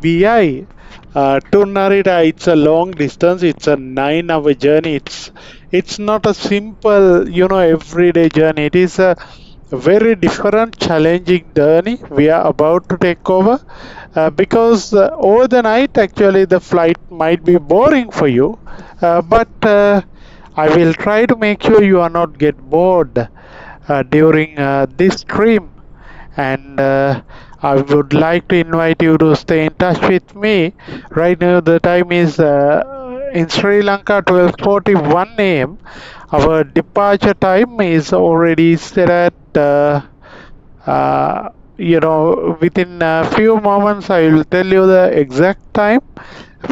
VCBI to Narita. It's a long distance. It's a 9 hour journey. It's not a simple, everyday journey. It is a very different, challenging journey we are about to take over. Because over the night, actually, the flight might be boring for you. But I will try to make sure you are not get bored during this stream. And I would like to invite you to stay in touch with me. Right now, the time is in Sri Lanka 12:41 a.m. Our departure time is already set at within a few moments. I will tell you the exact time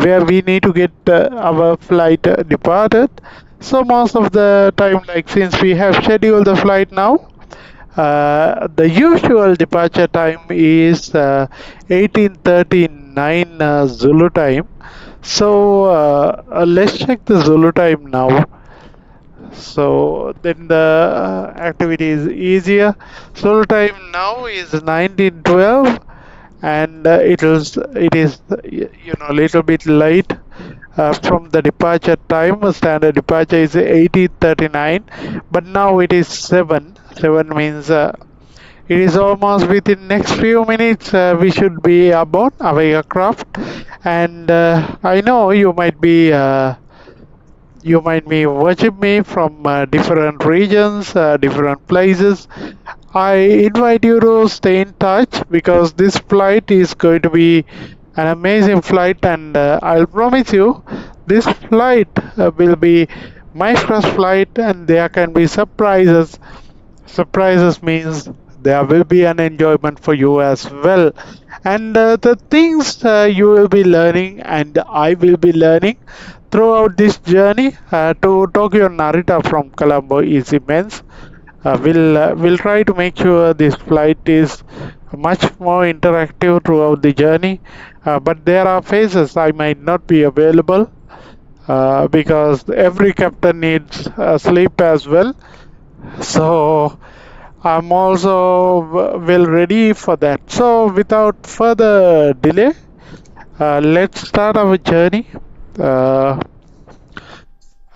where we need to get our flight departed. So most of the time, like since we have scheduled the flight now, the usual departure time is 18:39 Zulu time. So let's check the Zulu time now. So then the activity is easier. Zulu time now is 1912, and it is a little bit late from the departure time. Standard departure is 18:39, but now it is 7. 7 means it is almost within next few minutes we should be aboard our aircraft. And I know you might be watching me from different regions, different places. I invite you to stay in touch because this flight is going to be an amazing flight, and I'll promise you this flight will be my first flight, and there can be surprises. Surprises means there will be an enjoyment for you as well. And the things you will be learning and I will be learning throughout this journey to Tokyo Narita from Colombo is immense. We'll try to make sure this flight is much more interactive throughout the journey. But there are phases I might not be available because every captain needs sleep as well. So I'm also well ready for that. So without further delay, let's start our journey. Uh,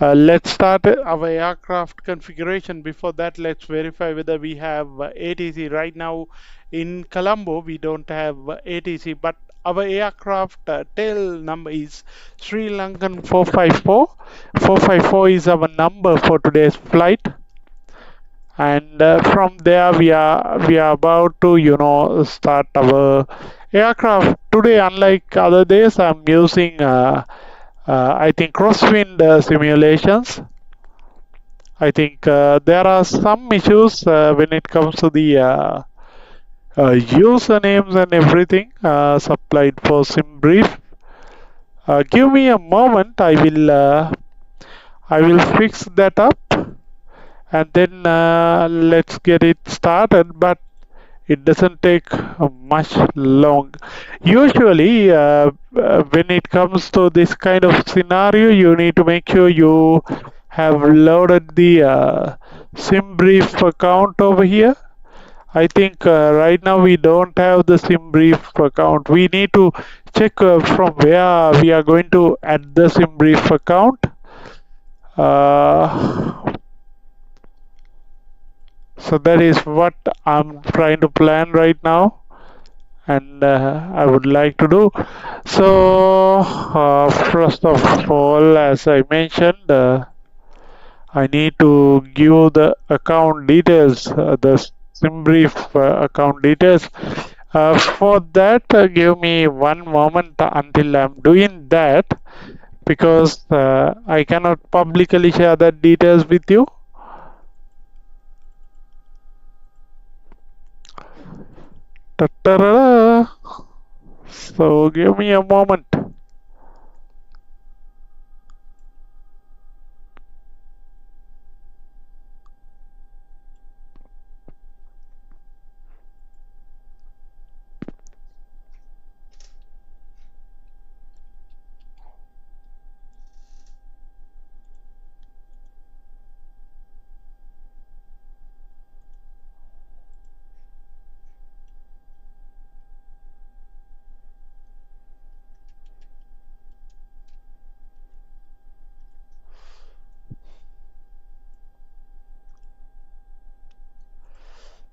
let's start our aircraft configuration. Before that, let's verify whether we have ATC. Right now in Colombo, we don't have ATC, but our aircraft tail number is Sri Lankan 454. 454 is our number for today's flight. And from there we are about to start our aircraft today. Unlike other days, I'm using I think crosswind simulations. I think there are some issues when it comes to the usernames and everything supplied for SimBrief. Give me a moment. I will fix that up, and then let's get it started. But it doesn't take much long. Usually, when it comes to this kind of scenario, you need to make sure you have loaded the SimBrief account over here. I think right now we don't have the SimBrief account. We need to check from where we are going to add the SimBrief account. Uh, so that is what I'm trying to plan right now, and I would like to do. So, first of all, as I mentioned, I need to give the account details, the SimBrief account details. For that, give me one moment until I'm doing that because I cannot publicly share that details with you. Ta-ta-ra-ra. So give me a moment.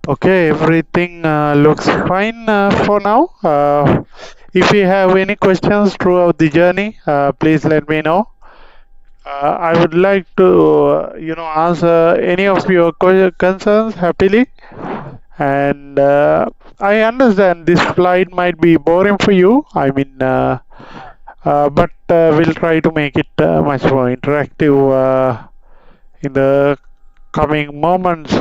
Okay, everything looks fine for now. If you have any questions throughout the journey, please let me know. I would like to, answer any of your concerns happily. And I understand this flight might be boring for you. I mean, but we'll try to make it much more interactive in the coming moments.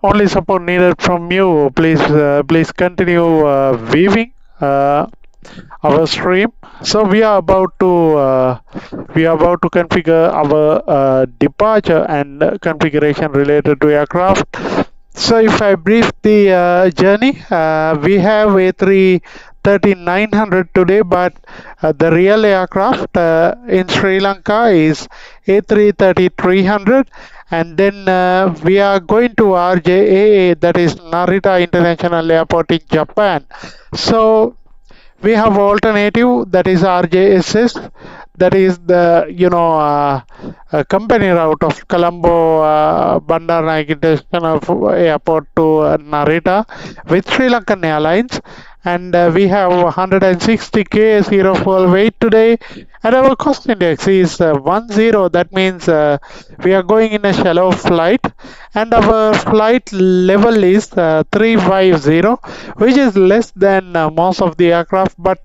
Only support needed from you. Please continue viewing our stream. So we are about to configure our departure and configuration related to aircraft. So if I brief the journey, we have A330-900 today, but the real aircraft in Sri Lanka is A330-300, and then we are going to RJAA, that is Narita International Airport in Japan. So we have alternative, that is RJSS, that is the company route of Colombo Bandaranaike International Airport to Narita with Sri Lankan Airlines, and we have 160 kg fuel weight today, and our cost index is 10. That means we are going in a shallow flight, and our flight level is 350, which is less than most of the aircraft. But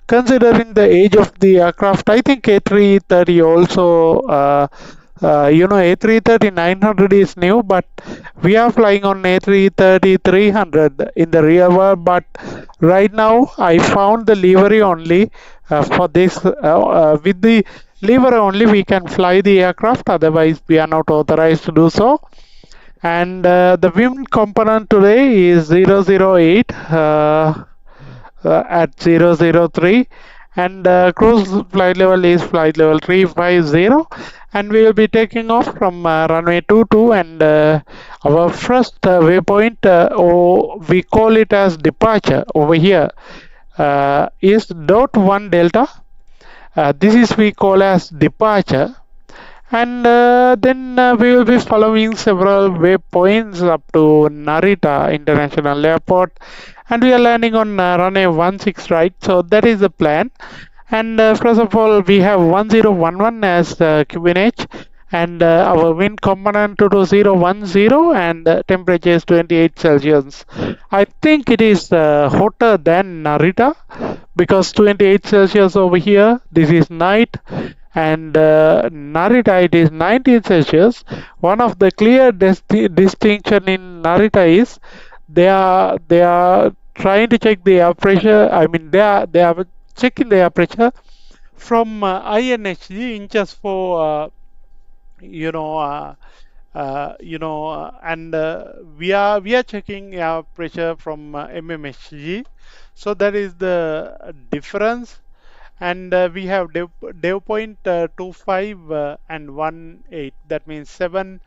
considering the age of the aircraft, I think A330 also. A330-900 is new, but we are flying on A330-300 in the real world. But right now, I found the livery only for this. With the livery only, we can fly the aircraft. Otherwise, we are not authorized to do so. And the wind component today is 008 at 003, and cruise flight level is flight level 350, and we will be taking off from runway 22, and our first waypoint, or we call it as departure over here, is dot 1 delta. This is we call as departure, and then we will be following several waypoints up to Narita International Airport, and we are landing on runway 16, right? So that is the plan. And first of all, we have 1011 as QNH, and our wind component 22010, and temperature is 28 Celsius. I think it is hotter than Narita because 28 Celsius over here. This is night, and Narita it is 19 Celsius. One of the clear distinction in Narita is they are trying to check the air pressure. I mean they are checking the air pressure from INHG, inches for you know and we are checking air pressure from mmHg. So that is the difference. And we have dew point 25 and 18, that means 7,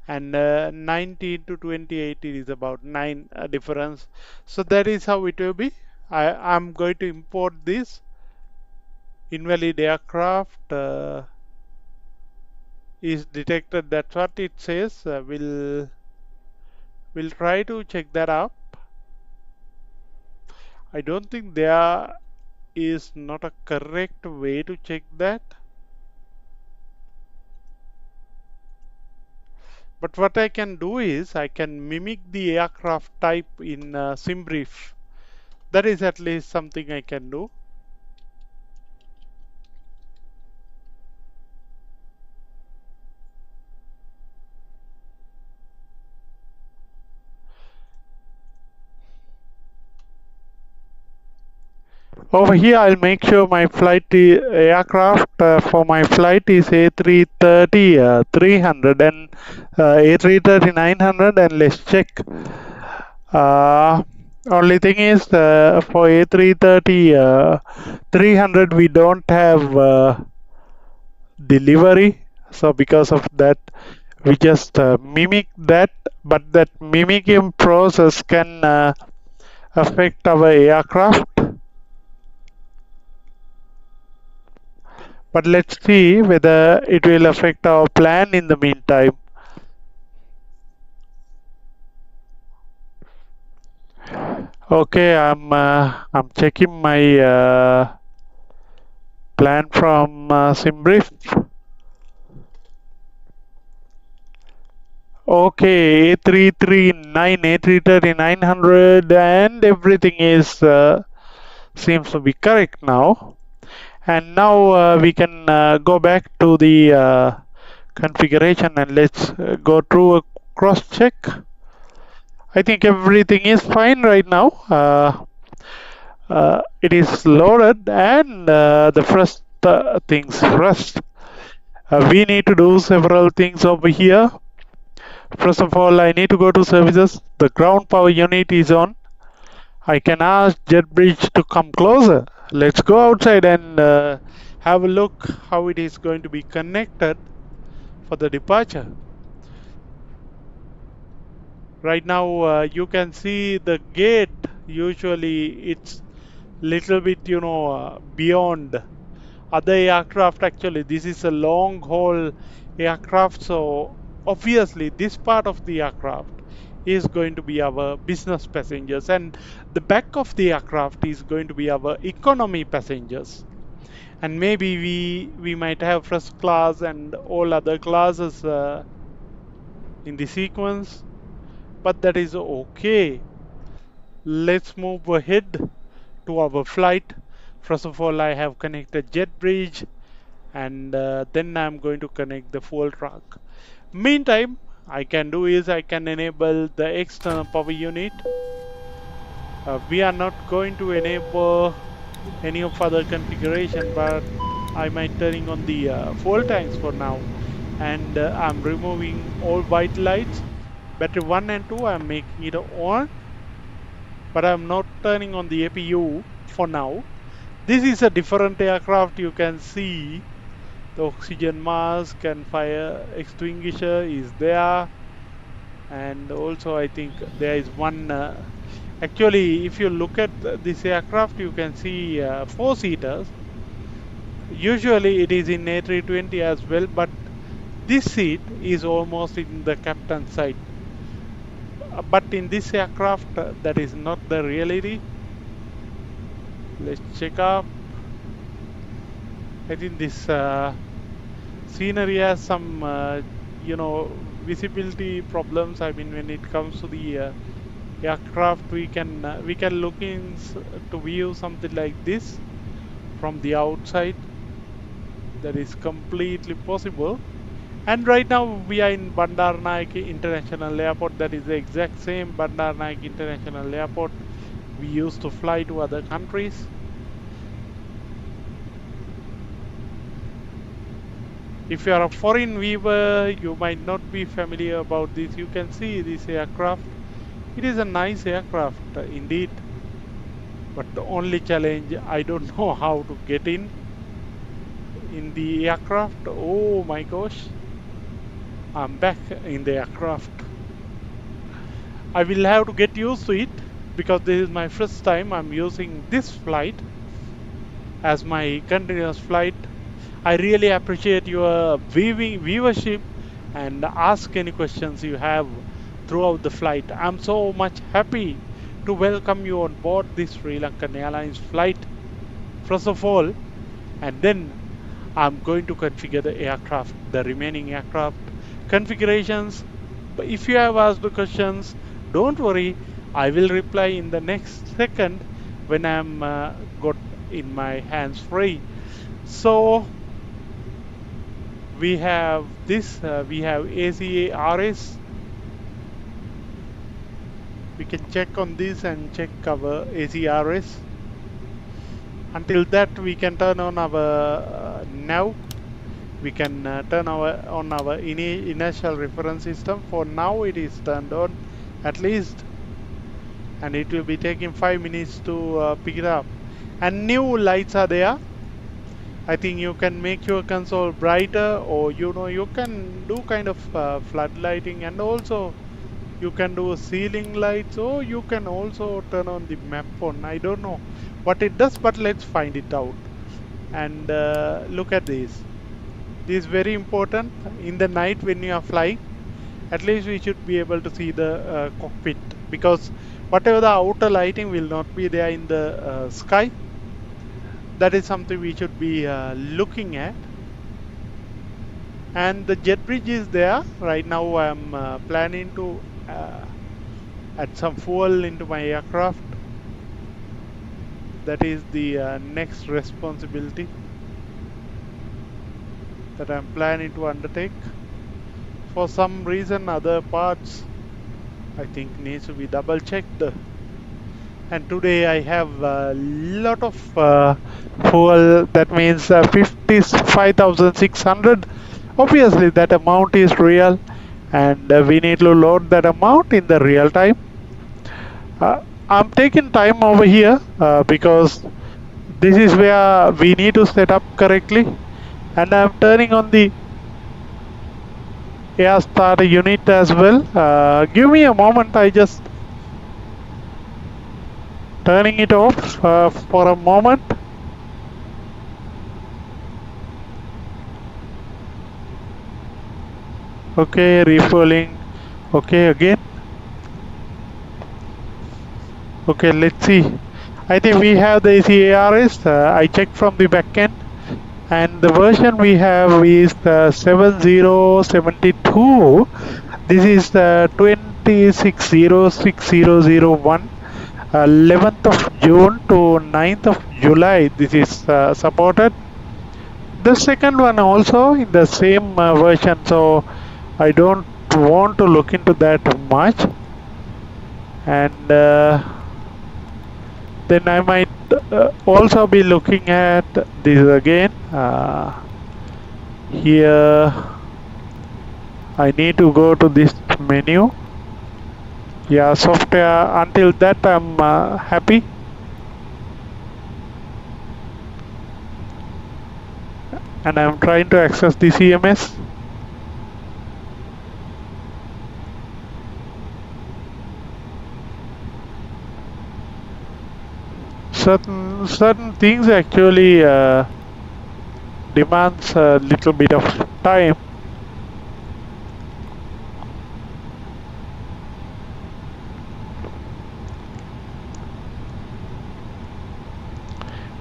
and 19 to 28 it is about 9 difference. So that is how it will be. I'm going to import this invalid aircraft is detected. That's what it says. We'll try to check that up. I don't think there is not a correct way to check that. But what I can do is I can mimic the aircraft type in SimBrief. That is at least something I can do. Over here, I'll make sure my aircraft for my flight is A330-300 and A330-900, and let's check. Only thing is for A330-300 we don't have delivery, so because of that we just mimic that, but that mimicking process can affect our aircraft. But let's see whether it will affect our plan in the meantime. Okay, I'm checking my plan from SimBrief. Okay, A330-900 and everything is seems to be correct now. And now we can go back to the configuration and let's go through a cross check. I think everything is fine right now. It is loaded and the first things first. We need to do several things over here. First of all, I need to go to services. The ground power unit is on. I can ask JetBridge to come closer. Let's go outside and have a look how it is going to be connected for the departure. Right now, you can see the gate. Usually, it's little bit, beyond other aircraft. Actually, this is a long haul aircraft, so obviously this part of the aircraft is going to be our business passengers, and the back of the aircraft is going to be our economy passengers. And maybe we might have first class and all other classes in the sequence, but that is okay. Let's move ahead to our flight. First of all, I have connected jet bridge, and then I'm going to connect the fuel truck. Meantime, I can do is I can enable the external power unit. We are not going to enable any of other configuration, but I might turning on the fuel tanks for now, and I'm removing all white lights. Battery 1 and 2 I'm making it on, but I'm not turning on the APU for now. This is a different aircraft. You can see the oxygen mask and fire extinguisher is there, and also I think there is one actually if you look at this aircraft you can see four seaters. Usually it is in A320 as well, but this seat is almost in the captain's side, but in this aircraft that is not the reality. Let's check up. I think this scenery has some visibility problems. I mean, when it comes to the aircraft, we can look in to view something like this from the outside. That is completely possible. And right now we are in Bandar Naik International Airport. That is the exact same Bandar Naik International Airport we used to fly to other countries. If you are a foreign viewer, you might not be familiar about this. You can see this aircraft. It is a nice aircraft indeed. But the only challenge, I don't know how to get in the aircraft. Oh my gosh. I'm back in the aircraft. I will have to get used to it because this is my first time I'm using this flight as my continuous flight. I really appreciate your viewership and ask any questions you have throughout the flight. I'm so much happy to welcome you on board this Sri Lankan Airlines flight. First of all, and then I'm going to configure the aircraft, the remaining aircraft configurations. But if you have asked the questions, don't worry, I will reply in the next second when I'm got in my hands free. So we have this, we have ACARS. We can check on this and check our ACRS. Until that, we can turn on our nav. We can turn on our inertial reference system. For now, it is turned on at least, and it will be taking 5 minutes to pick it up. And new lights are there. I think you can make your console brighter, or you can do kind of flood lighting, and also you can do ceiling lights, or you can also turn on the map on. I don't know what it does, but let's find it out. And look at this. This is very important in the night when you are flying. At least we should be able to see the cockpit, because Whatever the outer lighting will not be there in the sky. That is something we should be looking at. And the jet bridge is there. Right now I'm planning to add some fuel into my aircraft. That is the next responsibility that I'm planning to undertake. For some reason other parts I think needs to be double checked, and today I have a lot of fuel. That means 55,600. Obviously that amount is real, and we need to load that amount in the real time. I'm taking time over here because this is where we need to set up correctly, and I'm turning on the air starter unit as well. Give me a moment, I just turning it off for a moment. Okay, refueling. Okay, again. Okay, let's see. I think we have the ACARS. I checked from the backend, and the version we have is 7072. This is 26060001. 11th of June to 9th of July. This is supported. The second one also in the same version, so I don't want to look into that much. And then I might also be looking at this again. Here I need to go to this menu. Yeah, software. Until that I'm happy. And I'm trying to access the CMS. Certain things actually demands a little bit of time.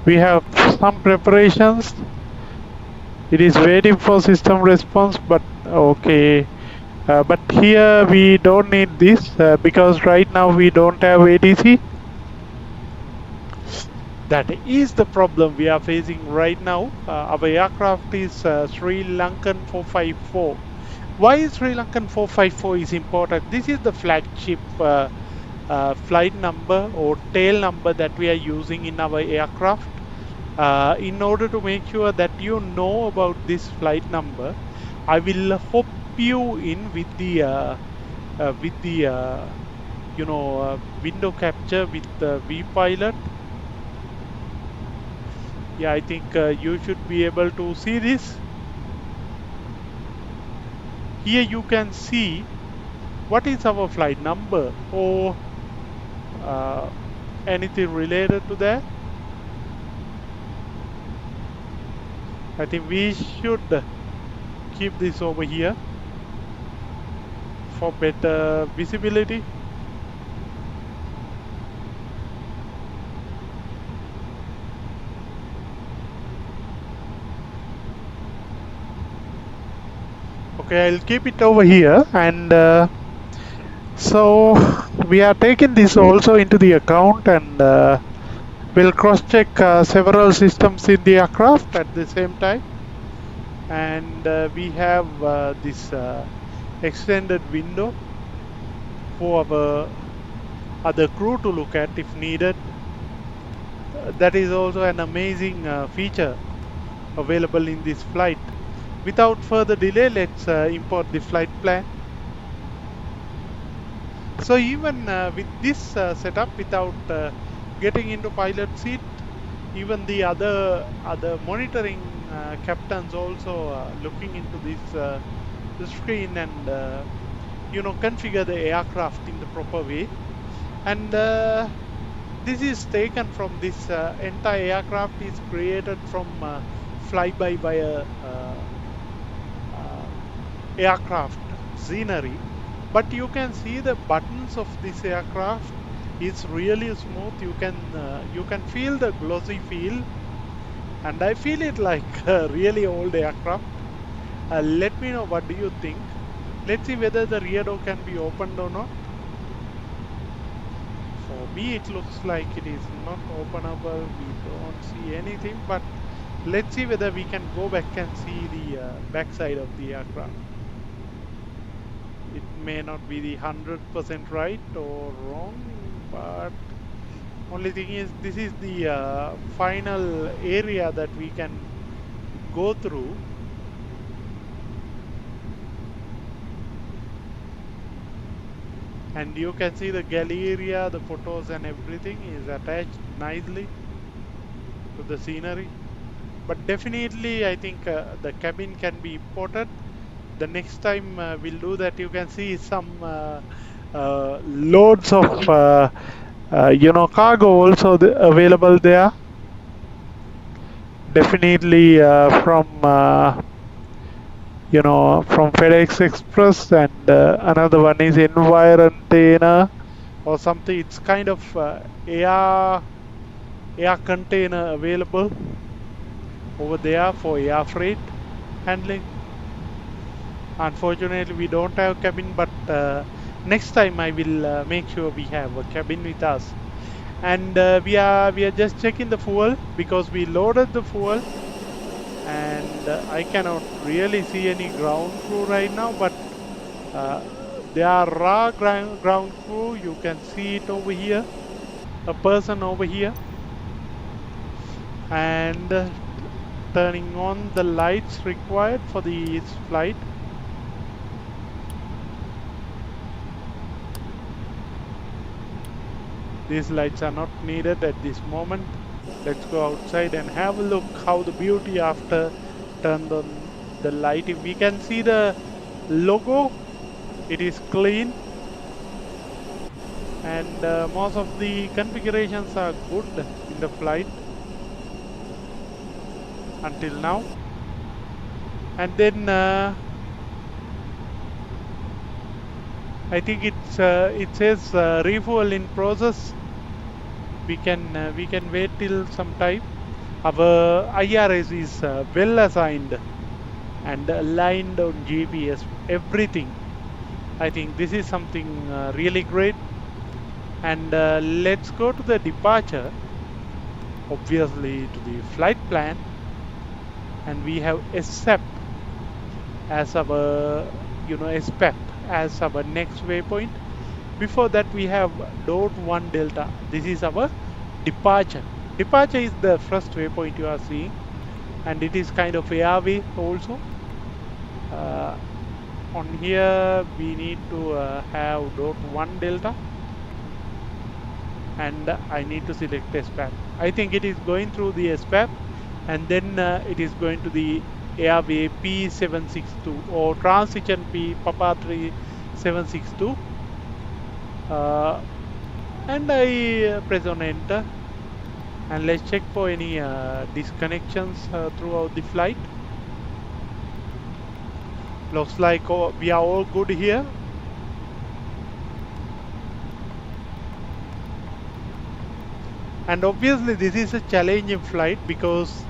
We have some preparations. It is waiting for system response, but okay. But here we don't need this because right now we don't have ATC. That is the problem we are facing right now. Our aircraft is Sri Lankan 454. Why Sri Lankan 454 is important? This is the flagship flight number or tail number that we are using in our aircraft. In order to make sure that you know about this flight number, I will hook you in with the window capture with the vPilot. Yeah, I think you should be able to see this. Here you can see what is our flight number or anything related to that. I think we should keep this over here for better visibility. Okay, I'll keep it over here, and so we are taking this also into the account, and we'll cross-check several systems in the aircraft at the same time. And we have this extended window for our other crew to look at if needed. That is also an amazing feature available in this flight. Without further delay, let's import the flight plan. So even with this setup, without getting into pilot seat, even the other monitoring captains also looking into this the screen and configure the aircraft in the proper way. And this is taken from this entire aircraft is created from flyby by a aircraft scenery. But you can see the buttons of this aircraft It's really smooth. You can feel the glossy feel, and I feel it like a really old aircraft. Let me know what do you think. Let's see whether the rear door can be opened or not. For me, it looks like it is not openable. We don't see anything, but let's see whether we can go back and see the back side of the aircraft. It may not be the 100% right or wrong, but only thing is this is the final area that we can go through. And you can see the galley area, the photos and everything is attached nicely to the scenery. But definitely I think the cabin can be imported. The next time we'll do that. You can see some loads of cargo also available there. Definitely from FedEx Express, and another one is Environtainer or something. It's kind of air container available over there for air freight handling. Unfortunately, we don't have cabin, but next time I will make sure we have a cabin with us. And we are just checking the fuel because we loaded the fuel, and I cannot really see any ground crew right now, but there are raw ground crew. You can see it over here, a person over here, and turning on the lights required for the flight. These lights are not needed at this moment. Let's go outside and have a look how the beauty after turned on the light. If we can see the logo, it is clean, and most of the configurations are good in the flight until now. And then I think it says refuel in process. We can wait till some time. Our IRS is well assigned and aligned on GPS, everything. I think this is something really great. And let's go to the departure, obviously to the flight plan, and we have SEP as our SPEP as our next waypoint. Before that we have dot 1 delta. This is our departure. Departure is the first waypoint you are seeing, and it is kind of airway also. On here we need to have dot 1 delta, and I need to select SPAP. I think it is going through the SPAP, and then it is going to the airway P762 or transition P Papa 3762, and I press on enter, and let's check for any disconnections throughout the flight. Looks like we are all good here. And obviously this is a challenging flight because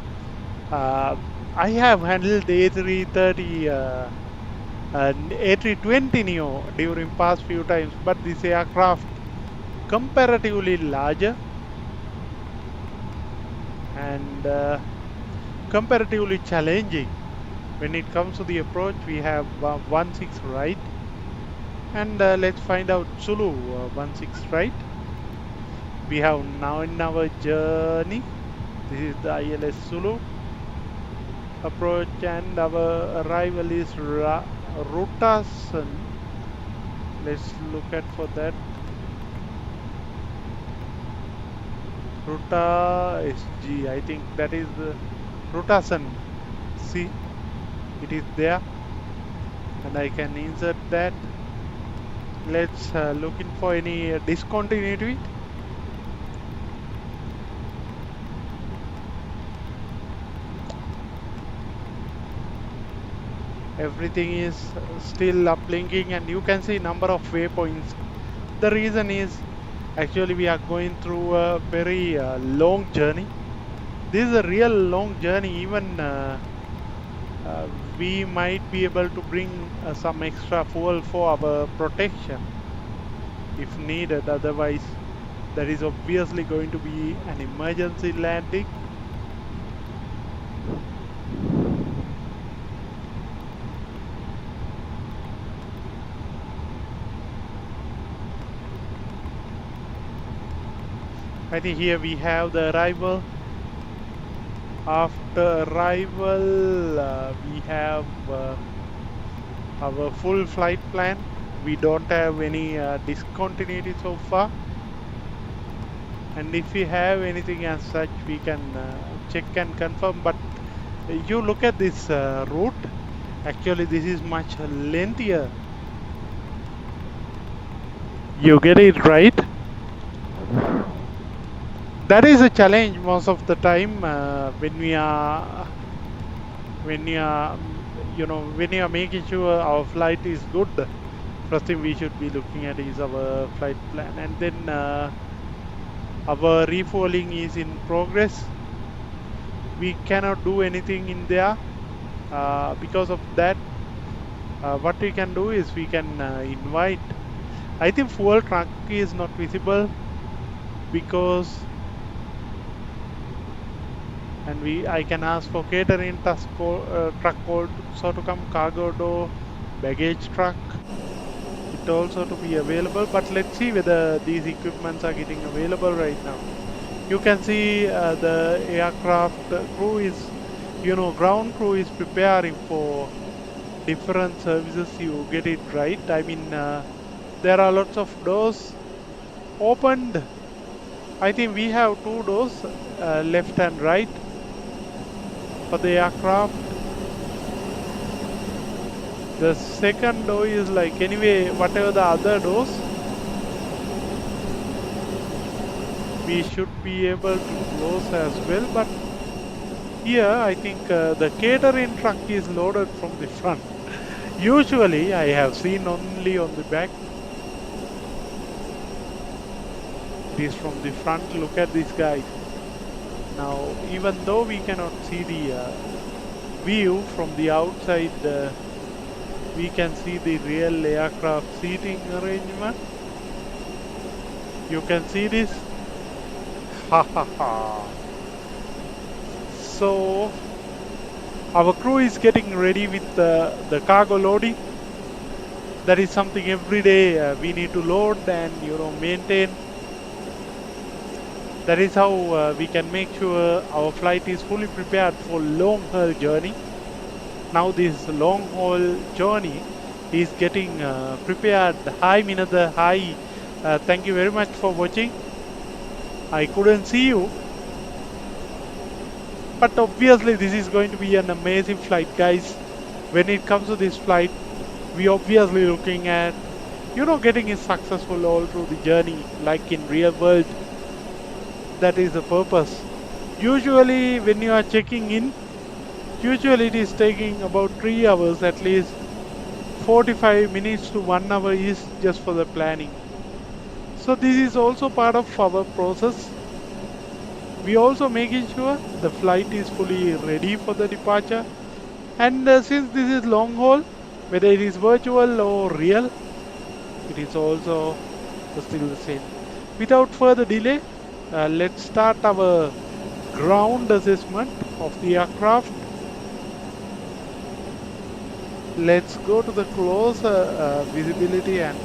I have handled the A330 A320neo during past few times, but this aircraft comparatively larger and comparatively challenging. When it comes to the approach, we have 16 right, and let's find out Zulu 16 right. We have now in our journey, this is the ILS Zulu approach, and our arrival is Rutasan. Let's look at for that. Ruta SG, I think that is Rutasan. See, it is there, and I can insert that. Let's looking for any discontinuity. Everything is still uplinking, and you can see number of waypoints. The reason is Actually, we are going through a very long journey. This is a real long journey. Even uh, we might be able to bring some extra fuel for our protection if needed. Otherwise, there is obviously going to be an emergency landing. I think here we have the arrival. After arrival, we have our full flight plan. We don't have any discontinuity so far. And if we have anything as such, we can check and confirm. But you look at this route. Actually, this is much lengthier. You get it right. That is a challenge most of the time when we are when you are making sure our flight is good. First thing we should be looking at is our flight plan, and then our refueling is in progress. We cannot do anything in there because of that. What we can do is we can invite. I think fuel truck is not visible because, and I can ask for catering truck also to come, cargo door, baggage truck. It also to be available, but let's see whether these equipments are getting available right now. You can see the aircraft crew is, ground crew is preparing for different services. You get it right. I mean, there are lots of doors opened. I think we have two doors, left and right, for the aircraft. The second door is like, anyway, whatever the other doors, we should be able to close as well. But here I think the catering truck is loaded from the front. Usually I have seen only on the back. It is from the front. Look at this guy. Now, even though we cannot see the view from the outside, we can see the real aircraft seating arrangement. You can see this. Ha ha ha. So our crew is getting ready with the cargo loading. That is something every day we need to load and maintain. That is how we can make sure our flight is fully prepared for long haul journey. Now this long haul journey is getting prepared. Hi Minada, hi. Thank you very much for watching. I couldn't see you, but obviously this is going to be an amazing flight, guys. When it comes to this flight, we obviously looking at getting it successful all through the journey, like in real world. That is the purpose. Usually when you are checking in, usually it is taking about 3 hours, at least 45 minutes to 1 hour is just for the planning. So this is also part of our process. We also making sure the flight is fully ready for the departure. And since this is long haul, whether it is virtual or real, it is also still the same. Without further delay, let's start our ground assessment of the aircraft. Let's go to the close visibility, and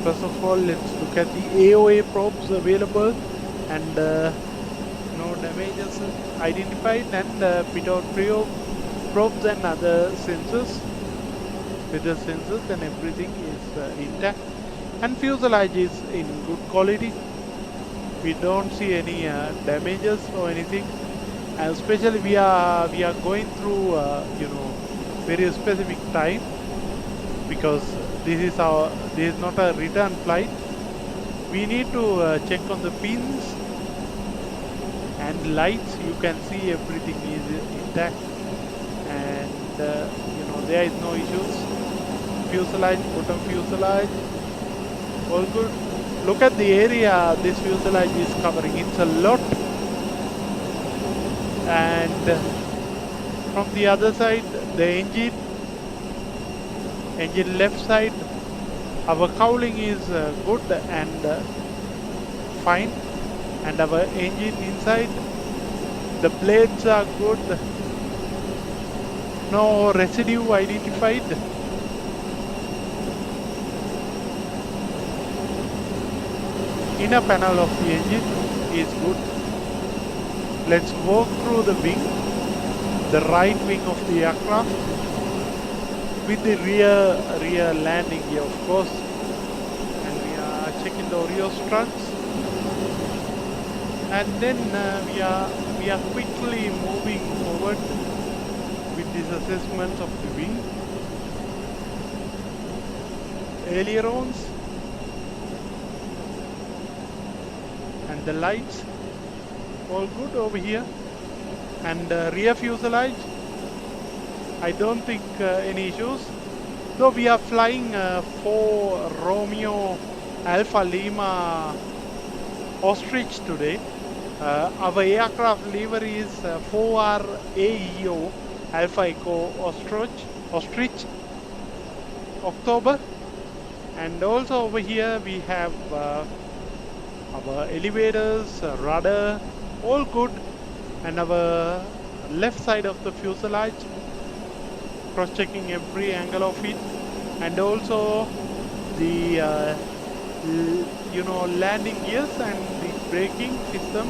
first of all let's look at the AOA probes available, and no damages identified, and pitot probes and other sensors. With the sensors and everything is intact, and fuselage is in good quality. We don't see any damages or anything, and especially we are going through very specific time, because this is not a return flight. We need to check on the pins and lights. You can see everything is intact, and there is no issues. Fuselage, bottom fuselage, all good. Look at the area this fuselage is covering. It's a lot. And from the other side, the engine left side, our cowling is good and fine. And our engine inside, the blades are good. No residue identified. Inner panel of the engine is good. Let's walk through the wing, the right wing of the aircraft, with the rear landing gear, of course. And we are checking the Oreo struts. And then we are quickly moving forward with this assessment of the wing. Ailerons and the lights, all good over here. And rear fuselage, I don't think any issues. Though we are flying 4 Romeo Alpha Lima Ostrich today. Our aircraft livery is 4R AEO Alpha Echo Ostrich October. And also over here we have our elevators, rudder, all good. And our left side of the fuselage, cross-checking every angle of it. And also the landing gears and the braking system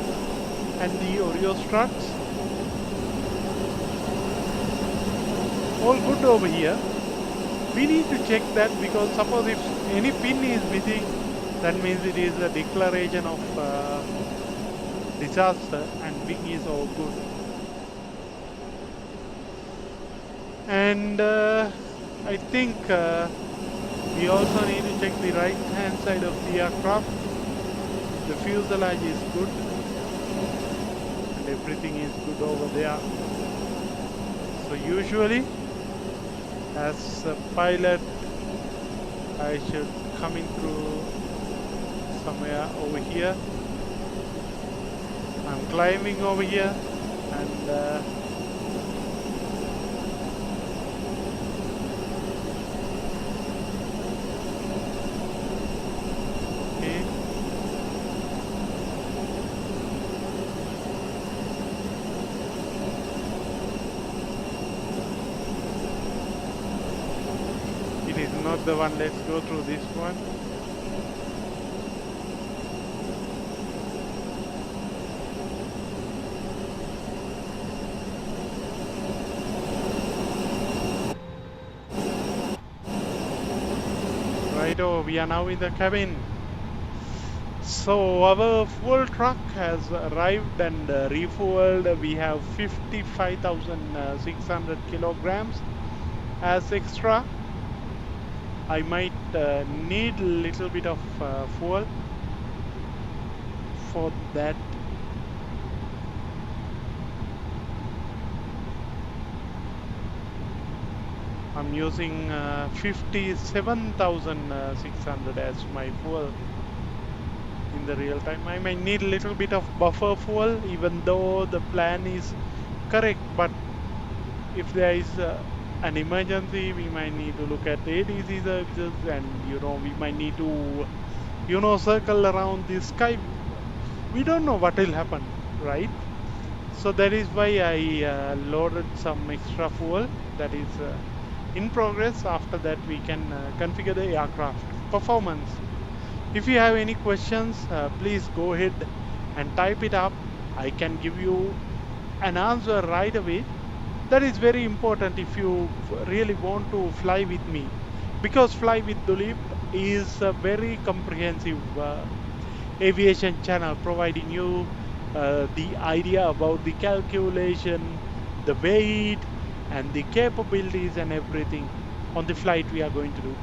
and the Oreo struts, all good over here. We need to check that, because suppose if any pin is missing, that means it is a declaration of disaster, and wing is all good. And I think we also need to check the right hand side of the aircraft. The fuselage is good and everything is good over there. So usually as a pilot I should coming through somewhere over here. I'm climbing over here and not the one. Let's go through this one. Righto, we are now in the cabin. So our fuel truck has arrived and refueled. We have 55,600 kilograms as extra. I might need a little bit of fuel for that. I'm using 57,600 as my fuel in the real time. I might need a little bit of buffer fuel, even though the plan is correct, but if there is an emergency, we might need to look at ATC services, and we might need to circle around the sky. We don't know what will happen, right? So that is why I loaded some extra fuel that is in progress. After that we can configure the aircraft performance. If you have any questions, please go ahead and type it up. I can give you an answer right away. That is very important if you really want to fly with me, because Fly with Dulip is a very comprehensive aviation channel, providing you the idea about the calculation, the weight and the capabilities and everything on the flight we are going to do.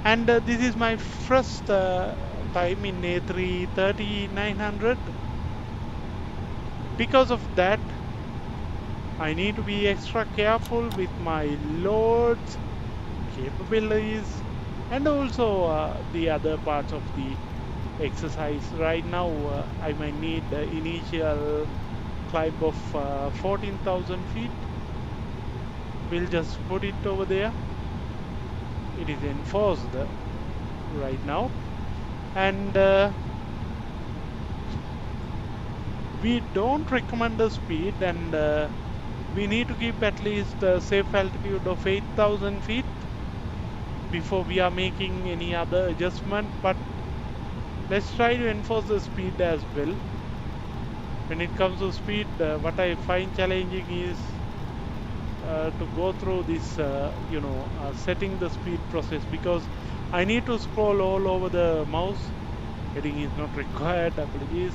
And this is my first time in A330-300. Because of that, I need to be extra careful with my loads, capabilities, and also the other parts of the exercise. Right now I might need the initial climb of 14,000 feet. We'll just put it over there. It is enforced right now, and we don't recommend the speed, and we need to keep at least a safe altitude of 8,000 feet before we are making any other adjustment. But let's try to enforce the speed as well. When it comes to speed, what I find challenging is to go through this setting the speed process, because I need to scroll all over the mouse. Heading is not required, apologies.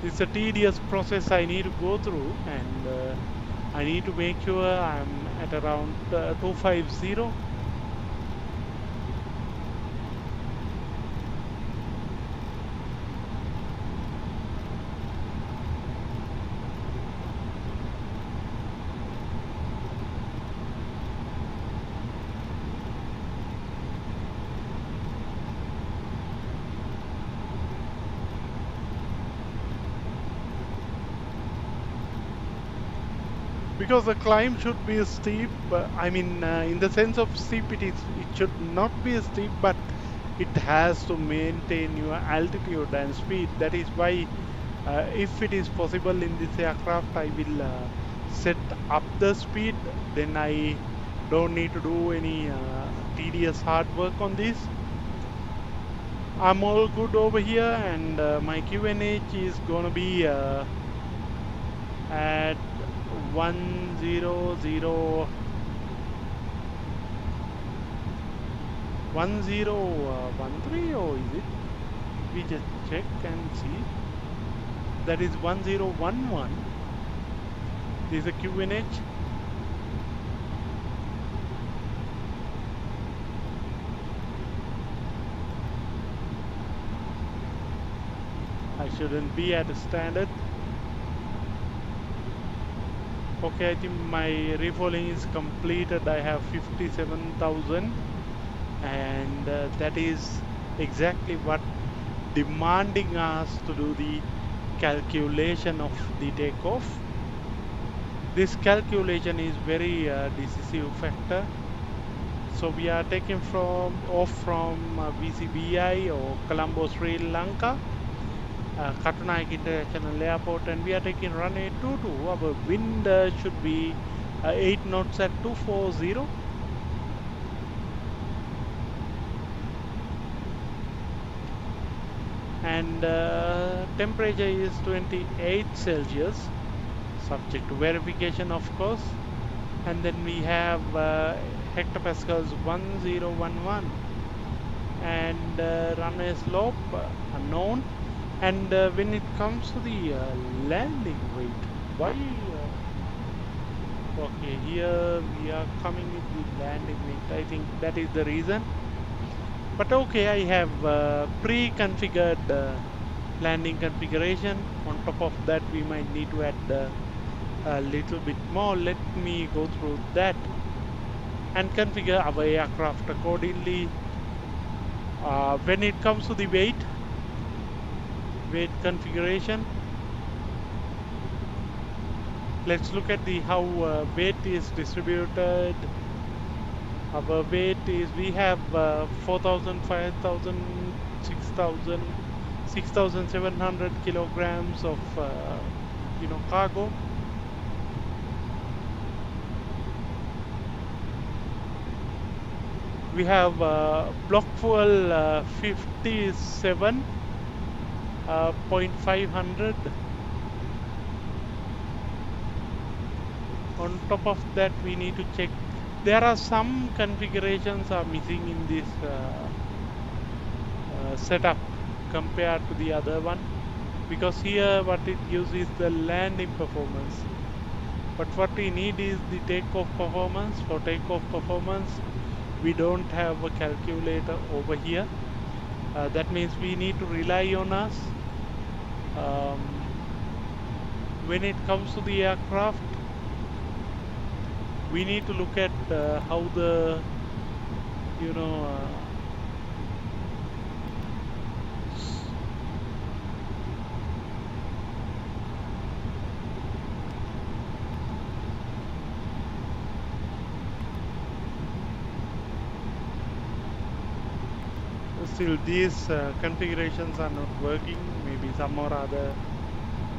It's a tedious process I need to go through, and I need to make sure I'm at around 250. Because the climb should be steep. I mean, in the sense of steep, it should not be steep, but it has to maintain your altitude and speed. That is why, if it is possible in this aircraft, I will set up the speed. Then I don't need to do any tedious hard work on this. I'm all good over here, and my QNH is gonna be at 100 1013, or is it? We just check and see. That is 1011. This is a QNH. I shouldn't be at a standard. Okay, I think my refueling is completed. I have 57,000, and that is exactly what demanding us to do the calculation of the takeoff. This calculation is very decisive factor. So we are taking off from VCBI or Colombo, Sri Lanka, Katunaik International Airport, and we are taking runway 22. Our wind should be 8 knots at 240. And temperature is 28 Celsius, subject to verification of course. And then we have hectopascals 1011, and runway slope unknown. And when it comes to the landing weight, why okay, here we are coming with the landing weight. I think that is the reason. But okay, I have pre-configured landing configuration. On top of that, we might need to add a little bit more. Let me go through that and configure our aircraft accordingly. When it comes to the weight configuration, let's look at the how weight is distributed. Our weight is, we have 4,000, 5,000, 6,000, 6,700 kilograms of cargo. We have block fuel 57.500. On top of that, we need to check. There are some configurations are missing in this setup compared to the other one, because here what it gives is the landing performance, but what we need is the takeoff performance. For takeoff performance, we don't have a calculator over here. That means we need to rely on us. When it comes to the aircraft, we need to look at how the, you know, still these configurations are not working. Maybe some or other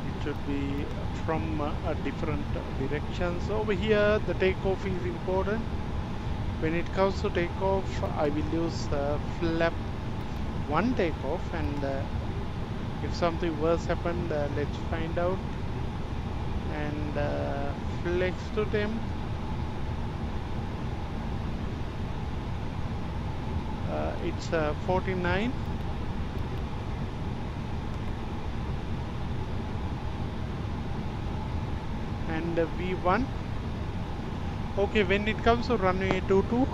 it should be from a different directions. Over here the takeoff is important. When it comes to takeoff, I will use flap 1 takeoff, and if something worse happened, let's find out. And flex to temp, it's 49. And V1. Okay, when it comes to runway 22,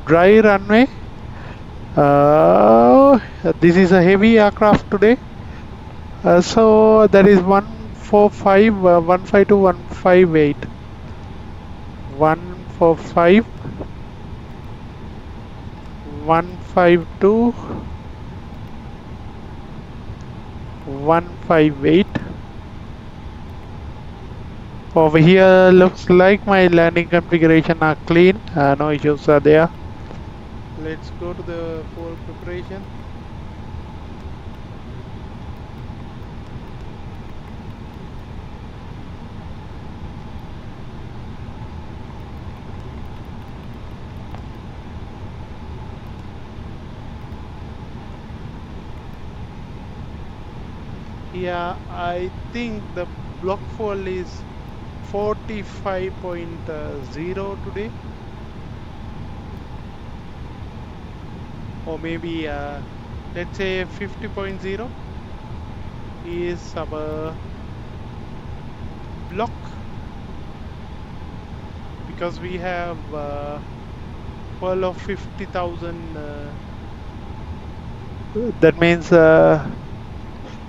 dry runway, this is a heavy aircraft today, so that is 145, 152, 158, 145, 152, 158. Over here looks like my landing configuration are clean, no issues are there. Let's go to the full preparation. Yeah, I think the block fuel is 45.0 today, or maybe let's say 50.0 is our block, because we have fuel of 50,000. That means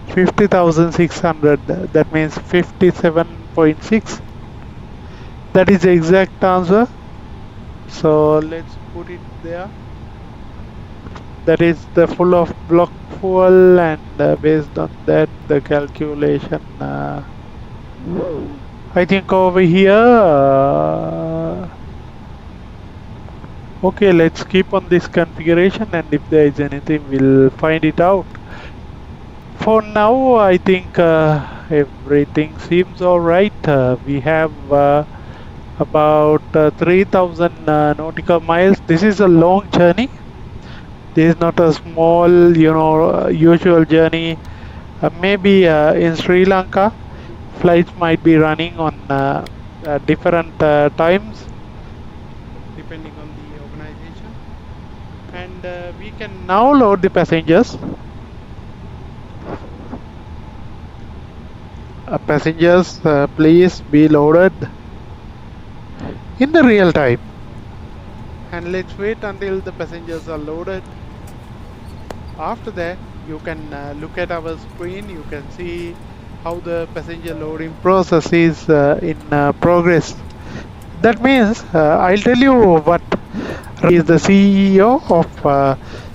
50,600. That means 57.6. That is the exact answer. So let's put it there. That is the full of block fuel, and based on that the calculation. I think over here. Okay, let's keep on this configuration, and if there is anything, we'll find it out. For now, I think everything seems alright. We have about 3,000 nautical miles. This is a long journey. This is not a small, usual journey. Maybe in Sri Lanka, flights might be running on different times, depending on the organization. And we can now load the passengers. Passengers, please be loaded in the real time. And let's wait until the passengers are loaded. After that, you can look at our screen. You can see how the passenger loading process is in progress. That means I'll tell you what is the CEO of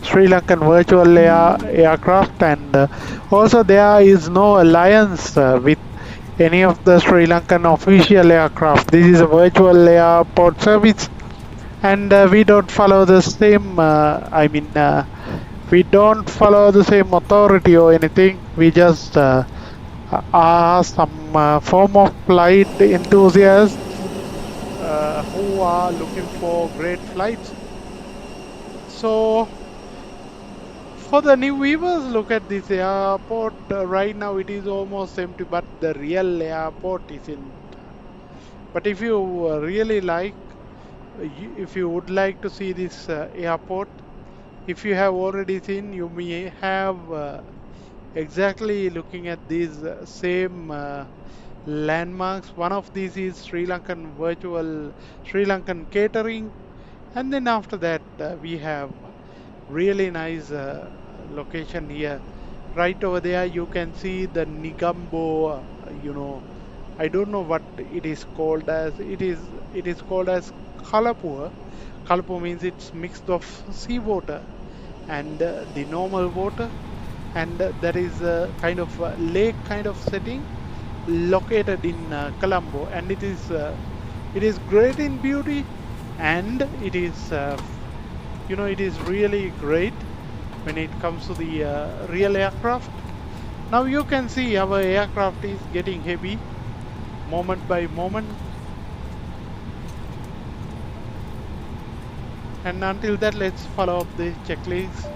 Sri Lankan Virtual Aircraft, and also there is no alliance with any of the Sri Lankan official aircraft. This is a virtual airport service, and we don't follow the same. We don't follow the same authority or anything. We just are some form of flight enthusiasts who are looking for great flights. So for the new viewers, look at this airport. Right now it is almost empty, but the real airport is in. But if you really like, if you would like to see this airport, if you have already seen, you may have exactly looking at these same landmarks. One of these is Sri Lankan catering, and then after that we have really nice location here. Right over there you can see the Nigambo, I don't know what it is called as. It is called as Kalapur. Kalapur means it's mixed of seawater and the normal water, and there is a kind of lake kind of setting located in Colombo, and it is great in beauty, and it is really great when it comes to the real aircraft. Now you can see our aircraft is getting heavy moment by moment, and until that, let's follow up the checklist.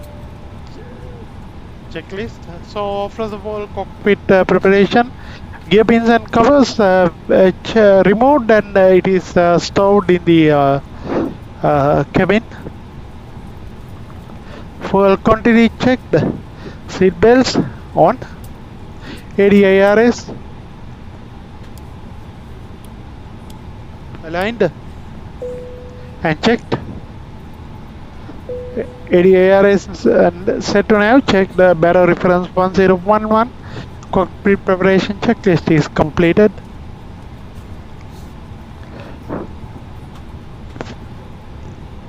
So first of all, cockpit preparation, gear pins and covers removed, and it is stored in the cabin. Fuel quantity checked, seat belts on, ADIRS aligned and checked. ADIRS and set to nav checked. The barrel reference 1011. Cockpit preparation checklist is completed.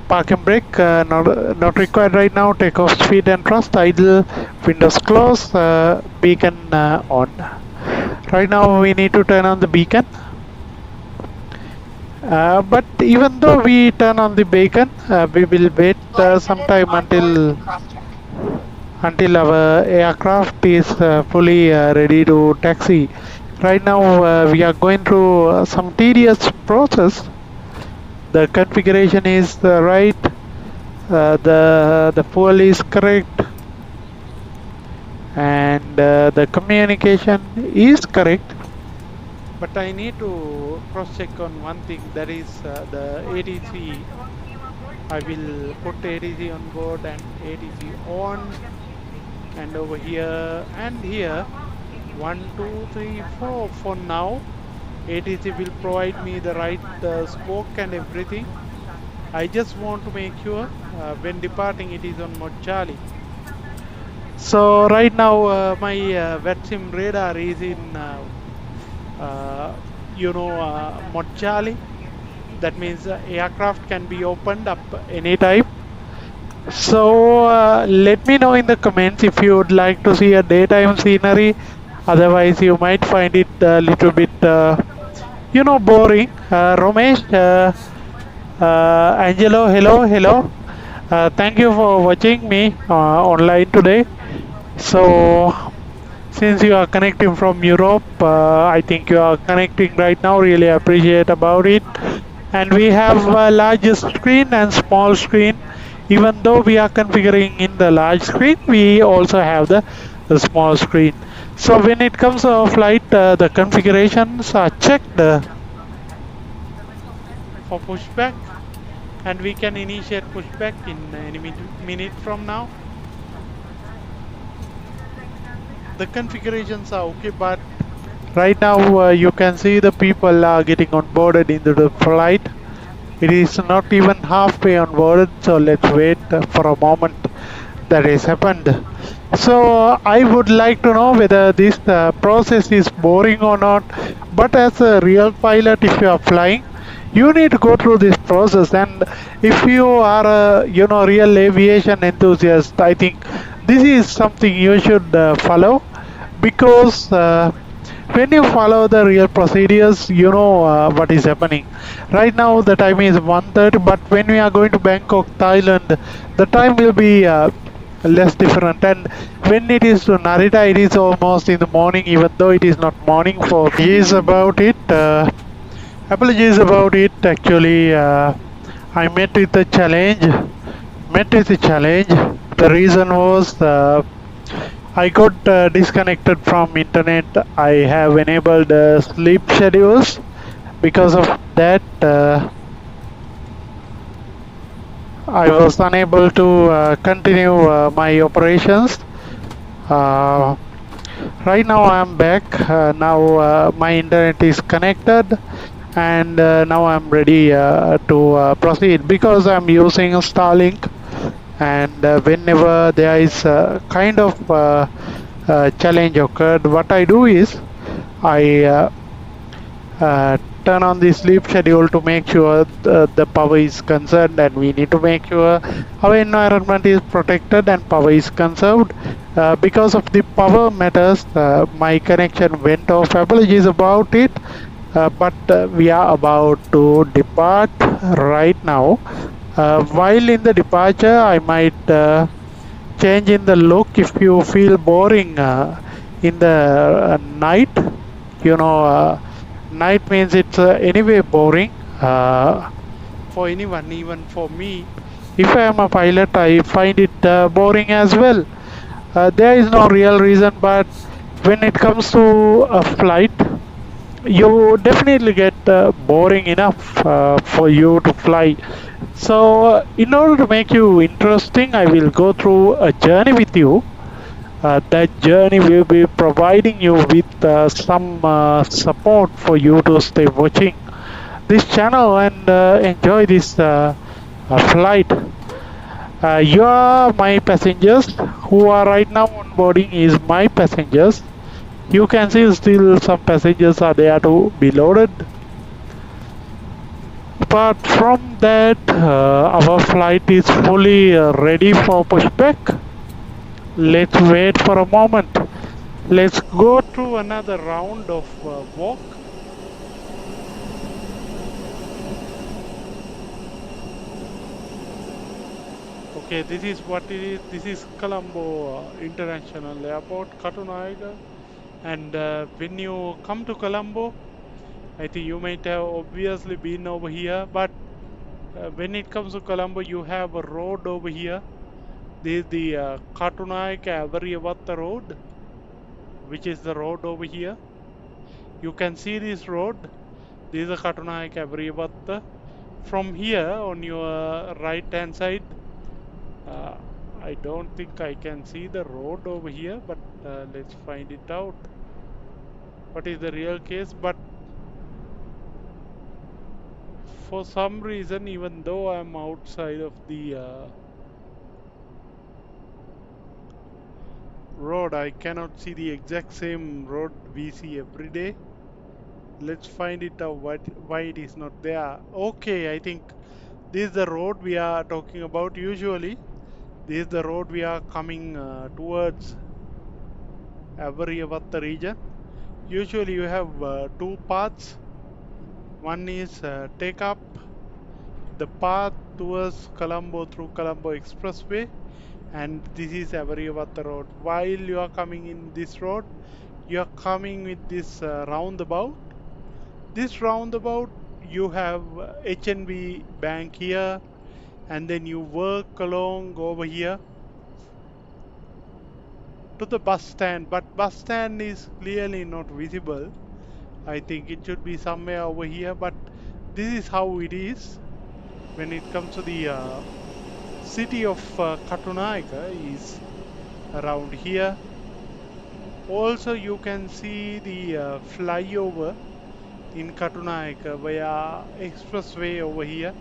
Park and brake not required right now. Takeoff speed and thrust idle. Windows closed. Beacon on. Right now we need to turn on the beacon. But even though we turn on the beacon, we will wait some time until our aircraft is fully ready to taxi. Right now we are going through some tedious process. The configuration is right, the fuel is correct, and the communication is correct. But I need to cross check on one thing, that is the ATC. I will put ATC on board and ATC on, and over here and here, 1 2 3 4 for now. ATC will provide me the right spoke and everything. I just want to make sure when departing it is on mode Charlie. So right now my VATSIM radar is in mode Charlie. That means aircraft can be opened up anytime. So let me know in the comments if you would like to see a daytime scenery. Otherwise you might find it a little bit boring. Romesh, Angelo, hello. Thank you for watching me online today. So since you are connecting from Europe, I think you are connecting right now. Really appreciate about it. And we have a large screen and small screen. Even though we are configuring in the large screen, we also have the small screen. So when it comes to flight, the configurations are checked for pushback, and we can initiate pushback in any minute from now. The configurations are okay, but right now you can see the people are getting onboarded into the flight. It is not even halfway onboarded, so let's wait for a moment that has happened. So I would like to know whether this process is boring or not. But as a real pilot, if you are flying, you need to go through this process. And if you are a real aviation enthusiast, I think this is something you should follow, because when you follow the real procedures, you know what is happening. Right now the time is 1:30, but when we are going to Bangkok, Thailand, the time will be less different. And when it is to Narita, it is almost in the morning, even though it is not morning for me. Apologies about it. Actually, I met with a challenge. The reason was I got disconnected from internet. I have enabled sleep schedules. Because of that, I was unable to continue my operations. Right now I am back. Now my internet is connected, and now I'm ready to proceed, because I'm using Starlink. And whenever there is a kind of challenge occurred, what I do is I turn on the sleep schedule to make sure the power is conserved, and we need to make sure our environment is protected and power is conserved. Because of the power matters, my connection went off. Apologies about it, but we are about to depart right now. While in the departure, I might change in the look if you feel boring in the night. You know, night means it's anyway boring for anyone, even for me. If I am a pilot, I find it boring as well. There is no real reason, but when it comes to a flight, you definitely get boring enough for you to fly. So, in order to make you interesting, I will go through a journey with you. That journey will be providing you with some support for you to stay watching this channel and enjoy this flight. You are my passengers who are right now on boarding is my passengers. You can see still some passengers are there to be loaded. Apart from that, our flight is fully ready for pushback. Let's wait for a moment. Let's go through another round of walk. Okay, this is what it is. This is Colombo International Airport, Katunaiga. And when you come to Colombo, I think you might have obviously been over here, but when it comes to Colombo, you have a road over here. This is the Katunaiga Avariavatta road, which is the road over here. You can see this road. This is the Katunaiga Avariavatta. From here on your right hand side, I don't think I can see the road over here, but let's find it out. What is the real case? But for some reason, even though I'm outside of the road, I cannot see the exact same road we see every day. Let's find it out why it is not there. Okay, I think this is the road we are talking about. Usually this is the road we are coming towards Avariavatta region. Usually you have two paths. One is take up the path towards Colombo through Colombo Expressway, and this is Avariavatta road. While you are coming in this road, you are coming with this roundabout. This roundabout, you have HNB bank here, and then you work along over here to the bus stand, but bus stand is clearly not visible. I think it should be somewhere over here, but this is how it is when it comes to the city of Katunaiga is around here. Also you can see the flyover in Katunaiga via expressway over here.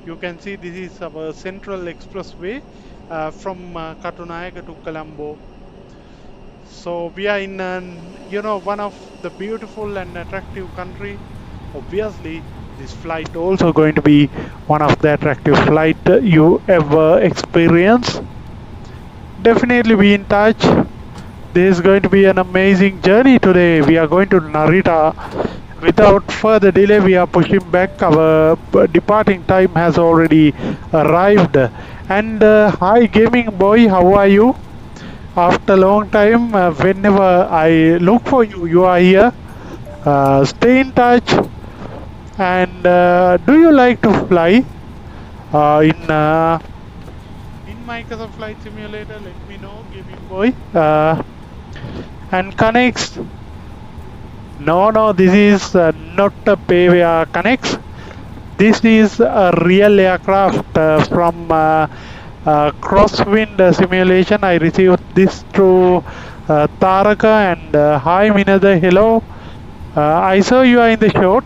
You can see this is our central expressway from Katunaiga to Colombo. So we are in one of the beautiful and attractive country. Obviously this flight also going to be one of the attractive flight you ever experience. Definitely be in touch. This is going to be an amazing journey today. We are going to Narita. Without further delay, we are pushing back. Our departing time has already arrived. And hi gaming boy, how are you? After a long time, whenever I look for you, you are here. Stay in touch. And do you like to fly in Microsoft Flight Simulator? Let me know, gaming boy. And connects. No, this is not a Pavia Connects. This is a real aircraft from Crosswind simulation. I received this through Taraka, and hi Minada, hello. I saw you are in the shot.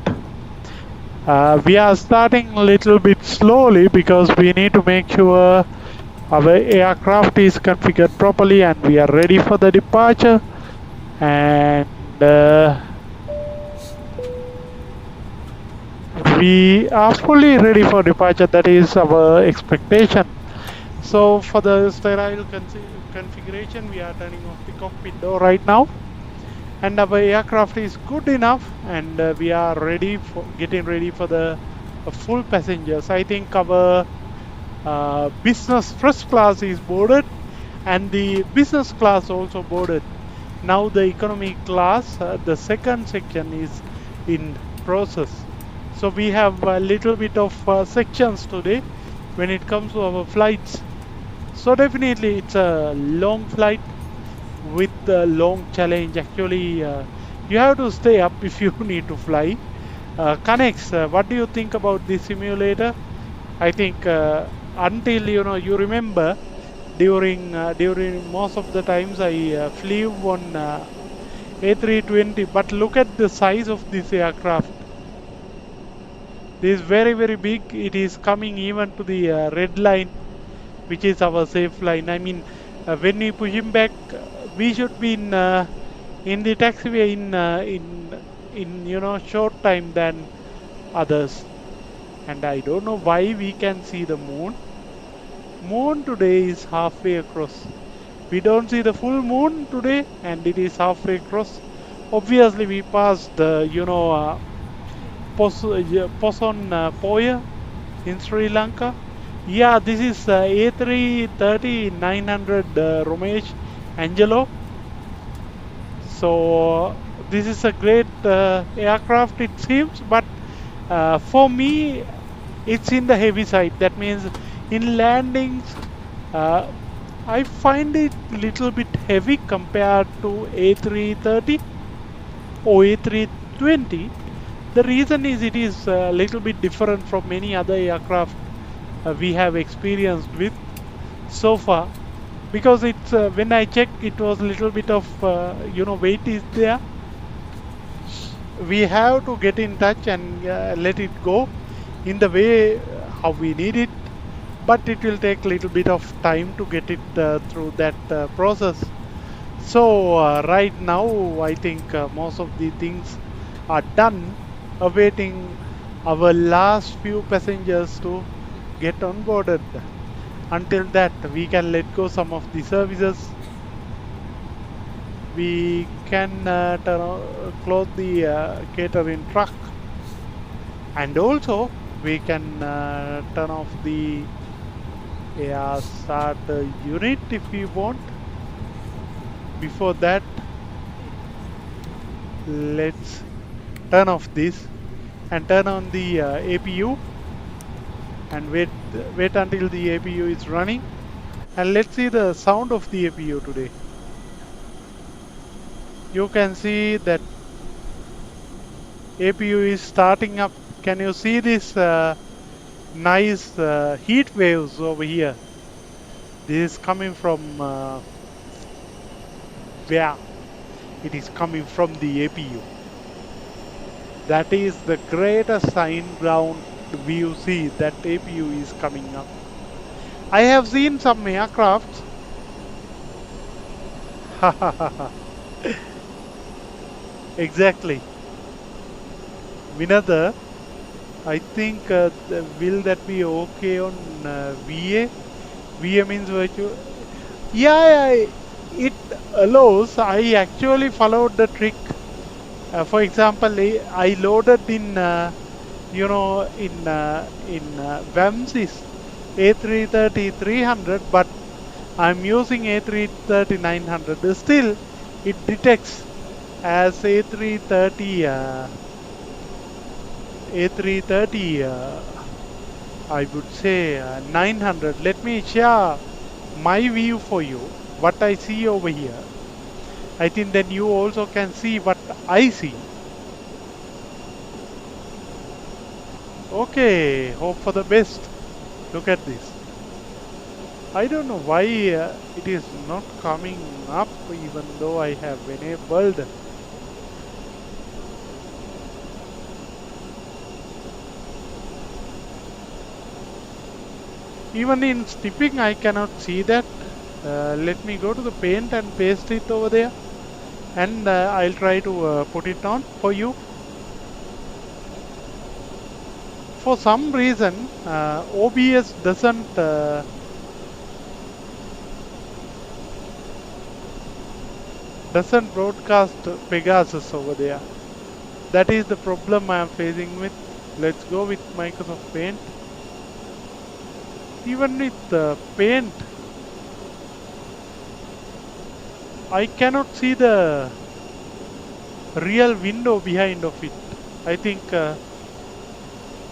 We are starting a little bit slowly because we need to make sure our aircraft is configured properly and we are ready for the departure. And We are fully ready for departure. That is our expectation. So for the sterile configuration, we are turning off the cockpit door right now, and our aircraft is good enough, and we are ready for getting ready for the full passengers. I think our business first class is boarded, and the business class also boarded. Now the economy class, the second section is in process. So we have a little bit of sections today when it comes to our flights. So definitely it's a long flight with a long challenge. Actually, you have to stay up if you need to fly. Connex, what do you think about this simulator? I think until you remember during most of the times I flew on A320, but look at the size of this aircraft. This is very big. It is coming even to the red line, which is our safe line. I mean, when we push him back, we should be in the taxiway in short time than others. And I don't know why we can see the moon. Moon today is halfway across. We don't see the full moon today, and it is halfway across. Obviously, we passed the Poson Poya in Sri Lanka. Yeah, this is A330-900 Ramesh Angelo. So this is a great aircraft, it seems, but for me, it's in the heavy side. That means in landings, uh, I find it little bit heavy compared to A330 or A320. The reason is it is a little bit different from many other aircraft we have experienced with so far, because it's when I checked, it was a little bit of weight is there. We have to get in touch and let it go in the way how we need it, but it will take a little bit of time to get it through that process. So right now I think most of the things are done, awaiting our last few passengers to get onboarded. Until that, we can let go some of the services. We can close the catering truck, and also we can turn off the air start unit if we want. Before that, let's turn off this and turn on the APU and wait until the APU is running, and let's see the sound of the APU today. You can see that APU is starting up. Can you see this nice heat waves over here? This is coming from where? It is coming from the APU. That is the greatest sign ground view. See that APU is coming up. I have seen some aircrafts. Exactly. Vinatha, I think will that be okay on VA? VA means virtual. Yeah, it allows. I actually followed the trick. For example, I loaded in VAMSIS A330-300, but I'm using A330-900. Still, it detects as A330. I would say 900. Let me share my view for you. What I see over here. I think then you also can see what I see. Okay, hope for the best. Look at this. I don't know why it is not coming up even though I have enabled. Even in stepping I cannot see that. Let me go to the paint and paste it over there, and I'll try to put it on for you. for some reason OBS doesn't broadcast Pegasus over there. That is the problem I am facing with. Let's go with Microsoft Paint. Even with Paint, I cannot see the real window behind of it. I think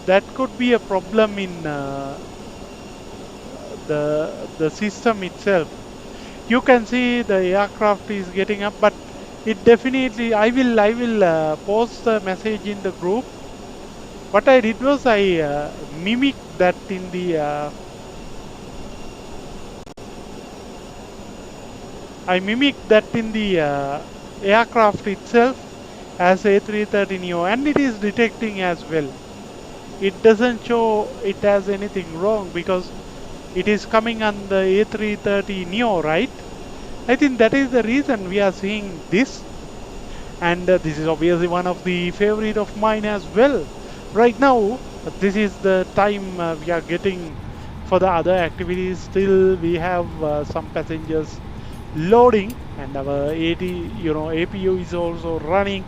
that could be a problem in the system itself. You can see the aircraft is getting up, but it definitely, I will post the message in the group. What I did was I mimicked that in the aircraft itself as A330neo, and it is detecting as well. It doesn't show it has anything wrong because it is coming on the A330neo, right? I think that is the reason we are seeing this, and this is obviously one of the favorite of mine as well. Right now, this is the time we are getting for the other activities. Still, we have some passengers loading, and our APU is also running,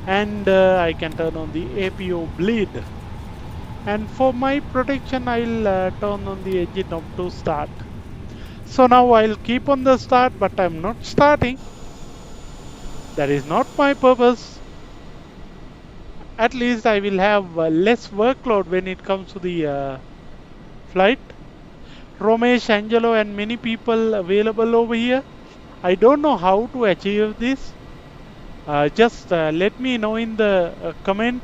and I can turn on the APU bleed. And for my protection, I'll turn on the engine knob to start. So now I'll keep on the start, but I'm not starting. That is not my purpose. At least I will have less workload when it comes to the flight. Romesh, Angelo, and many people available over here. I don't know how to achieve this. Just let me know in the comment.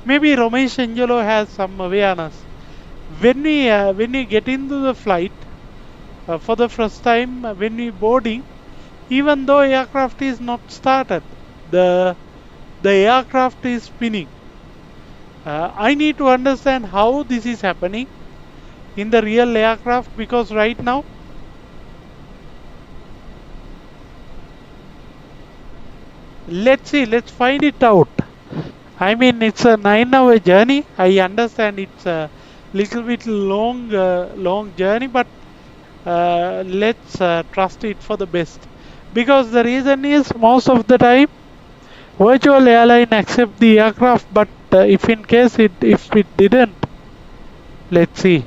Maybe Romesh Angelo has some awareness. When we get into the flight for the first time, when we boarding, even though aircraft is not started, the aircraft is spinning. I need to understand how this is happening in the real aircraft, because right now let's find it out. I mean, it's a 9-hour journey. I understand it's a little bit long journey, but let's trust it for the best. Because the reason is, most of the time virtual airline accept the aircraft, but if in case if it didn't, let's see.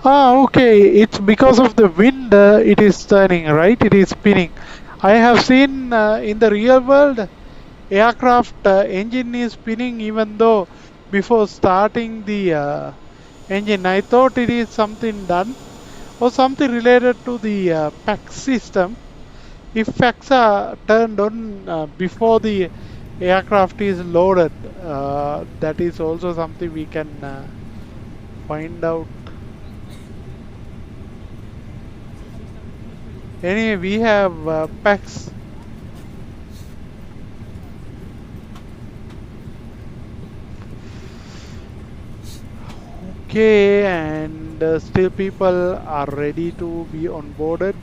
Okay, it's because of the wind it is turning, right? It is spinning. I have seen in the real world aircraft engine is spinning even though before starting the engine. I thought it is something done or something related to the PAX system. If PAX are turned on before the aircraft is loaded, that is also something we can find out. Anyway, we have PAX. Okay, and still people are ready to be onboarded,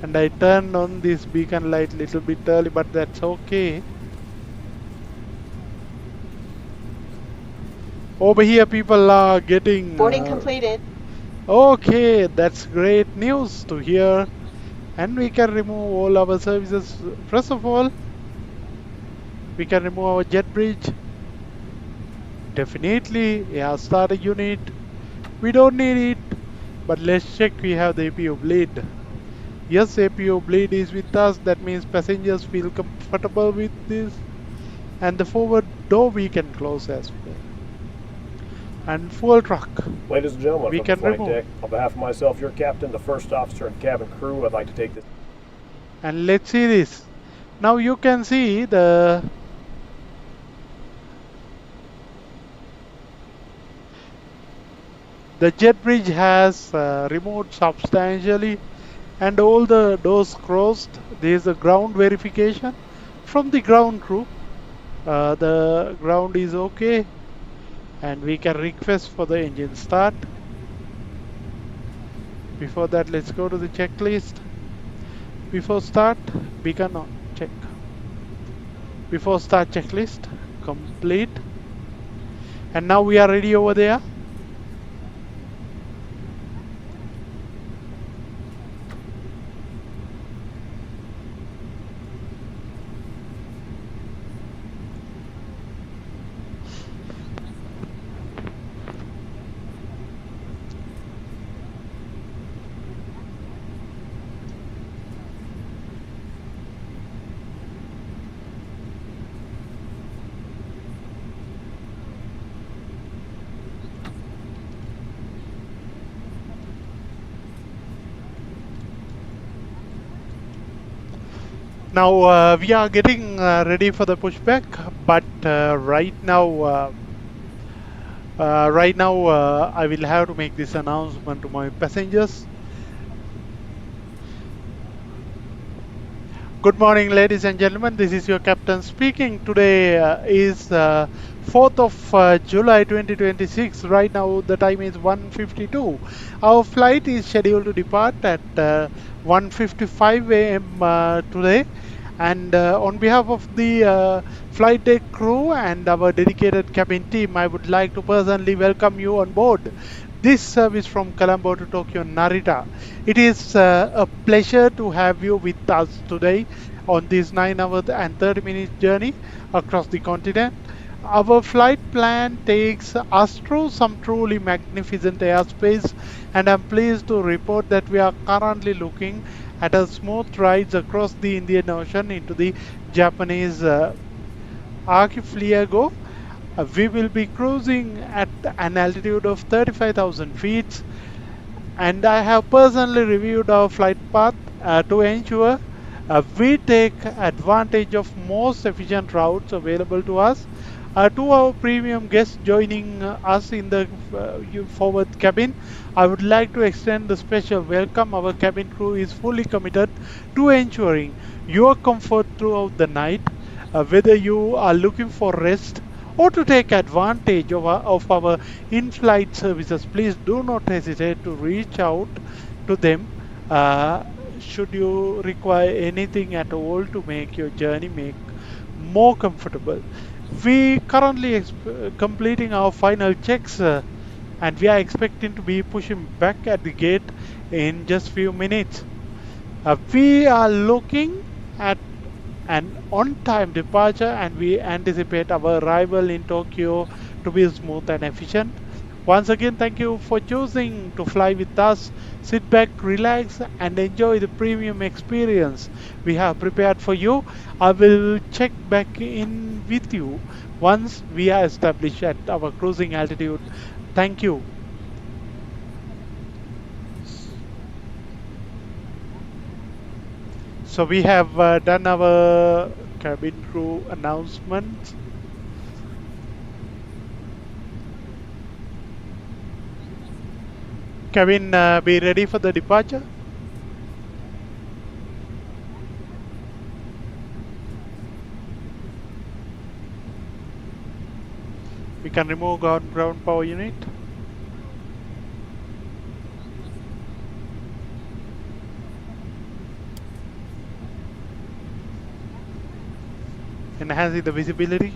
and I turned on this beacon light little bit early, but that's okay. Over here people are getting boarding completed. Okay, that's great news to hear. And we can remove all our services. First of all, we can remove our jet bridge. Definitely, yeah, starter unit. We don't need it, but let's check we have the APU bleed. Yes, APU bleed is with us. That means passengers feel comfortable with this. And the forward door we can close as well. And fuel truck. Ladies and gentlemen, from the flight deck, on behalf of myself, your captain, the first officer, and cabin crew, I'd like to take this. And let's see this. Now you can see the jet bridge has removed substantially, and all the doors closed. There is a ground verification from the ground crew. The ground is okay, and we can request for the engine start. Before that, let's go to the checklist. Before start, beacon on, check. Before start checklist complete, and now we are ready over there. Now we are getting ready for the pushback, but right now I will have to make this announcement to my passengers. Good morning, ladies and gentlemen. This is your captain speaking. Today is 4th of July 2026. Right now the time is 1:52. Our flight is scheduled to depart at 1:55 a.m. Today. And on behalf of the flight deck crew and our dedicated cabin team, I would like to personally welcome you on board this service from Colombo to Tokyo Narita. It is a pleasure to have you with us today on this 9 hour and 30 minute journey across the continent. Our flight plan takes us through some truly magnificent airspace, and I'm pleased to report that we are currently looking at a smooth ride across the Indian Ocean into the Japanese archipelago. We will be cruising at an altitude of 35,000 feet, and I have personally reviewed our flight path to ensure we take advantage of most efficient routes available to us. To our premium guests joining us in the forward cabin, I would like to extend the special welcome. Our cabin crew is fully committed to ensuring your comfort throughout the night, whether you are looking for rest or to take advantage of our in-flight services. Please do not hesitate to reach out to them should you require anything at all to make your journey more comfortable. We currently completing our final checks, and we are expecting to be pushing back at the gate in just few minutes. We are looking at an on-time departure, and we anticipate our arrival in Tokyo to be smooth and efficient. Once again, thank you for choosing to fly with us. Sit back, relax, and enjoy the premium experience we have prepared for you. I will check back in with you once we are established at our cruising altitude. Thank you. So we have done our cabin crew announcement. Kevin, be ready for the departure. We can remove ground power unit. Enhancing the visibility.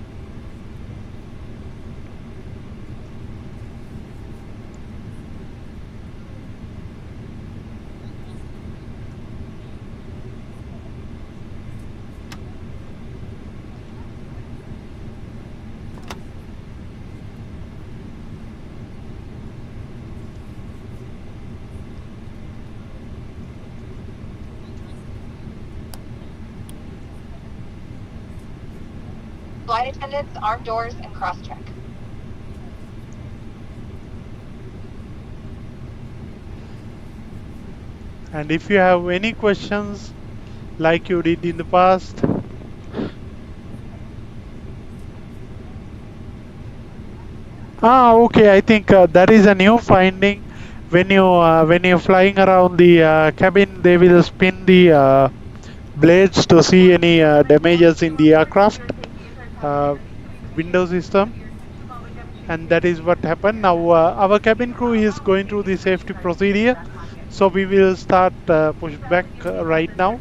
Flight attendants, arm doors, and cross-check. And if you have any questions like you did in the past, okay, I think that is a new finding. When you're flying around the cabin, they will spin the blades to see any damages in the aircraft window system, and that is what happened. Now our cabin crew is going through the safety procedure, so we will start push back right now.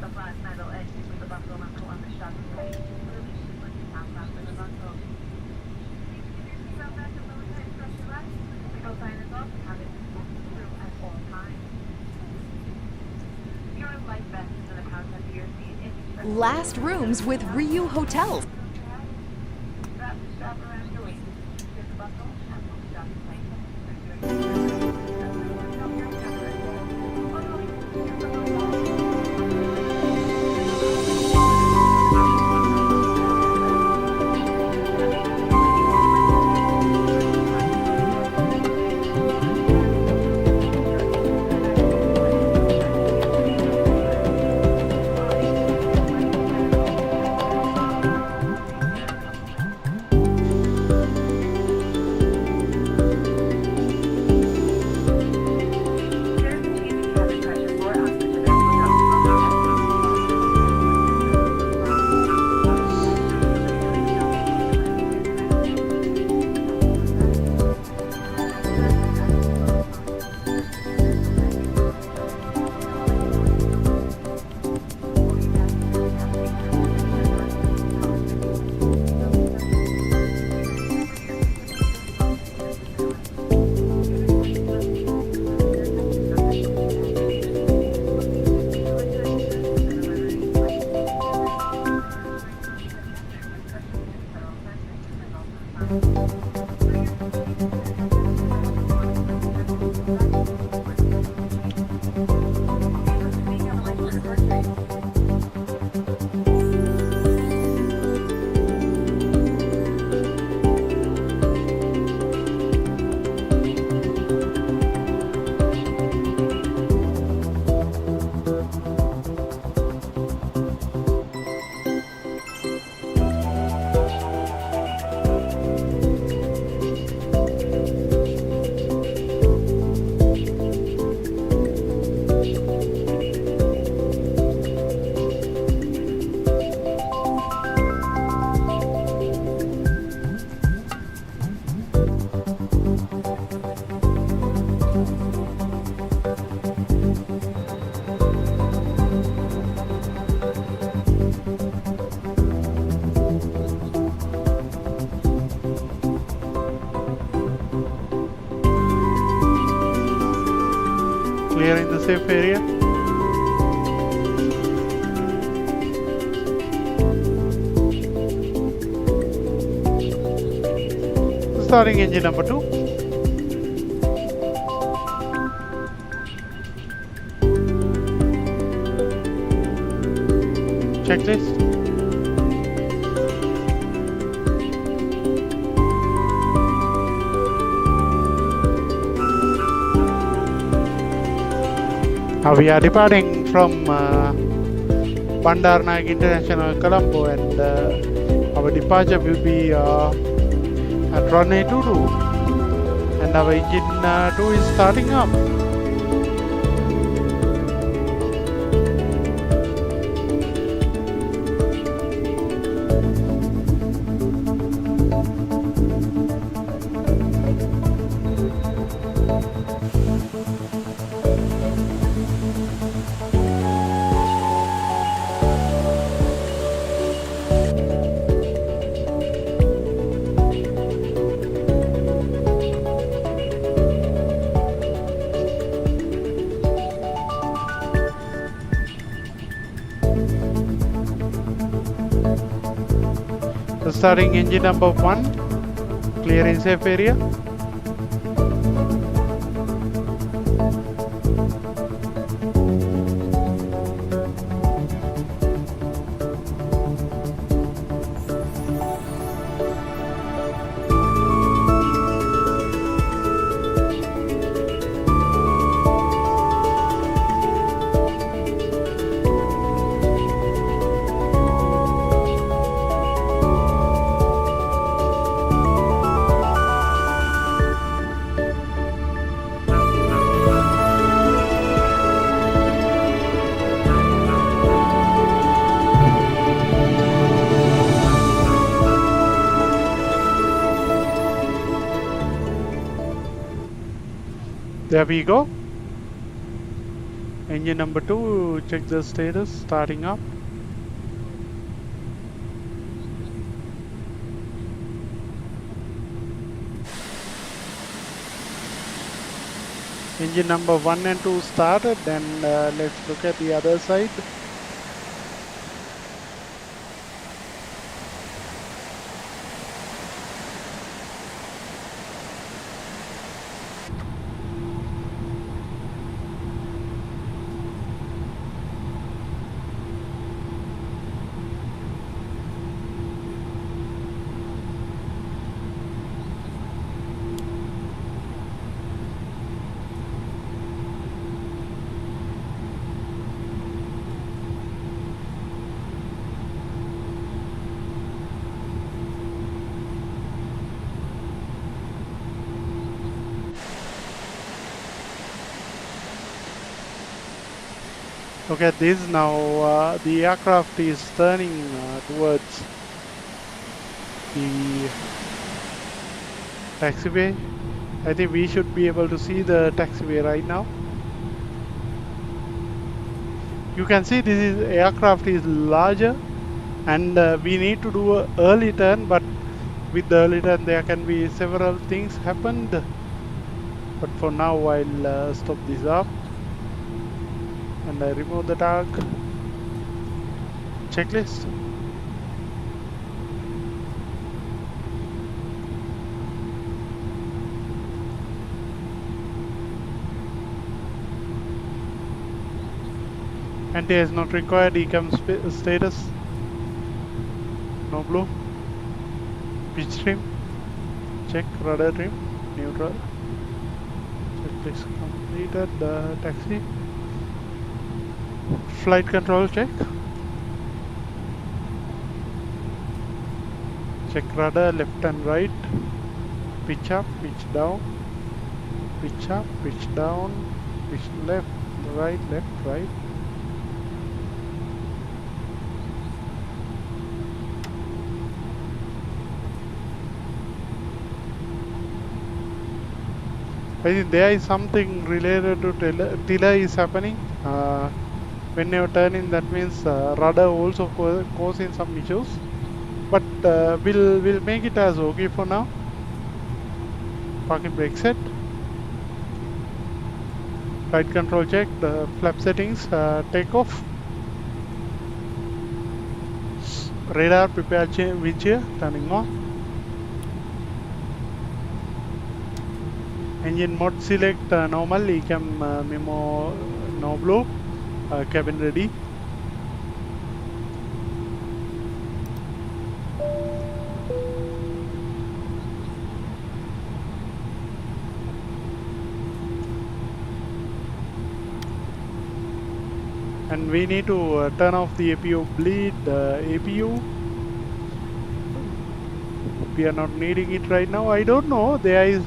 Last rooms with Ryu Hotels. Clearing the safe area. Starting engine number 2. Checklist. We are departing from Bandaranaike International Colombo, and our departure will be at runway 22, and our engine 2 is starting up. Starting engine number 1, clearing safe area. There we go. Engine number 2, check the status, starting up. Engine number 1 and 2 started, and let's look at the other side. Look at this now. The aircraft is turning towards the taxiway. I think we should be able to see the taxiway right now. You can see this is aircraft is larger, and we need to do an early turn, but with the early turn there can be several things happened. But for now I'll stop this up and I remove the tag. Checklist. Anti is not required. ECAM status. No blue. Pitch trim. Check. Rudder trim. Neutral. Checklist completed. Taxi. Flight control check. Check rudder left and right. Pitch up, pitch down. Pitch up, pitch down. Pitch left, right, left, right. I think there is something related to tiller is happening. When you're turning, that means rudder also causing some issues. But we'll make it as okay for now. Parking brake set. Flight control check. The flap settings. Takeoff. Radar prepare wind shear turning on. Engine mode select normal. ECAM memo no blue. Cabin ready. And we need to turn off the APU bleed. APU. We are not needing it right now. I don't know. There is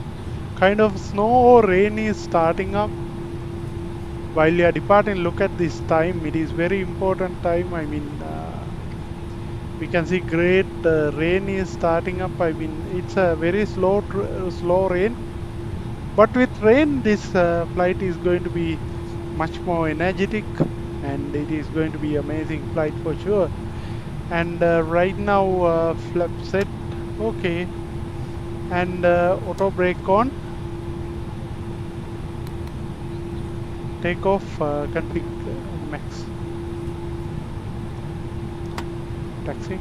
kind of snow or rain is starting up. While you are departing, look at this time. It is very important time. I mean, we can see great rain is starting up. I mean, it's a very slow rain. But with rain, this flight is going to be much more energetic, and it is going to be amazing flight for sure. And right now, flap set, okay, and auto brake on. Takeoff config max. Taxi.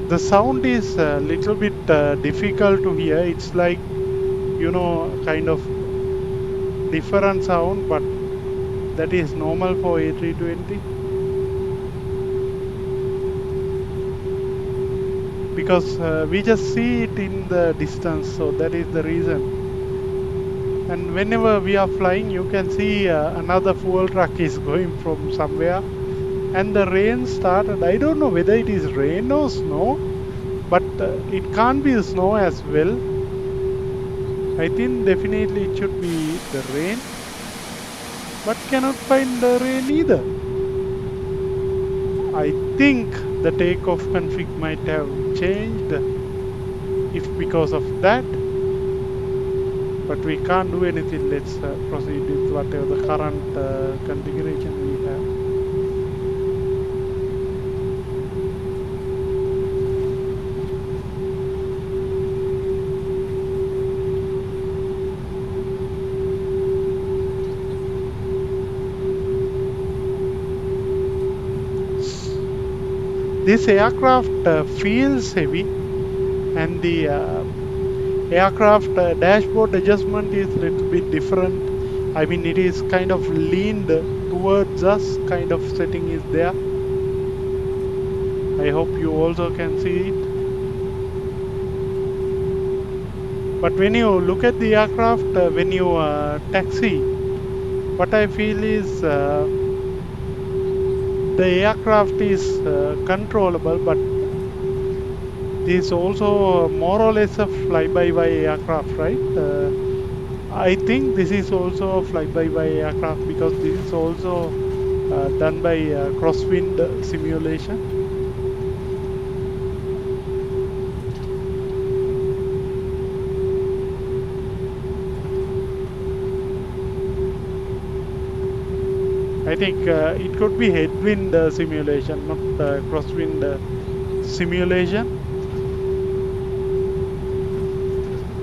The sound is a little bit difficult to hear. It's like, you know, kind of different sound, but that is normal for A320 because we just see it in the distance, so that is the reason. And whenever we are flying, you can see another fuel truck is going from somewhere. And the rain started. I don't know whether it is rain or snow, but it can't be snow as well. I think definitely it should be the rain, but cannot find the rain either. I think the takeoff config might have changed if because of that, but we can't do anything. Let's proceed with whatever the current configuration we have. This aircraft feels heavy, and the aircraft dashboard adjustment is a little bit different. I mean, it is kind of leaned towards us, kind of setting is there. I hope you also can see it. But when you look at the aircraft, when you taxi, what I feel is the aircraft is controllable, but this is also more or less a fly-by-wire aircraft, right? I think this is also a fly-by-wire aircraft because this is also done by crosswind simulation. I think it could be headwind simulation, not crosswind simulation.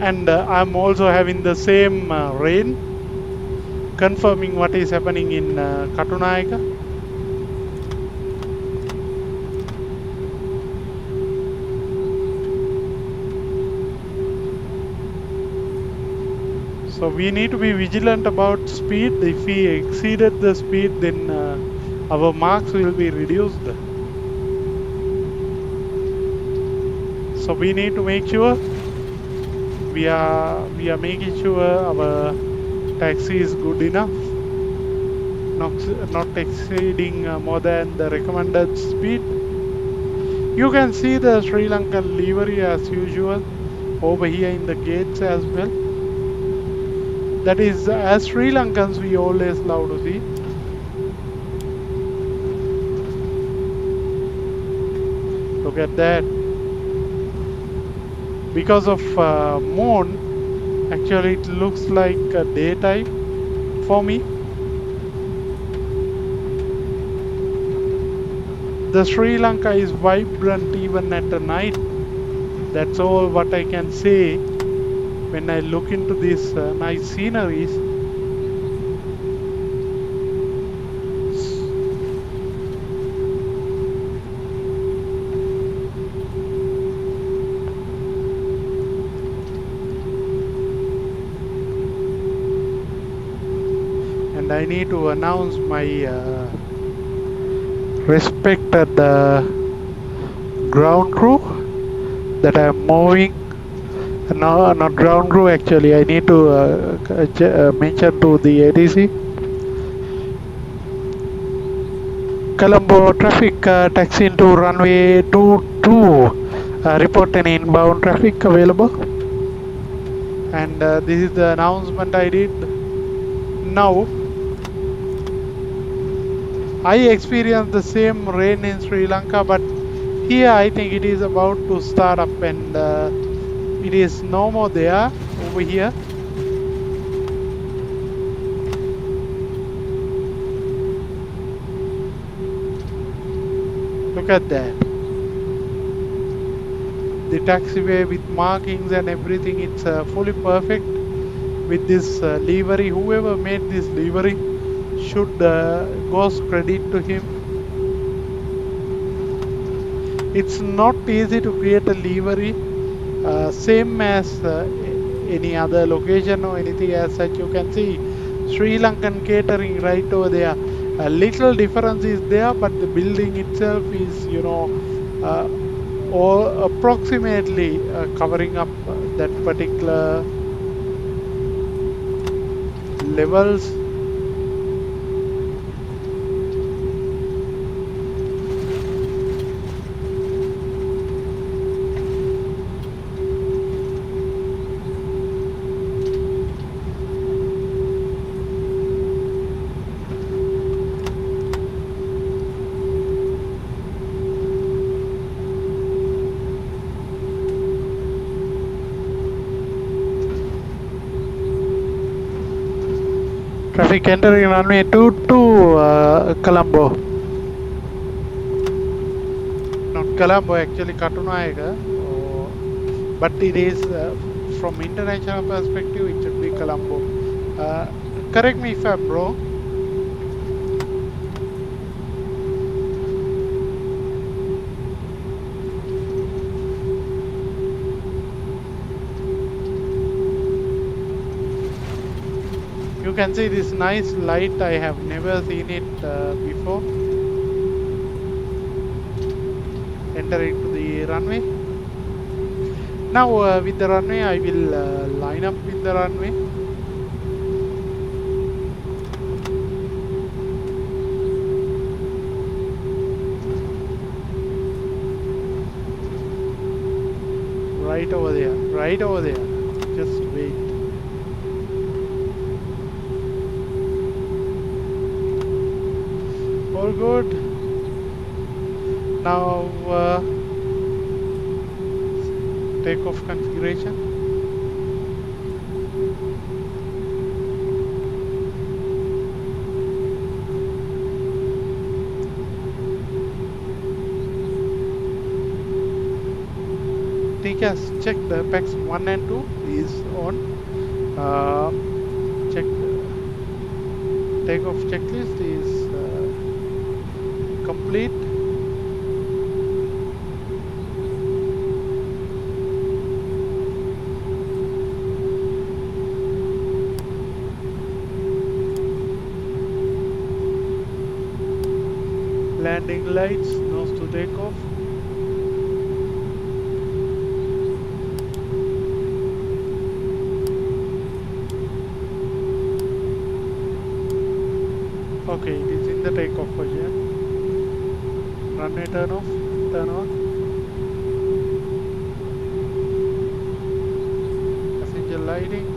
And I'm also having the same rain, confirming what is happening in Katunayaka. So we need to be vigilant about speed. If we exceeded the speed, then our marks will be reduced. So we need to make sure we are making sure our taxi is good enough, not exceeding more than the recommended speed. You can see the Sri Lankan livery as usual over here in the gates as well. That is, as Sri Lankans, we always love to see. Look at that. Because of moon, actually it looks like daytime for me. The Sri Lanka is vibrant even at the night. That's all what I can say when I look into these nice sceneries. And I need to announce my respected ground crew that I am moving. No, not ground crew actually. I need to mention to the ADC. Colombo traffic taxi into runway 22. Report any inbound traffic available. And this is the announcement I did. Now, I experienced the same rain in Sri Lanka, but here I think it is about to start up and it is no more there over here. Look at that. The taxiway with markings and everything, it's fully perfect with this livery. Whoever made this livery should goes credit to him. It's not easy to create a livery same as any other location or anything as such. You can see Sri Lankan catering right over there. A little difference is there, but the building itself is, you know, or approximately covering up that particular levels. Traffic entering runway 22 Colombo. Not Colombo, actually Katunayaka. But it is from international perspective, it should be Colombo. Correct me if I'm wrong. You can see this nice light. I have never seen it before. Enter into the runway. Now with the runway, I will line up with the runway. Right over there, right over there. Just wait. All good. Now takeoff configuration. TCAS, check the packs 1 and 2 is on. Check takeoff checklist is complete. Landing lights, nose to takeoff. Okay, it is in the takeoff position. Runway turn off, turn on. Passenger lighting.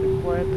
Required.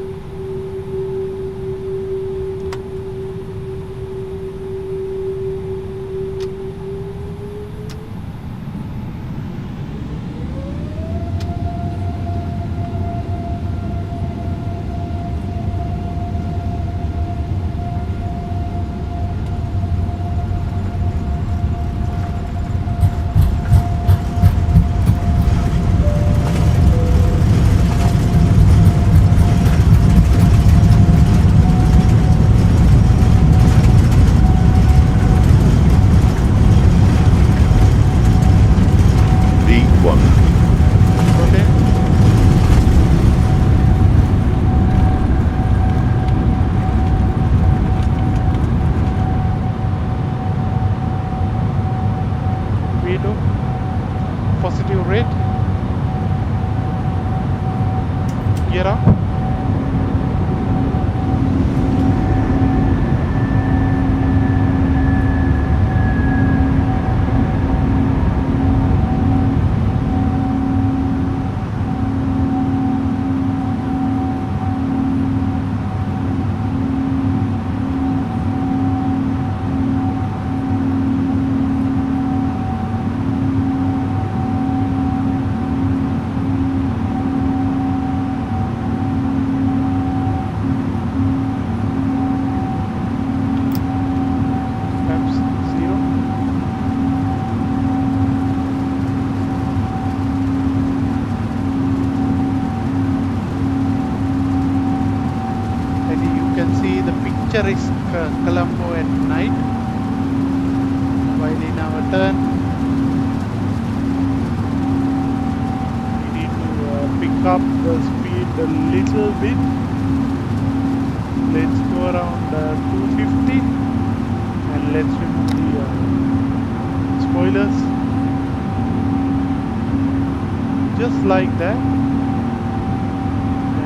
Positive rate. Gear up. Is Colombo at night while in our turn we need to pick up the speed a little bit. Let's go around 250 and let's remove the spoilers just like that,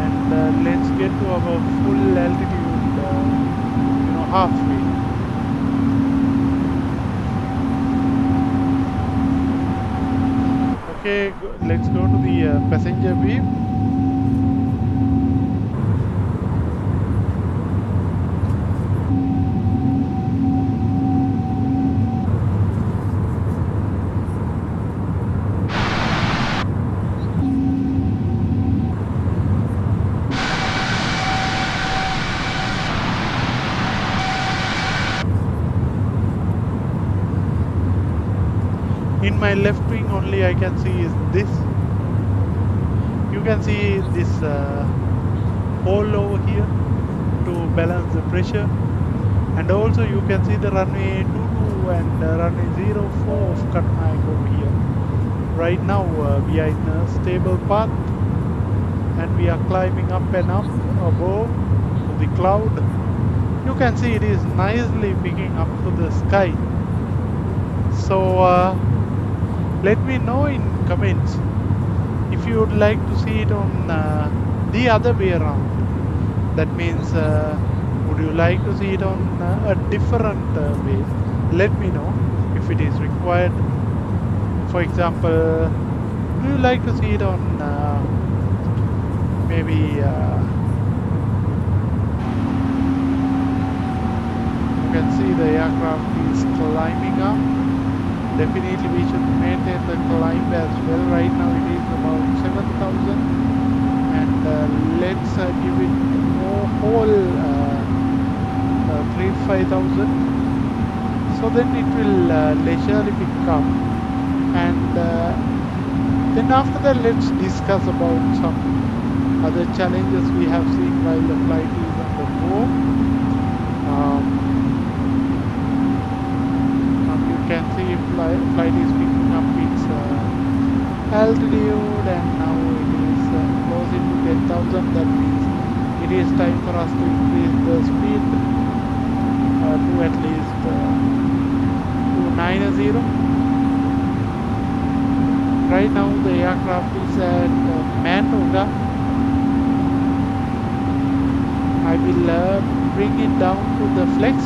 and let's get to our full altitude halfway. Okay, let's go to the passenger beam. In my left wing only I can see is this. You can see this hole over here to balance the pressure, and also you can see the runway 22 and runway 04 of Katmai over here. Right now we are in a stable path and we are climbing up and up above to the cloud. You can see it is nicely picking up to the sky. So Let me know in comments if you would like to see it on the other way around. That means would you like to see it on a different way? Let me know if it is required. For example, do you like to see it on maybe you can see the aircraft is climbing up. Definitely we should maintain the climb as well. Right now it is about 7,000, and let's give it more whole 3-5,000. So then it will leisurely pick up, and then after that let's discuss about some other challenges we have seen while the flight is on the go. You can see flight is picking up its altitude, and now it is closing to 10,000. That means it is time for us to increase the speed to at least 290. Right now the aircraft is at Mantoga. I will bring it down to the flex.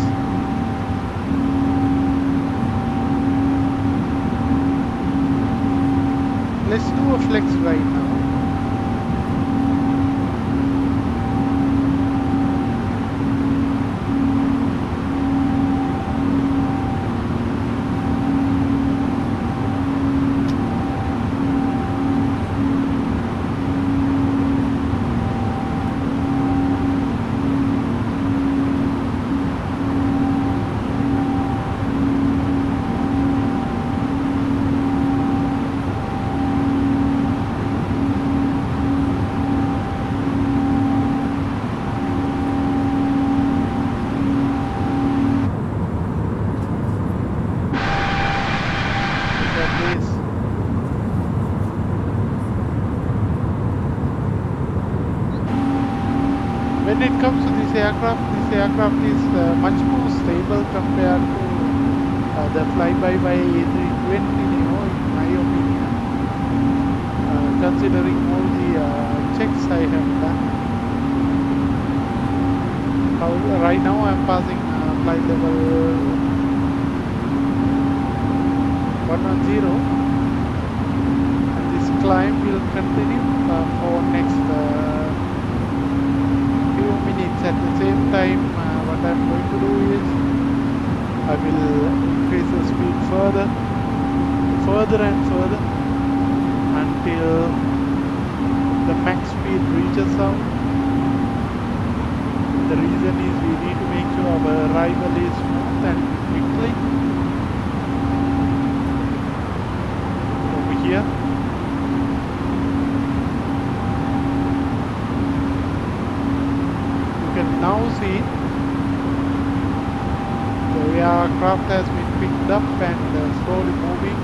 Let's do a flex right now. When it comes to this aircraft is much more stable compared to the flyby-by A320, in my opinion. Considering all the checks I have done. Right now I'm passing flight level 110, and this climb will continue for next few minutes. At the same time, what I'm going to do is I will increase the speed further and further until the max speed reaches out. The reason is we need to make sure our arrival is smooth and quickly. Over here. You can now see the aircraft has been picked up and slowly moving.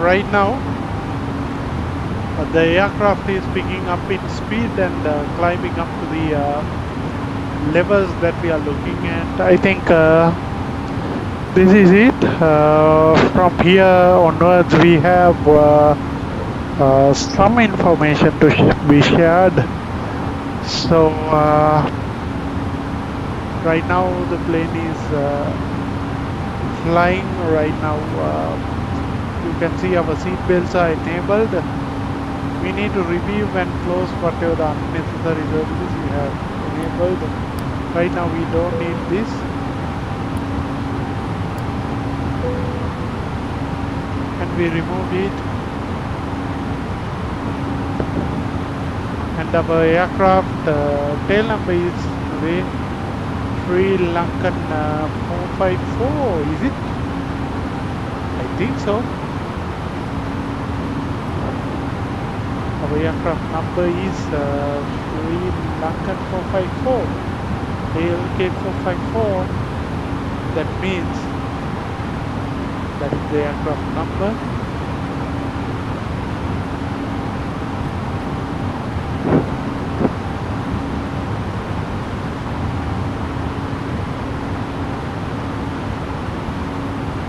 right now the aircraft is picking up its speed and climbing up to the levels that we are looking at. I think this is it. From here onwards we have some information to be shared. So right now the plane is flying right now. You can see our seat belts are enabled. We need to review and close whatever the unnecessary services we have enabled. Right now we don't need this. And we remove it. And our aircraft tail number is today Sri Lankan 454, is it? I think so. Our aircraft number is Sri Lankan 454, ALK 454. That means that is the aircraft number.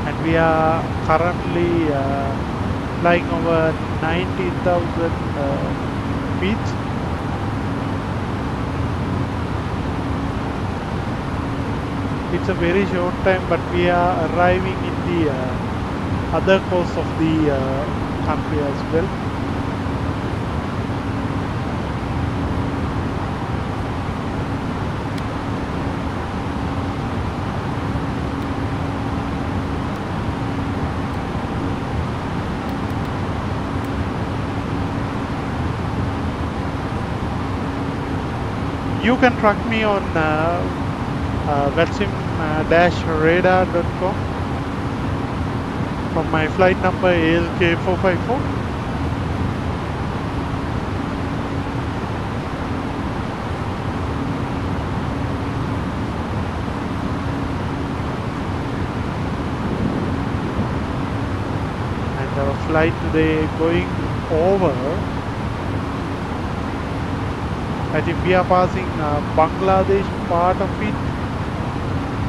And we are currently flying over 19,000 feet. It's a very short time, but we are arriving in the other coast of the country as well. You can track me on VATSIM-radar.com from my flight number ALK 454. And our flight today going over. I think we are passing Bangladesh part of it,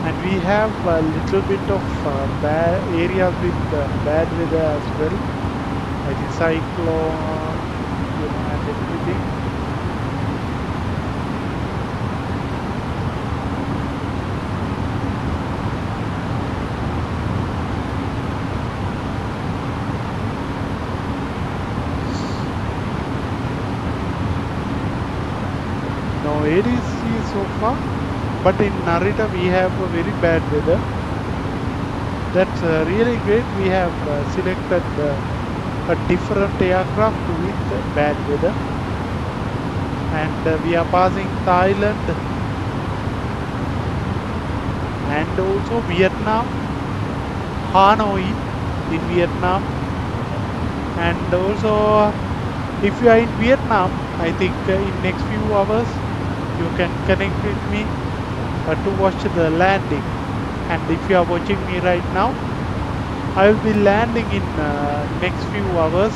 and we have a little bit of bad areas with bad weather as well. I think cyclone, and everything. No ADC so far, but in Narita we have a very bad weather. That's really great. We have selected a different aircraft with bad weather, and we are passing Thailand and also Vietnam, Hanoi in Vietnam, and also if you are in Vietnam, I think in next few hours you can connect with me to watch the landing. And if you are watching me right now, I will be landing in next few hours.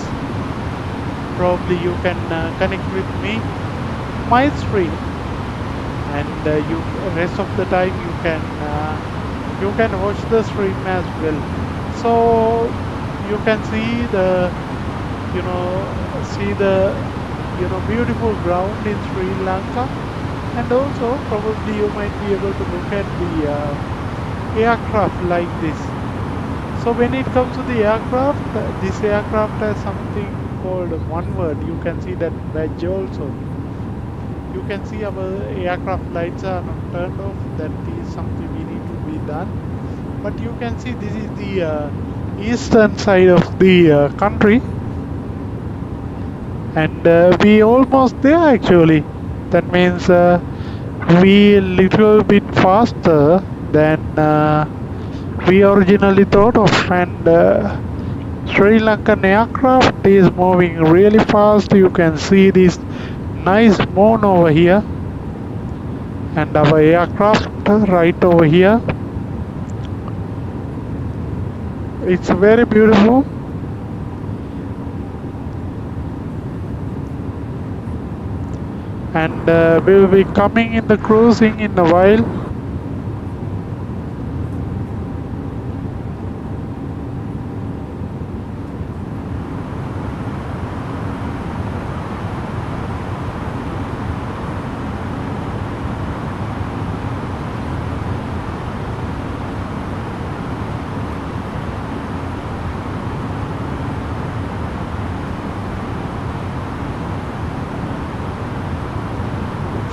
Probably you can connect with me my stream, and you rest of the time you can watch the stream as well. So you can see the beautiful ground in Sri Lanka. And also probably you might be able to look at the aircraft like this. So when it comes to the aircraft, this aircraft has something called one word. You can see that badge also. You can see our aircraft lights are not turned off. That is something we need to be done. But you can see this is the eastern side of the country. And we almost there actually. That means we little bit faster than we originally thought of, and Sri Lankan aircraft is moving really fast. You can see this nice moon over here, and our aircraft right over here. It's very beautiful. and we will be coming in the cruising in a while.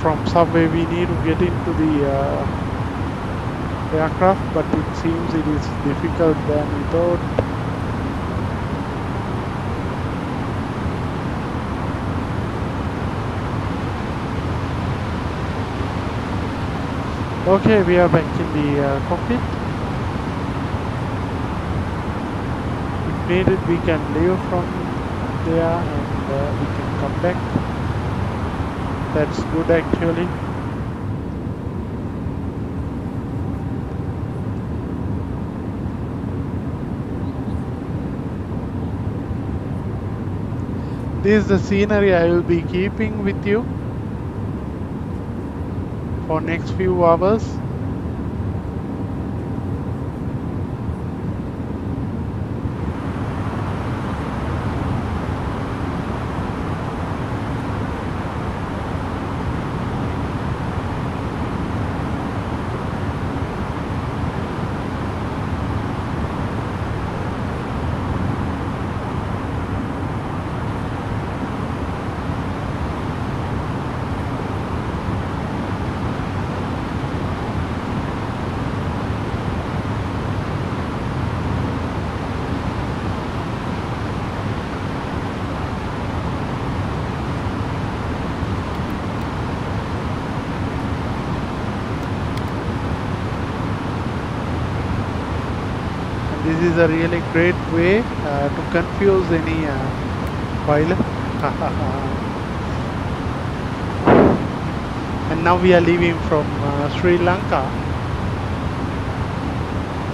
From somewhere we need to get into the aircraft, but it seems it is difficult than we thought. Okay, we are back in the cockpit. If needed, we can leave from there and we can come back. That's good actually. This is the scenery I will be keeping with you for next few hours. This is a really great way to confuse any pilot. And now we are leaving from Sri Lanka.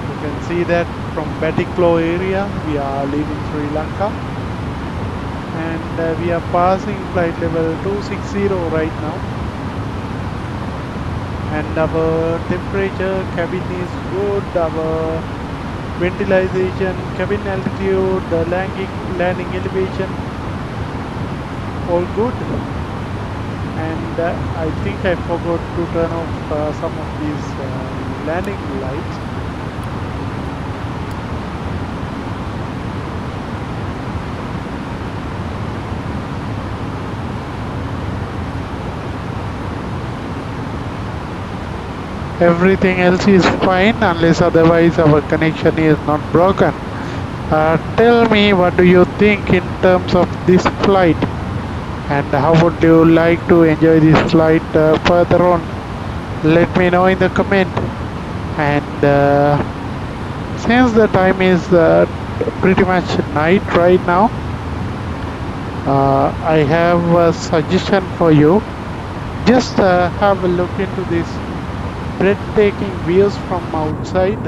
You can see that from Batiklo area we are leaving Sri Lanka. And we are passing flight level 260 right now. And our temperature, cabin is good, our ventilation, cabin altitude, the landing elevation, all good. And I think I forgot to turn off some of these landing lights. Everything else is fine unless otherwise our connection is not broken. Tell me, what do you think in terms of this flight, and how would you like to enjoy this flight further on? Let me know in the comment. And since the time is pretty much night right now, I have a suggestion for you. Just have a look into this breathtaking views from outside.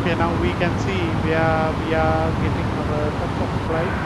Okay, now we can see where we are getting our top flight.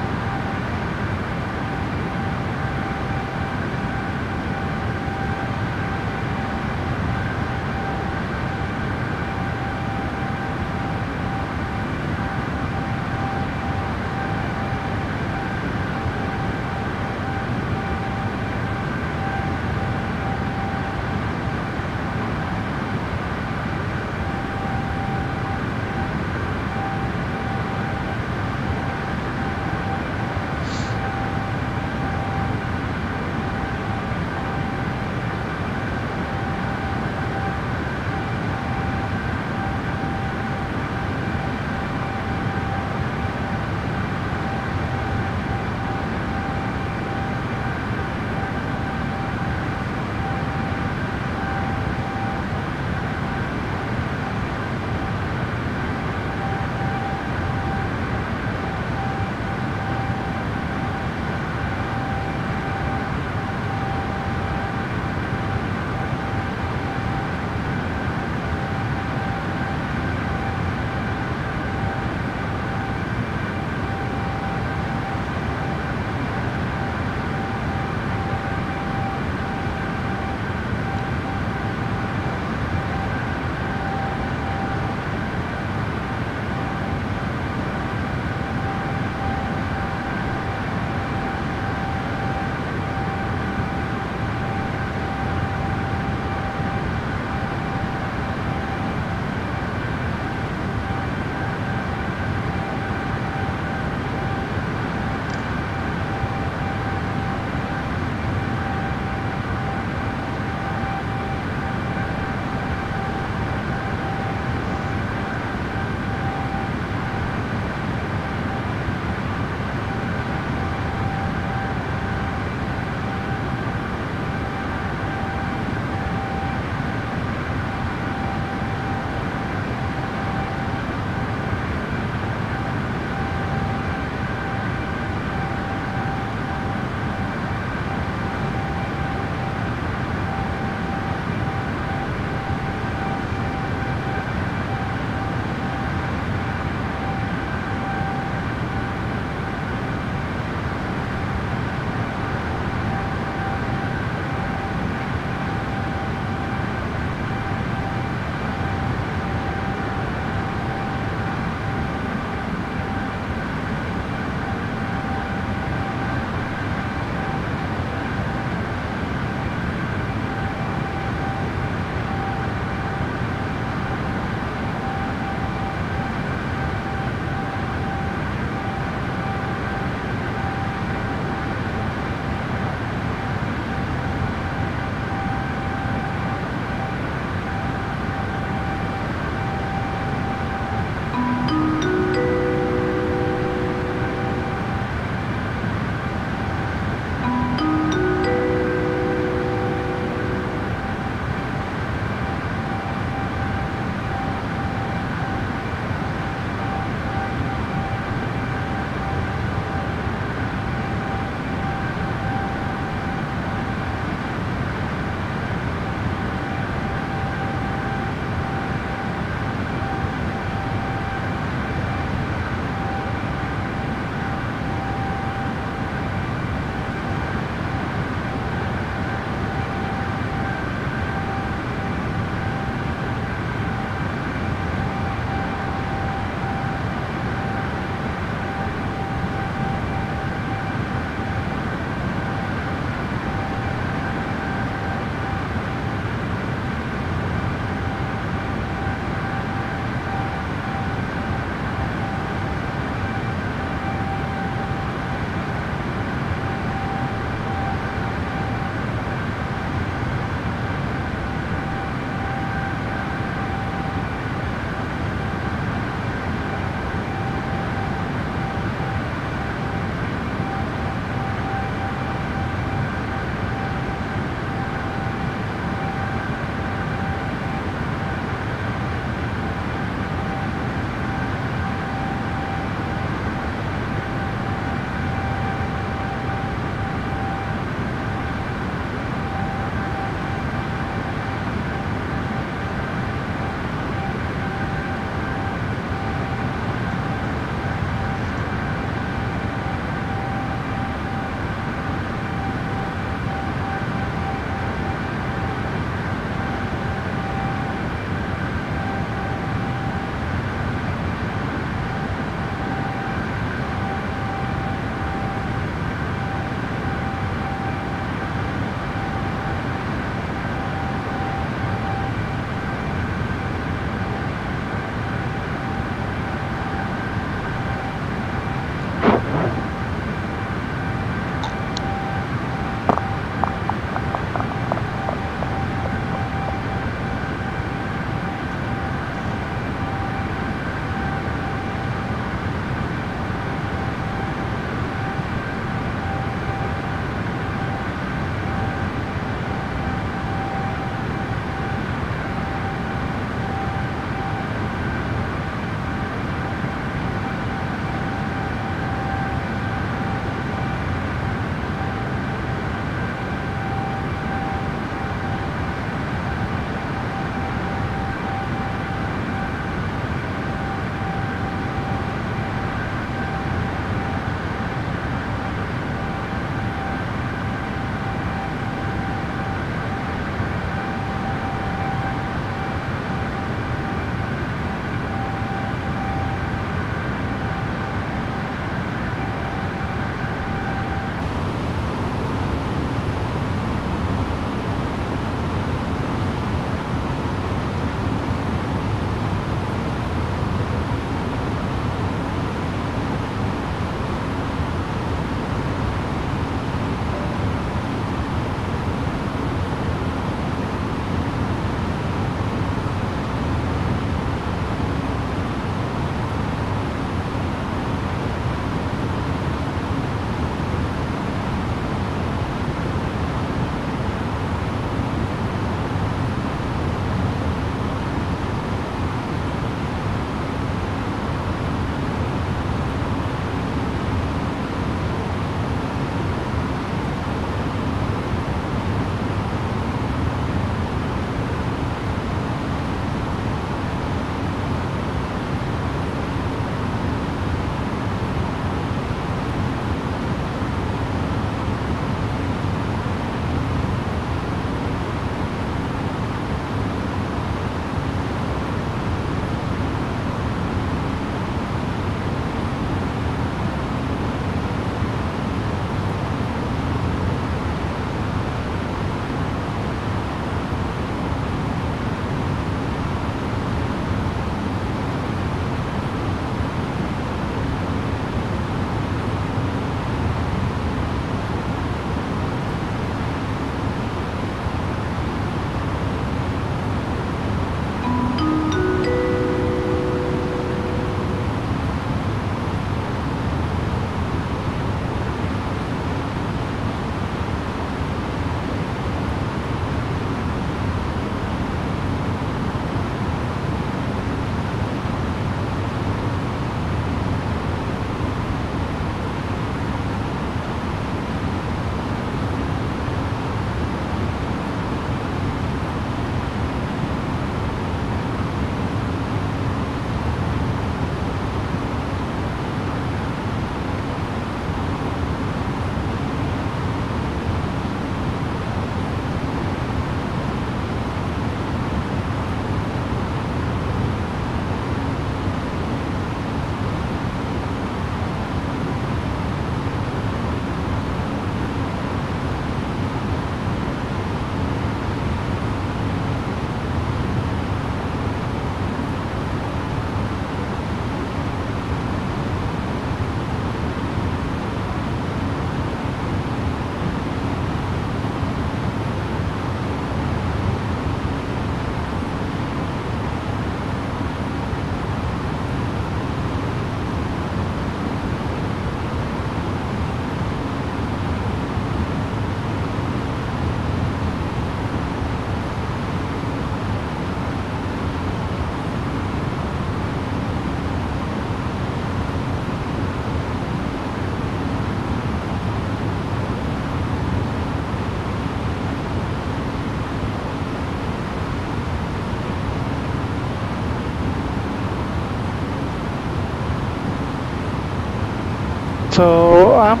So I'm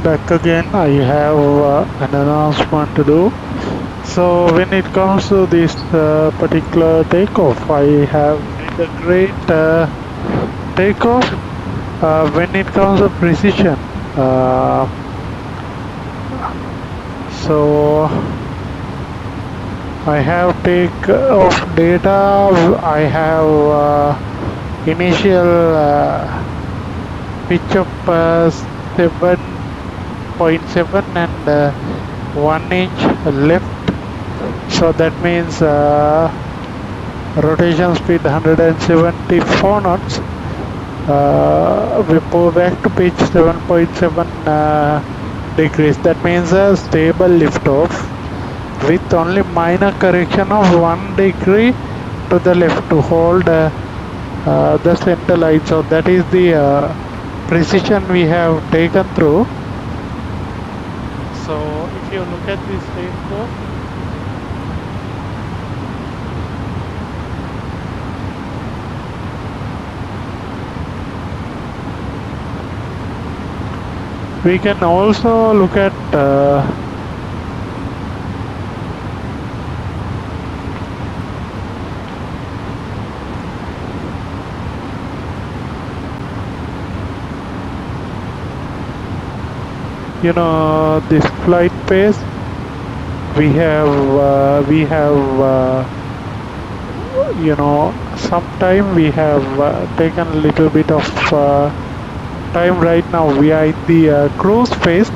back again. I have an announcement to do. So when it comes to this particular takeoff, I have made a great takeoff. When it comes to precision, so I have take off data. I have initial pitch of 7.7 and 1 inch left. So that means rotation speed 174 knots. We pull back to pitch 7.7 degrees. That means a stable liftoff with only minor correction of 1 degree to the left to hold the center line. So that is the precision we have taken through. So if you look at this takeoff, we can also look at you know, this flight pace. We have you know, sometime we have taken a little bit of time. Right now we are in the cruise phase.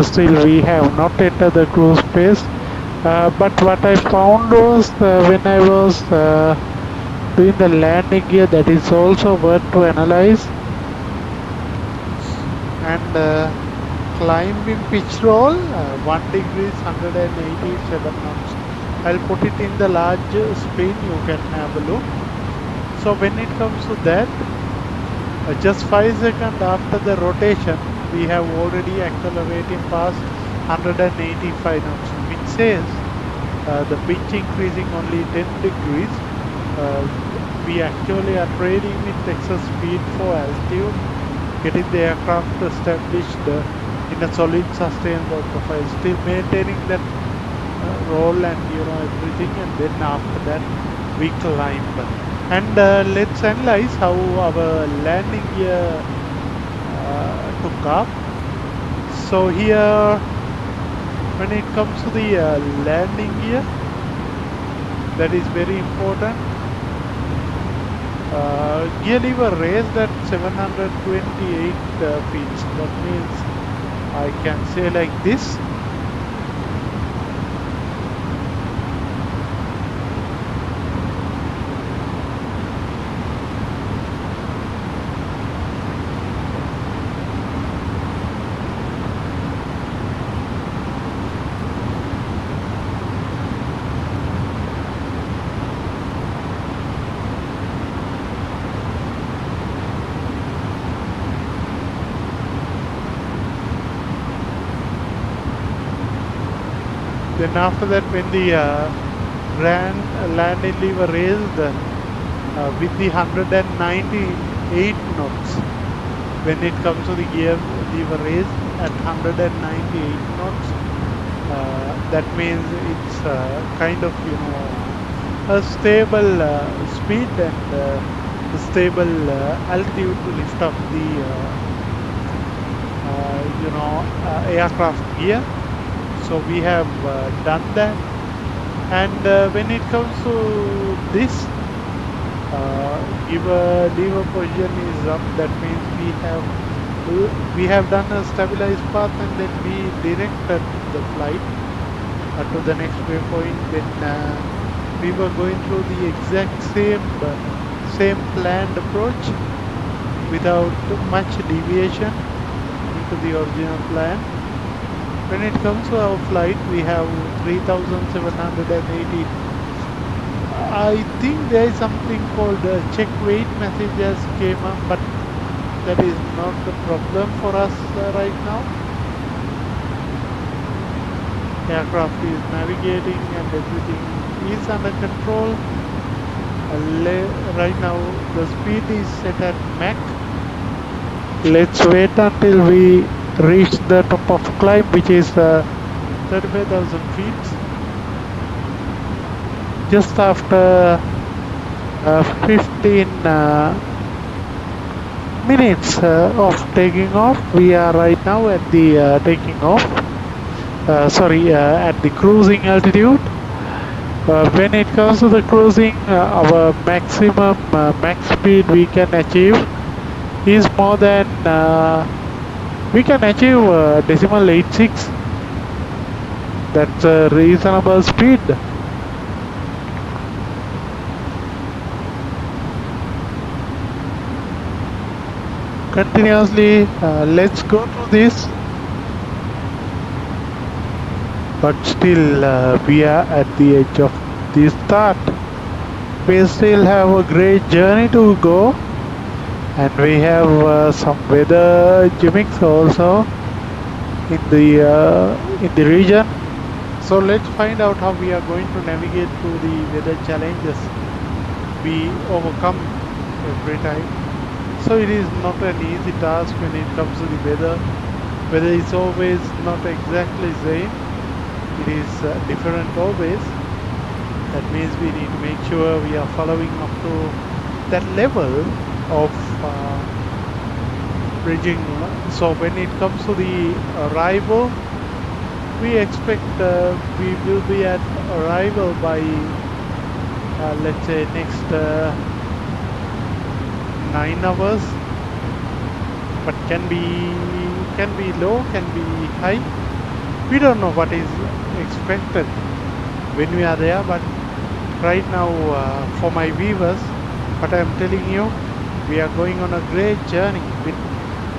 Still we have not entered the cruise phase, but what I found was when I was doing the landing gear, that is also worth to analyze. And climbing pitch roll 1 degree 187 knots. I'll put it in the large screen, you can have a look. So when it comes to that, just 5 seconds after the rotation, we have already accelerating past 185 knots, which says the pitch increasing only 10 degrees. We actually are trading with excess speed for altitude, getting the aircraft established in a solid sustainable profile, still maintaining that roll and everything, and then after that we climb. And let's analyze how our landing gear took up. So here, when it comes to the landing gear, that is very important. Gear lever raised at 728 feet. That means I can say like this. Then after that, when the landing lever raised with the 198 knots, when it comes to the gear lever raised at 198 knots, that means it's kind of a stable speed and a stable altitude to lift up the aircraft gear. So we have done that. And when it comes to this, lever position is up. That means we have done a stabilized path, and then we directed the flight to the next waypoint. Then we were going through the exact same planned approach without much deviation into the original plan. When it comes to our flight, we have 3,780. I think there is something called check weight messages came up, but that is not the problem for us right now. Aircraft is navigating and everything is under control. Right now the speed is set at Mach. let's wait until we reach the top of climb, which is 35,000 feet. Just after 15 minutes of taking off, we are right now at the taking off. At the cruising altitude. When it comes to the cruising, our maximum max speed we can achieve is more than we can achieve decimal 86. That's a reasonable speed. Continuously, let's go through this. But still, we are at the edge of the start. We still have a great journey to go, and we have some weather gimmicks also in the region. So let's find out how we are going to navigate through the weather challenges we overcome every time. So it is not an easy task when it comes to the weather. Weather is always not exactly same. It is different always. That means we need to make sure we are following up to that level of bridging. So when it comes to the arrival, we expect we will be at arrival by let's say next 9 hours, but can be low, can be high. We don't know what is expected when we are there, but right now for my viewers, what I am telling you, we are going on a great journey with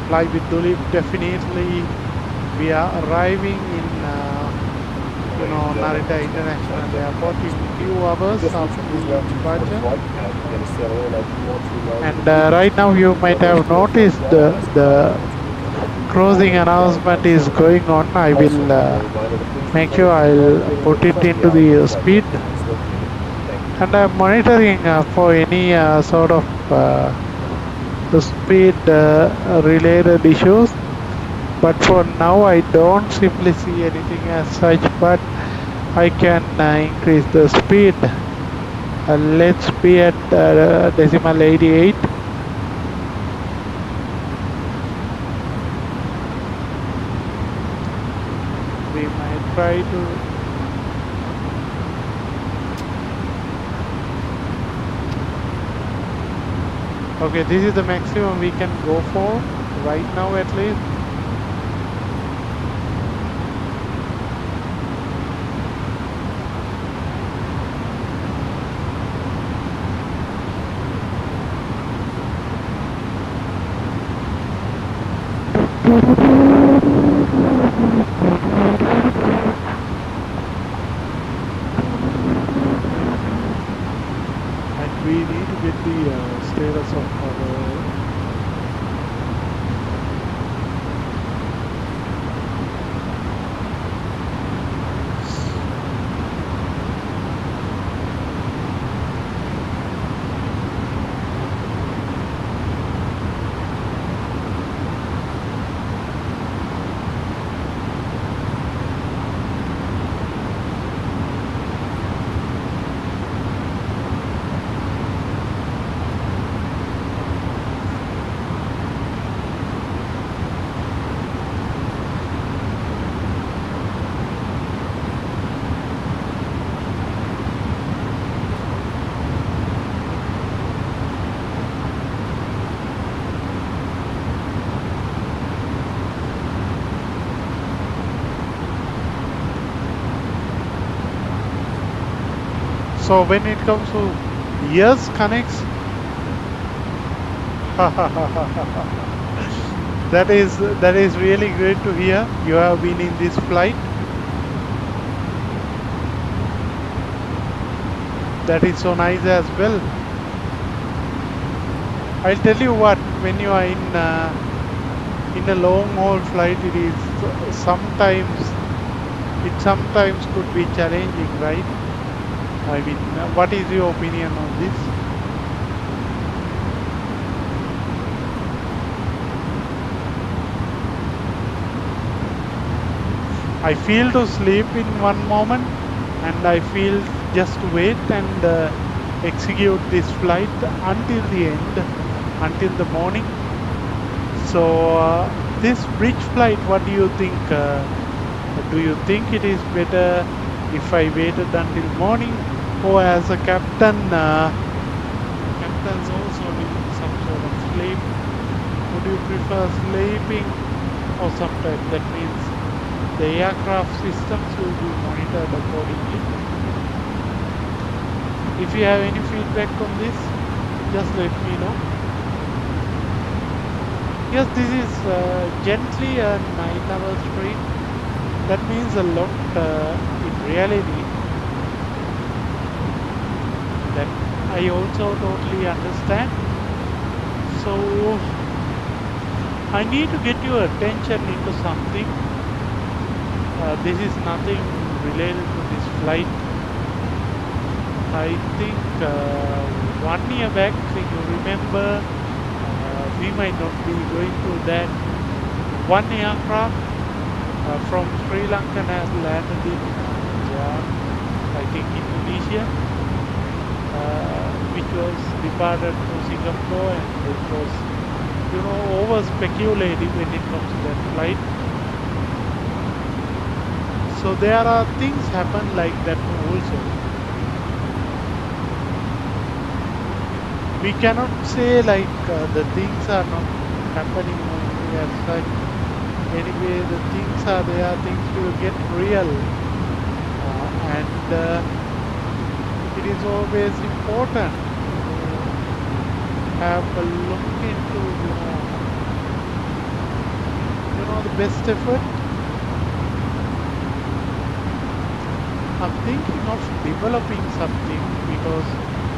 Fly with Dulip. Definitely we are arriving in Narita International Airport in few hours after the departure. And right now you might have noticed the cruising announcement is going on. I will make sure I'll put it into the speed, and I'm monitoring for any sort of the speed related issues, but for now I don't simply see anything as such, but I can increase the speed. Let's be at decimal 88. We might try to okay, this is the maximum we can go for right now at least. And we need to get the status of our So when it comes to years connects, that is really great to hear. You have been in this flight. That is so nice as well. I'll tell you what, when you are in a long haul flight, it sometimes could be challenging, right? I mean, what is your opinion on this? I feel to sleep in one moment, and I feel just to wait and execute this flight until the end, until the morning. So this bridge flight, what do you think? Do you think it is better if I waited until morning, or as a captain, captains also need some sort of sleep? Would you prefer sleeping, or sometimes that means the aircraft systems will be monitored accordingly? If you have any feedback on this, just let me know. Yes, this is gently a 9-hour stream. That means a lot in reality. That I also totally understand. So I need to get your attention into something. This is nothing related to this flight. I think 1 year back, you remember, we might not be going through that. One aircraft from Sri Lanka has landed in I think Indonesia, which was departed to Singapore, and it was, over speculative when it comes to that flight. So there are things happen like that also. We cannot say like the things are not happening only as such. Anyway, the things are there, things will get real, and it is always important to have a look into the best effort. I'm thinking of developing something, because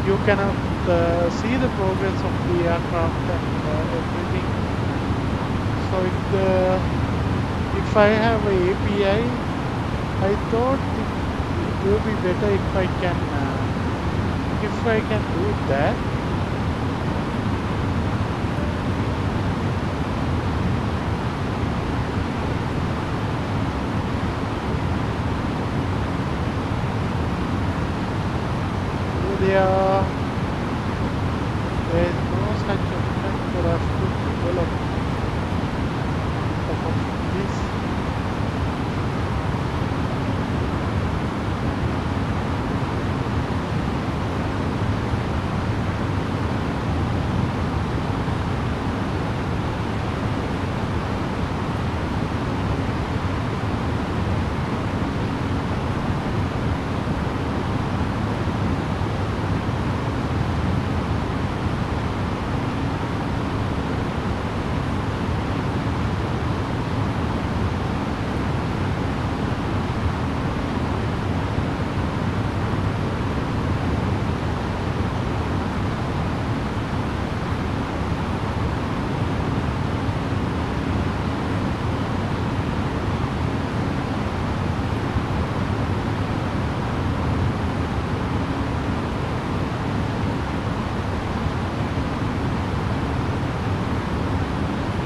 you cannot see the progress of the aircraft and everything. So if I have a API, I thought it will be better if I can do that. There is no such option for us to develop some of this.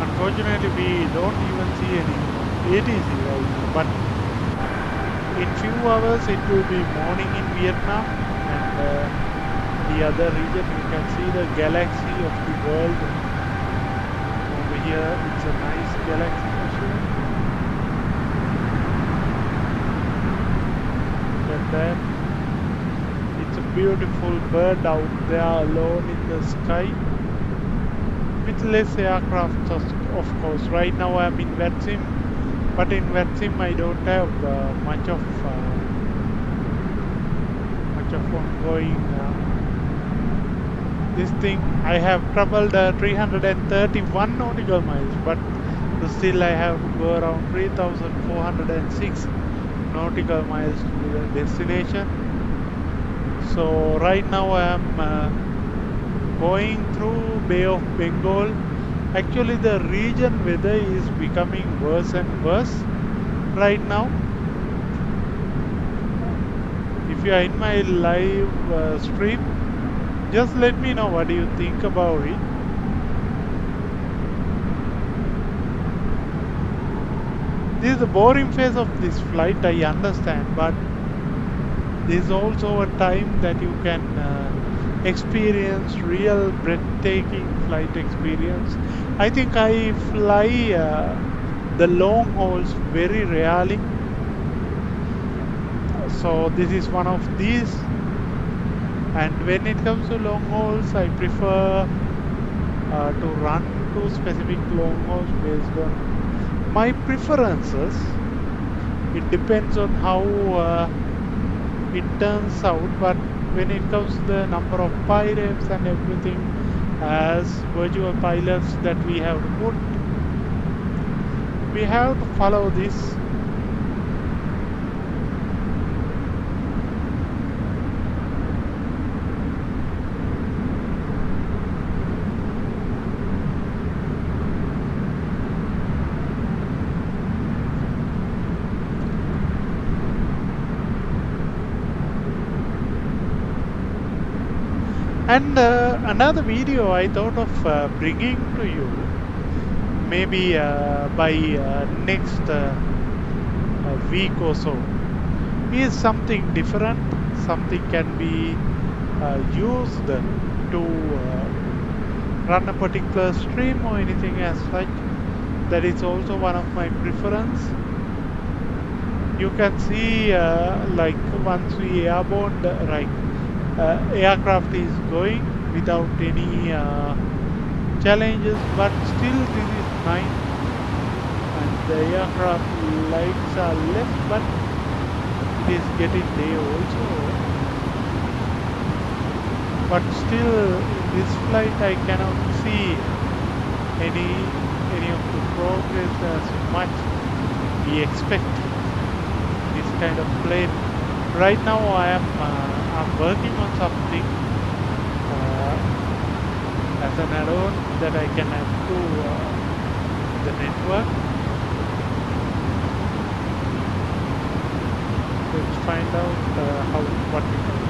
Unfortunately, we don't even see any ATC right now, but in few hours it will be morning in Vietnam, and the other region you can see the galaxy of the world. Over here it's a nice galaxy machine. Look at that. It's a beautiful bird out there alone in the sky, with less aircraft, of course. Right now I'm in VATSIM, but in VATSIM I don't have much of ongoing this thing. I have traveled 331 nautical miles, but still I have to go around 3,406 nautical miles to the destination. So right now I am going through Bay of Bengal. Actually, the region weather is becoming worse and worse right now. If you are in my live stream, just let me know what do you think about it. This is the boring phase of this flight, I understand, but this is also a time that you can experience real breathtaking flight experience. I think I fly the long hauls very rarely, so this is one of these. And when it comes to long hauls, I prefer to run to specific long hauls based on my preferences. It depends on how it turns out, but when it comes to the number of pilots and everything, as virtual pilots that we have to put, we have to follow this. And another video I thought of bringing to you, maybe by next week or so, is something different. Something can be used to run a particular stream or anything as such. That is also one of my preference. You can see like once we airborne, right, aircraft is going without any challenges, but still this is nice, and the aircraft lights are left, but it is getting day also. But still in this flight I cannot see any of the progress as much we expect this kind of plane. Right now I'm working on something as an add-on that I can add to the network. Let's find out what we can do.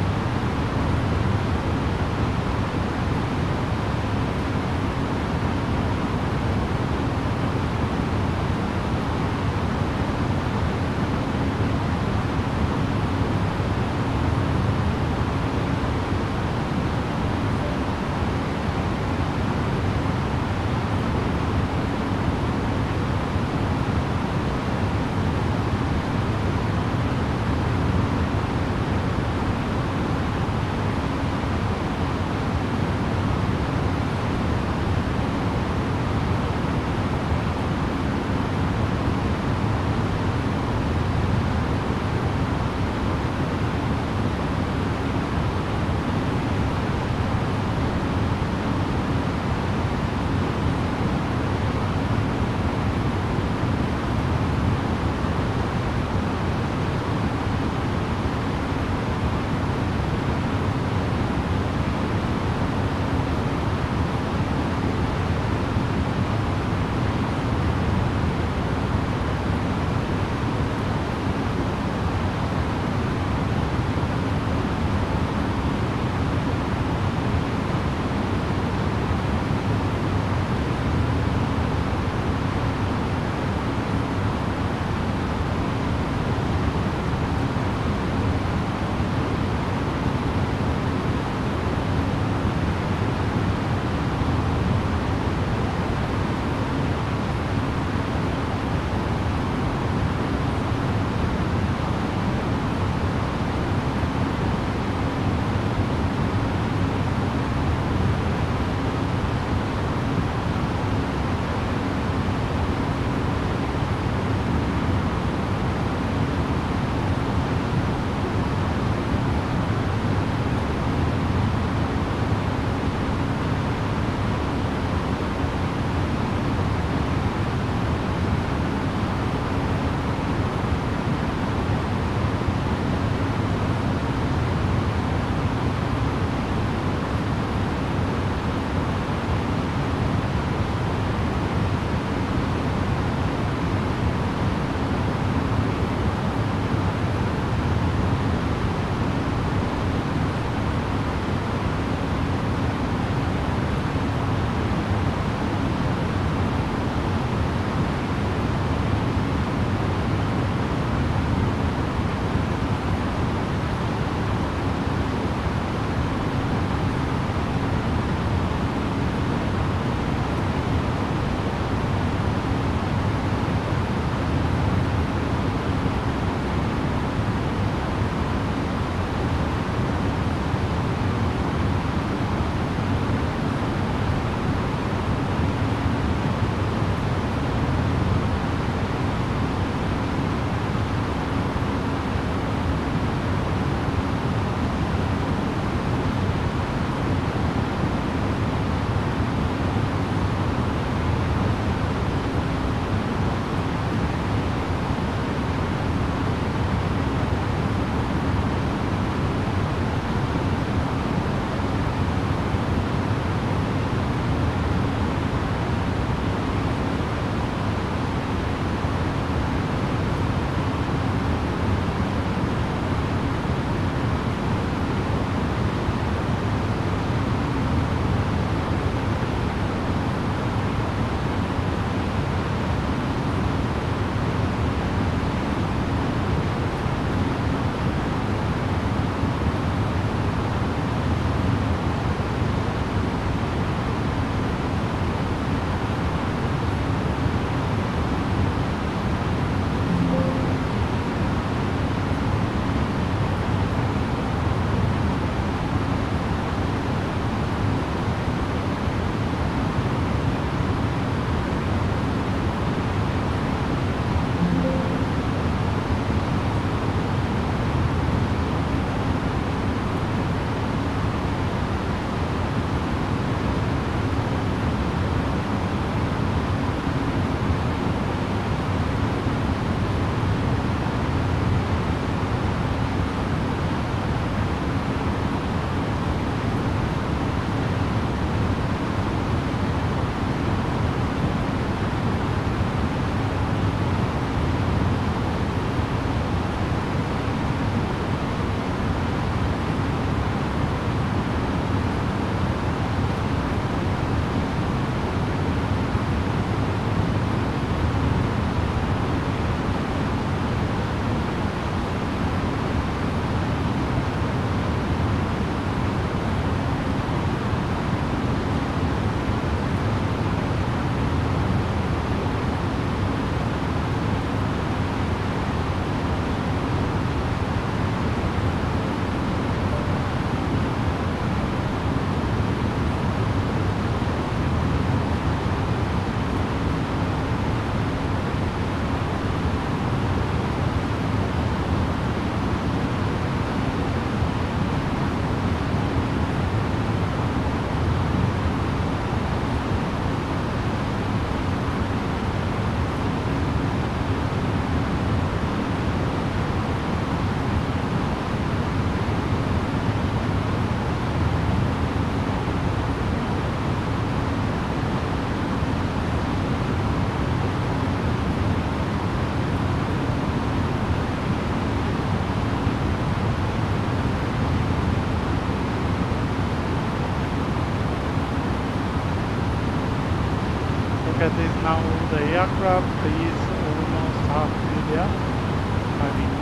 Now the aircraft is almost halfway there. I mean,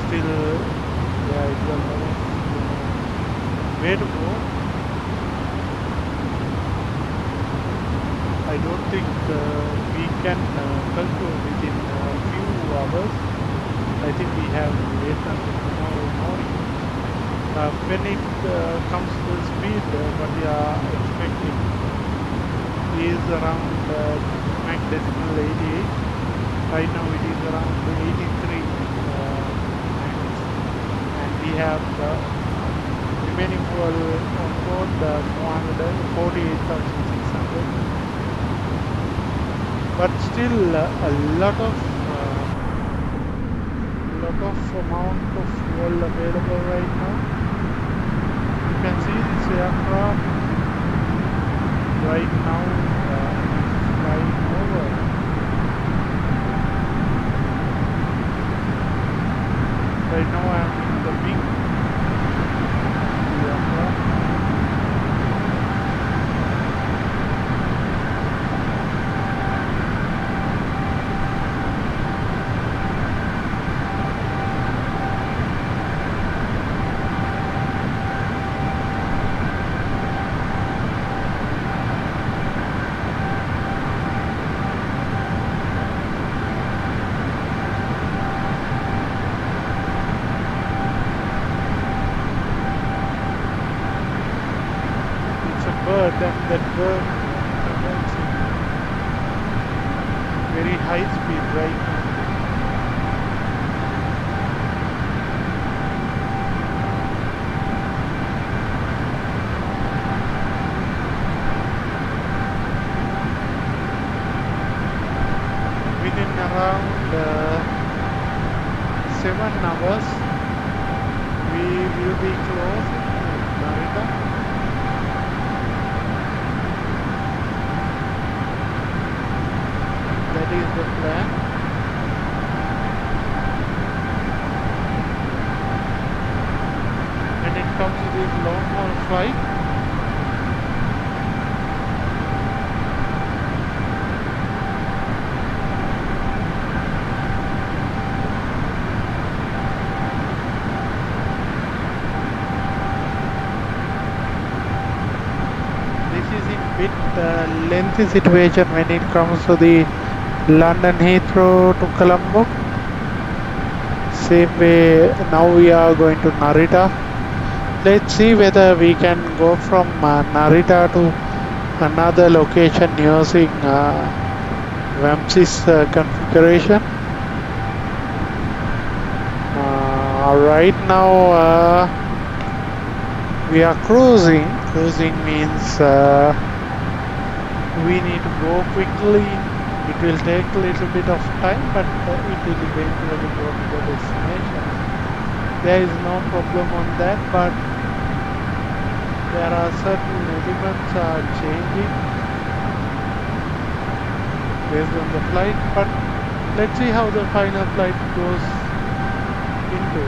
still there is a lot of way to go. I don't think we can conclude within a few hours. I think we have to wait until tomorrow morning. When it comes to speed, what we are expecting is around Mach decimal 88. Right now it is around 83 max, and we have remaining fuel on board 448,600. But still a lot of amount of fuel available right now. You can see this aircraft right now flying over. Right now I am in the wing of the aircraft. And that bird travels in very high speed right now. Within around 7 hours we will be close to Narita. That is the plan. When it comes to this long haul flight, this is in bit lengthy situation when it comes to the London Heathrow to Colombo. Same way now we are going to Narita. Let's see whether we can go from Narita to another location using VATSIM configuration. Right now we are cruising. Cruising means we need to go quickly. It will take a little bit of time, but it will eventually go to the destination. There is no problem on that, but there are certain elements are changing based on the flight. But let's see how the final flight goes into.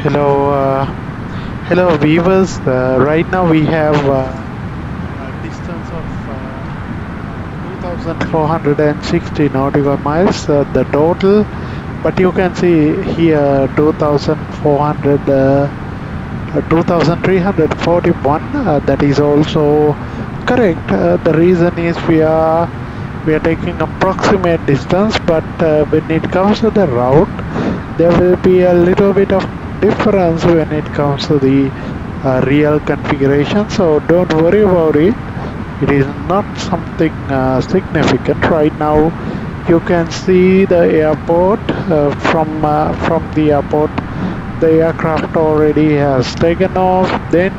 Hello, hello viewers. Right now we have a distance of 2,460 nautical miles, the total. But you can see here 2,400, 2,341. That is also correct. The reason is we are taking approximate distance, but when it comes to the route, there will be a little bit of difference when it comes to the real configuration. So don't worry about it. It is not something significant right now. You can see the airport from the airport. The aircraft already has taken off. Then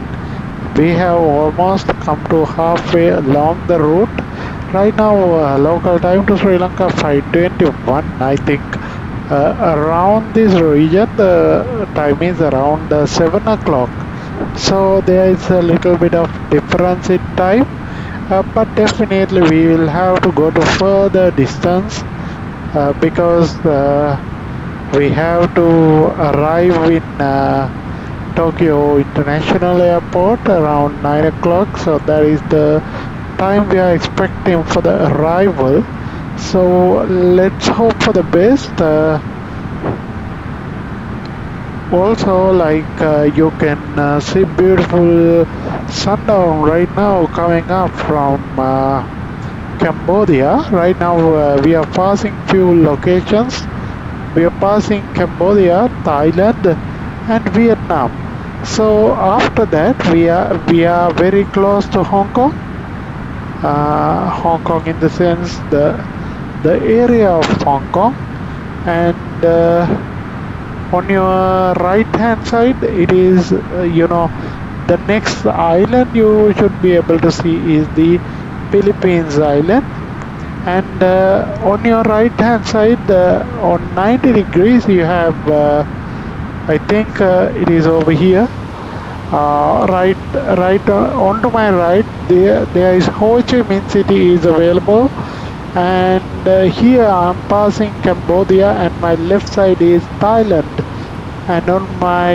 we have almost come to halfway along the route. Right now, local time to Sri Lanka 5:21. I think around this region, the time is around 7 o'clock. So there is a little bit of difference in time, but definitely we will have to go to further distance because we have to arrive in Tokyo International Airport around 9 o'clock. So that is the time we are expecting for the arrival. So let's hope for the best. Also, like you can see beautiful sundown right now coming up from Cambodia. Right now we are passing few locations. We are passing Cambodia, Thailand, and Vietnam. So after that we are very close to Hong Kong. Hong Kong in the sense the area of Hong Kong, and on your right hand side it is the next island you should be able to see is the Philippines island, and on your right hand side on 90 degrees you have I think it is over here, right onto my right there is Ho Chi Minh City is available, and here I'm passing Cambodia, and my left side is Thailand, and on my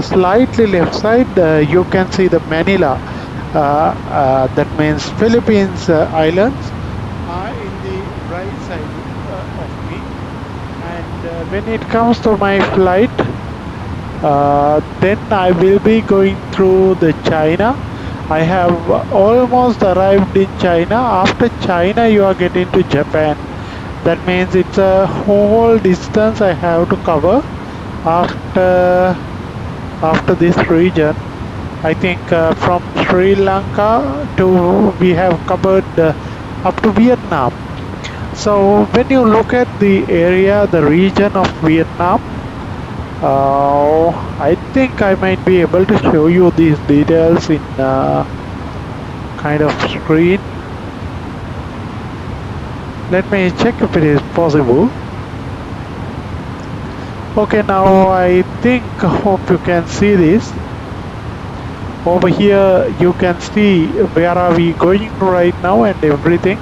slightly left side you can see the Manila, that means Philippines islands are in the right side of me, and when it comes to my flight, then I will be going through the China. I have almost arrived in China. After China, you are getting to Japan. That means it's a whole distance I have to cover after this region. I think from Sri Lanka to we have covered up to Vietnam. So when you look at the area, the region of Vietnam, I think I might be able to show you these details in kind of screen. Let me check if it is possible. Okay, now I hope you can see this. Over here you can see where are we going right now and everything.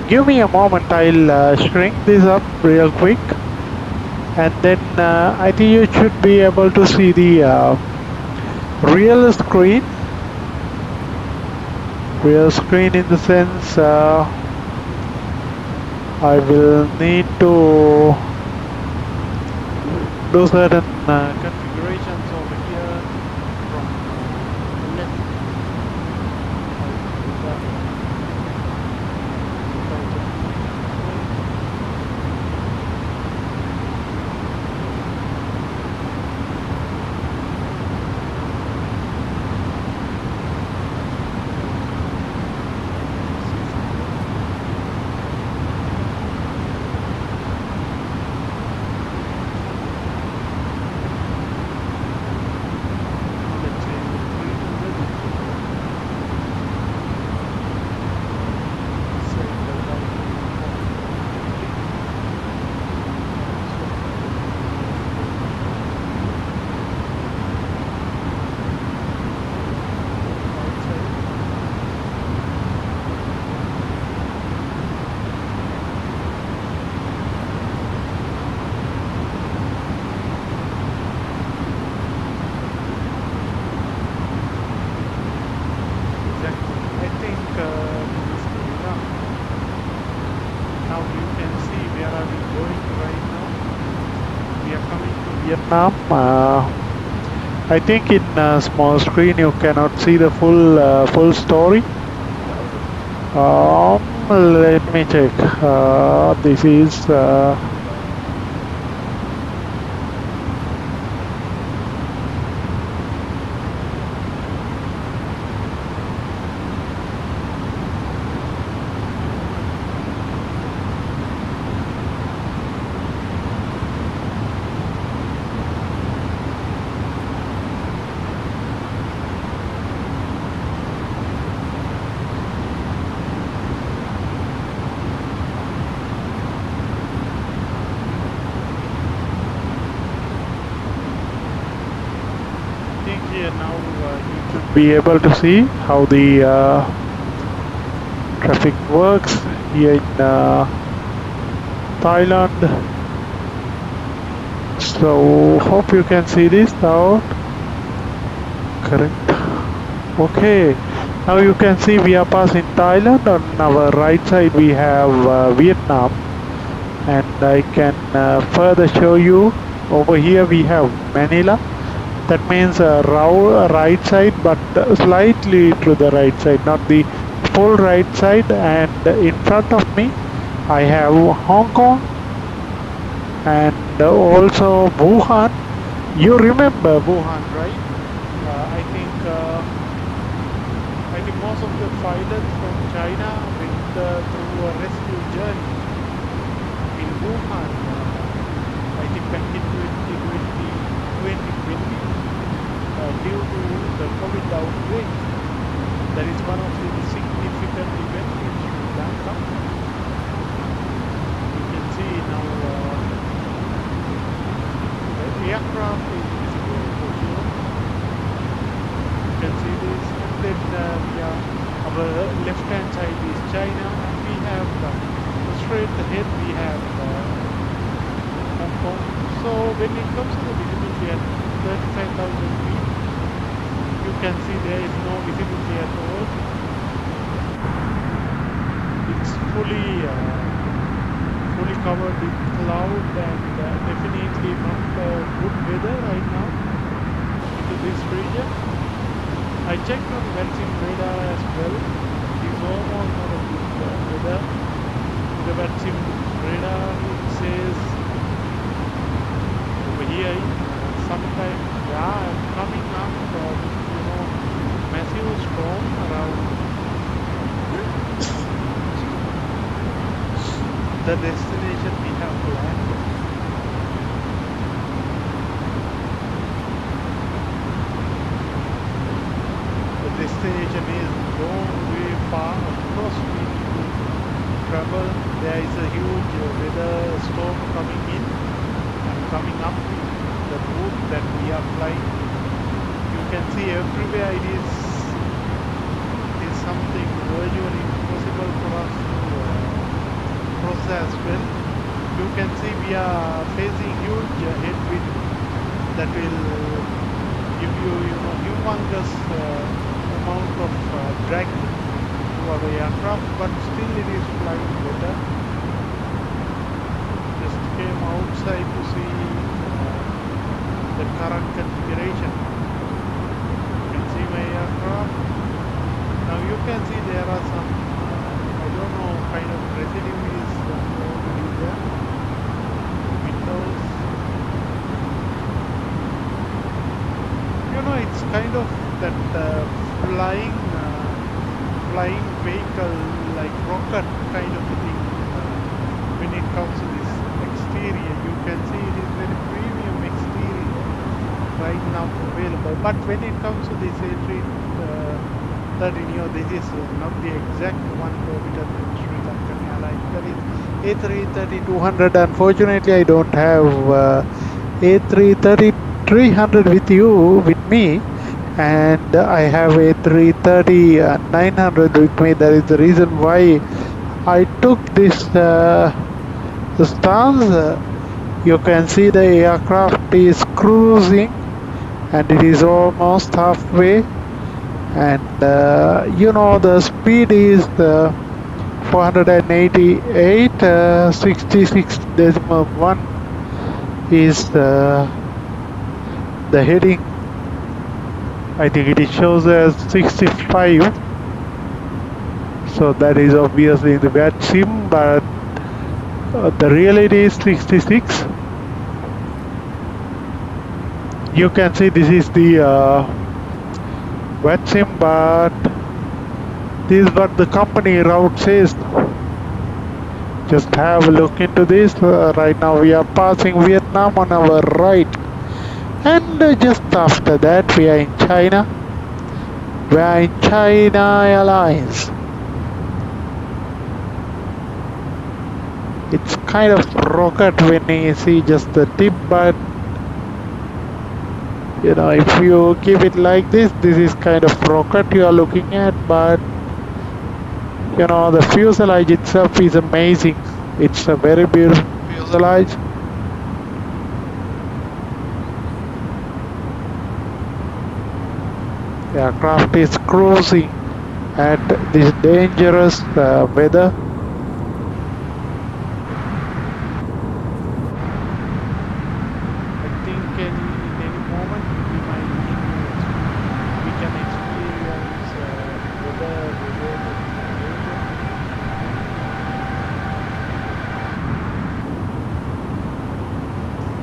Give me a moment, I'll shrink this up real quick, and then I think you should be able to see the real screen in the sense I will need to do certain configurations over here from left. this is Vietnam. Now you can see where are we going right now. We are coming to Vietnam. I think in a small screen you cannot see the full story. Let me check. This is here now. You should be able to see how the traffic works here in Thailand. So hope you can see this now. Correct. Okay. Now you can see we are passing Thailand. On our right side we have Vietnam, and I can further show you. Over here we have Manila. That means right side, but slightly to the right side, not the full right side. And in front of me I have Hong Kong and also Wuhan. You remember Wuhan, right? I think most of the pilots from China went through a rescue journey in Wuhan. I think back in 2020 due to the COVID outbreak. That is one of the significant events in Sri Lanka. You can see now the aircraft is visible for sure. You can see this, and then our left hand side is China, and we have straight ahead we have Hong Kong. So when it comes to the visibility at 35,000 feet, you can see there is no visibility at all. It's fully covered with cloud, and definitely not good weather right now into this region. I checked on VATSIM radar as well. It's almost not a good weather. The VATSIM radar, it says over here sometime coming up massive storm around the destination we have planned. The destination is long way far across we need to travel. There is a huge weather storm coming in and coming up the route that we are flying. You can see everywhere it is something virtually impossible for us to cross as well. You can see we are facing huge headwind that will give you humongous amount of drag to our aircraft, but still it is flying better. Just came outside to see the current configuration. You can see my aircraft. Now you can see there are some, I don't know, kind of residue is already there. Windows. It's kind of that flying vehicle, like rocket kind of a thing. When it comes to this exterior, you can see it is very premium exterior right now available. But when it comes to this A330, this is not the exact one orbited in Sri Lankan Airlines. That is A330-200. Unfortunately, I don't have A330-300 with me, and I have A330-900 with me. That is the reason why I took this stance. You can see the aircraft is cruising, and it is almost halfway. and the speed is 488. 66.1 is the heading. I think it shows as 65, so that is obviously the VATSIM, but the reality is 66. You can see this is the VATSIM, but this is what the company route says. Just have a look into this. Right now we are passing Vietnam on our right, and just after that we are in China. We are in China Airlines. It's kind of rocket when you see just the tip, but if you keep it like this is kind of rocket you are looking at, but the fuselage itself is amazing. It's a very beautiful fuselage. The aircraft is cruising at this dangerous weather. I think in any moment we can experience weather related danger.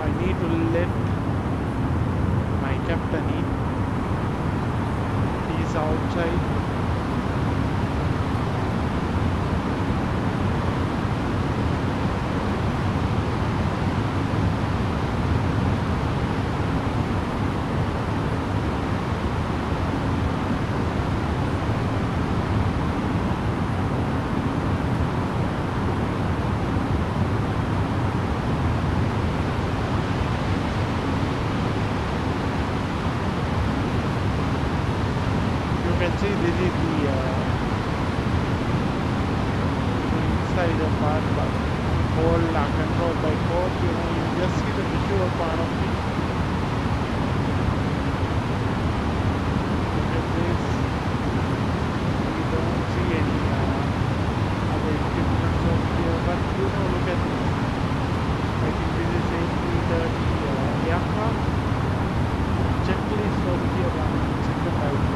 I need to let my captain in. He's outside. You can see this is the inside the part, but all are controlled by code. You just see the visual part of it. Look at this. We don't see any other equipment over here, but look at this. I think this is A330 aircraft. Checklist over here. 1 second, I will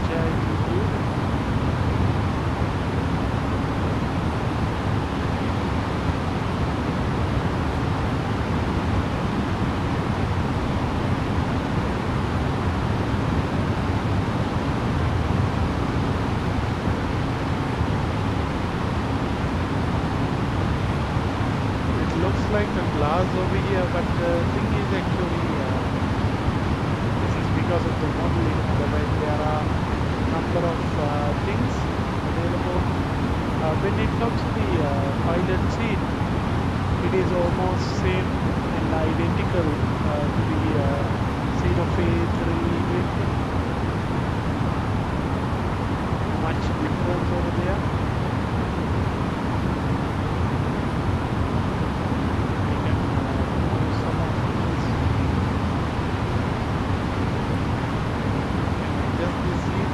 share it with you. It looks like a glass over here, but the thing is actually this is because of the modeling. Otherwise there are number of things available. When it comes to the pilot seat, it is almost same and identical to the seat of A380. Much difference over there. We can do some of these. Just this seat.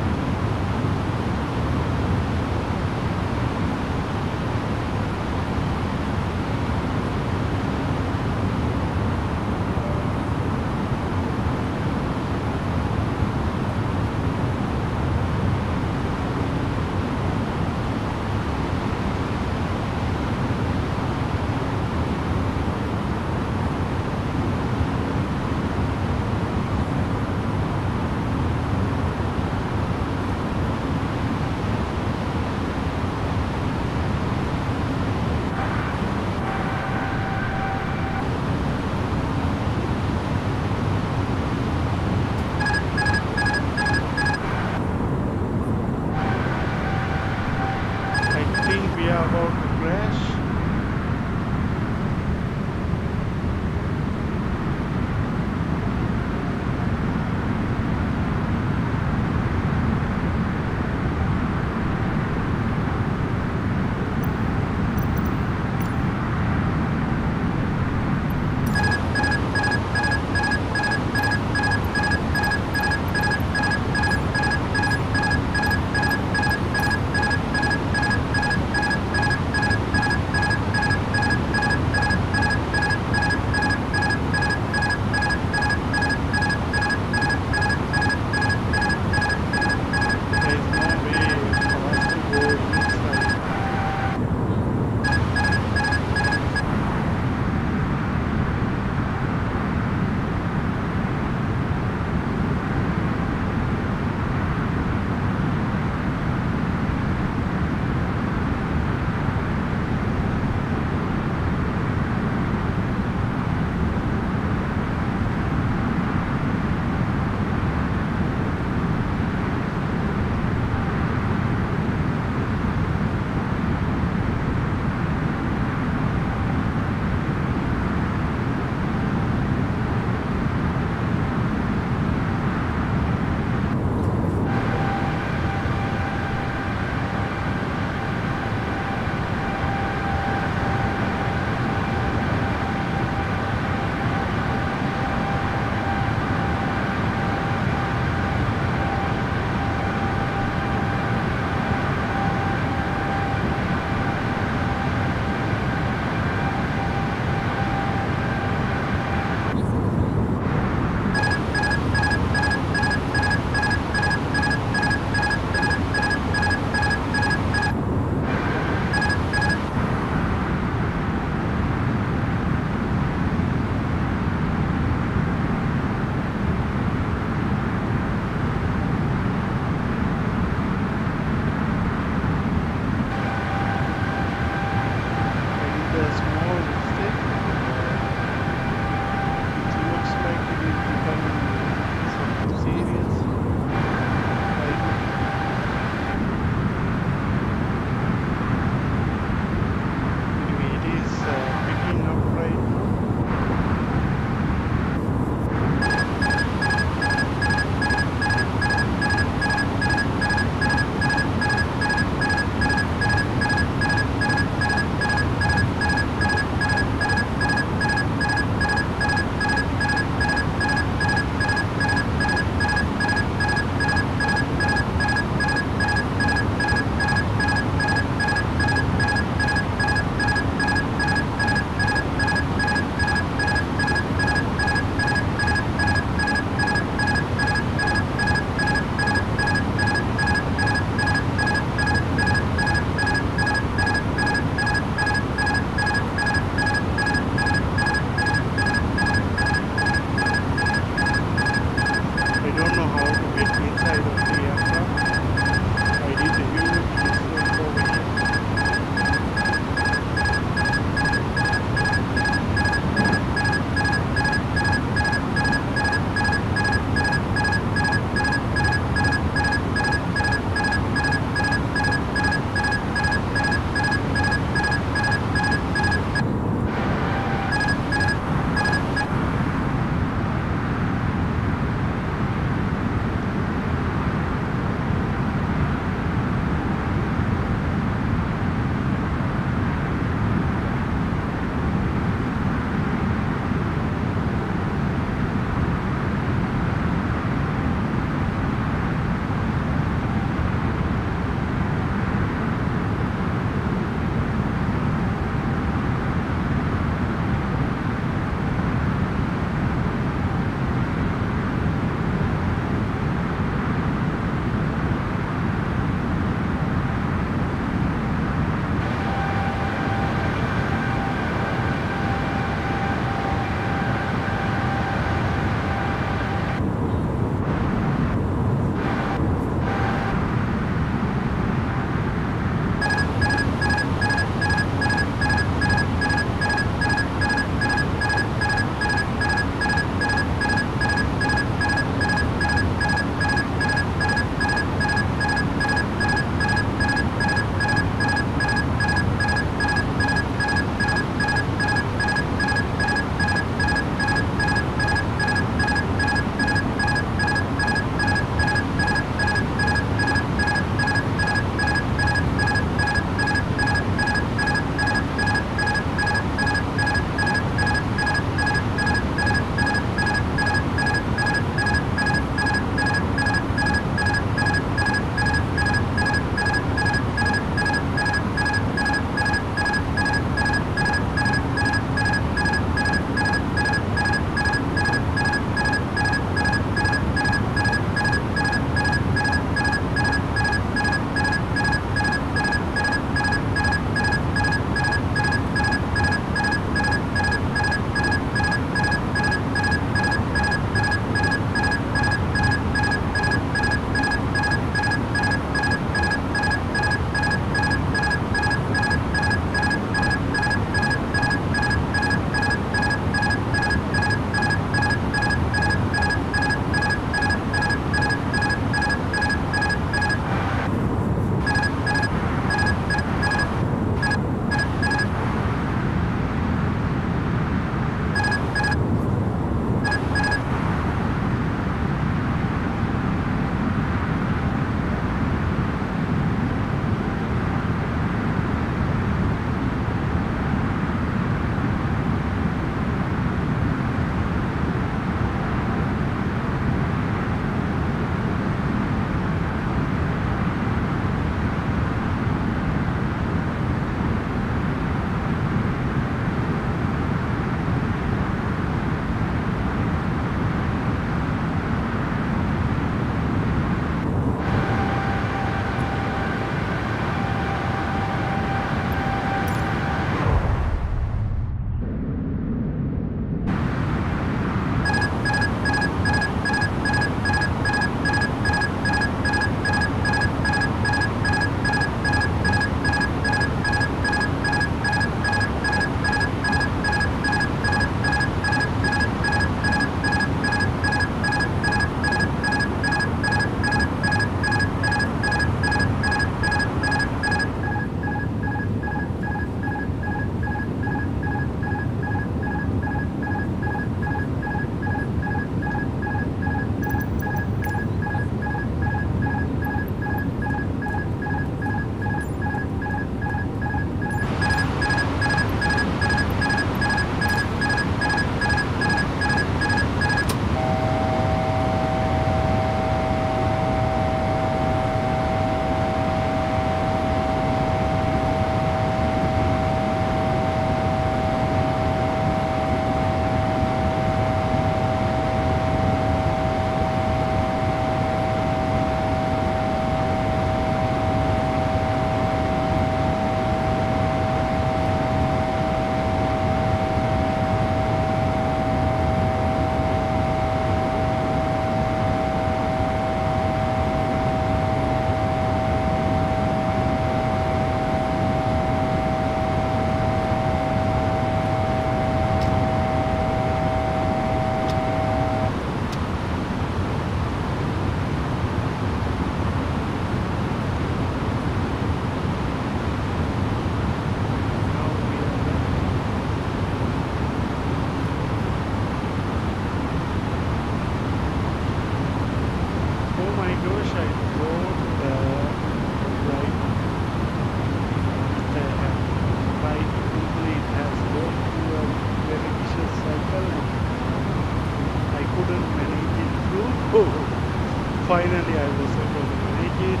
finally I was able to make it,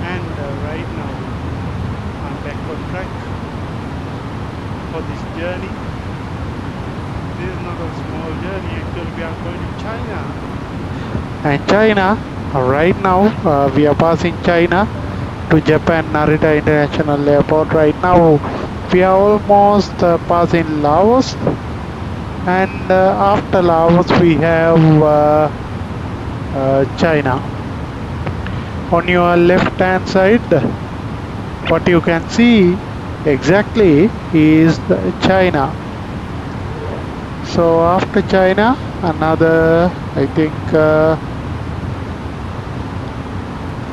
and right now I'm back on track for this journey. This is not a small journey, actually we are going to China. And China, right now we are passing China to Japan Narita International Airport. Right now we are almost passing Laos, and after Laos we have China. On your left hand side, what you can see exactly is China. So after China, another, I think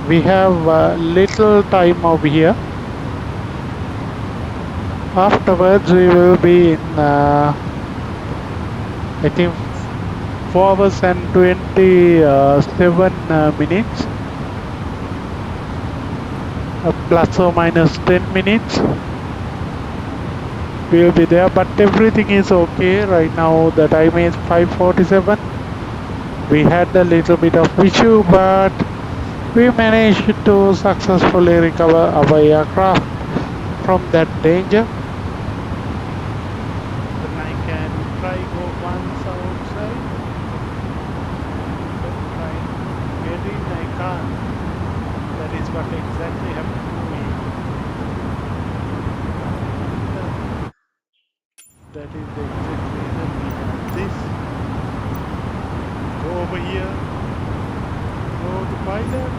we have little time over here. Afterwards we will be in I think 4 hours and 27 minutes, plus or minus 10 minutes we will be there, but everything is okay. Right now the time is 5:47. We had a little bit of issue, but we managed to successfully recover our aircraft from that danger. Then I can try go once outside, but try get in, I can't. That is what exactly happened to me. That is the exact reason we have this. Go over here, go to pilot,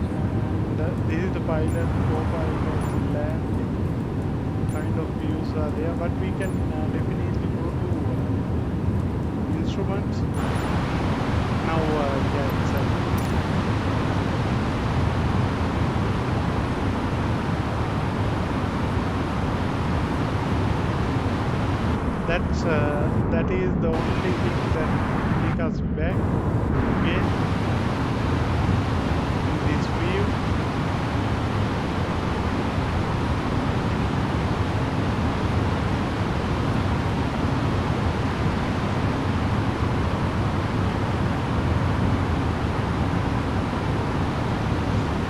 and this is the pilot, co-pilot, landing kind of views are there, but we can definitely go to instruments. Now yeah, it's that is the only thing that take us back again in this view.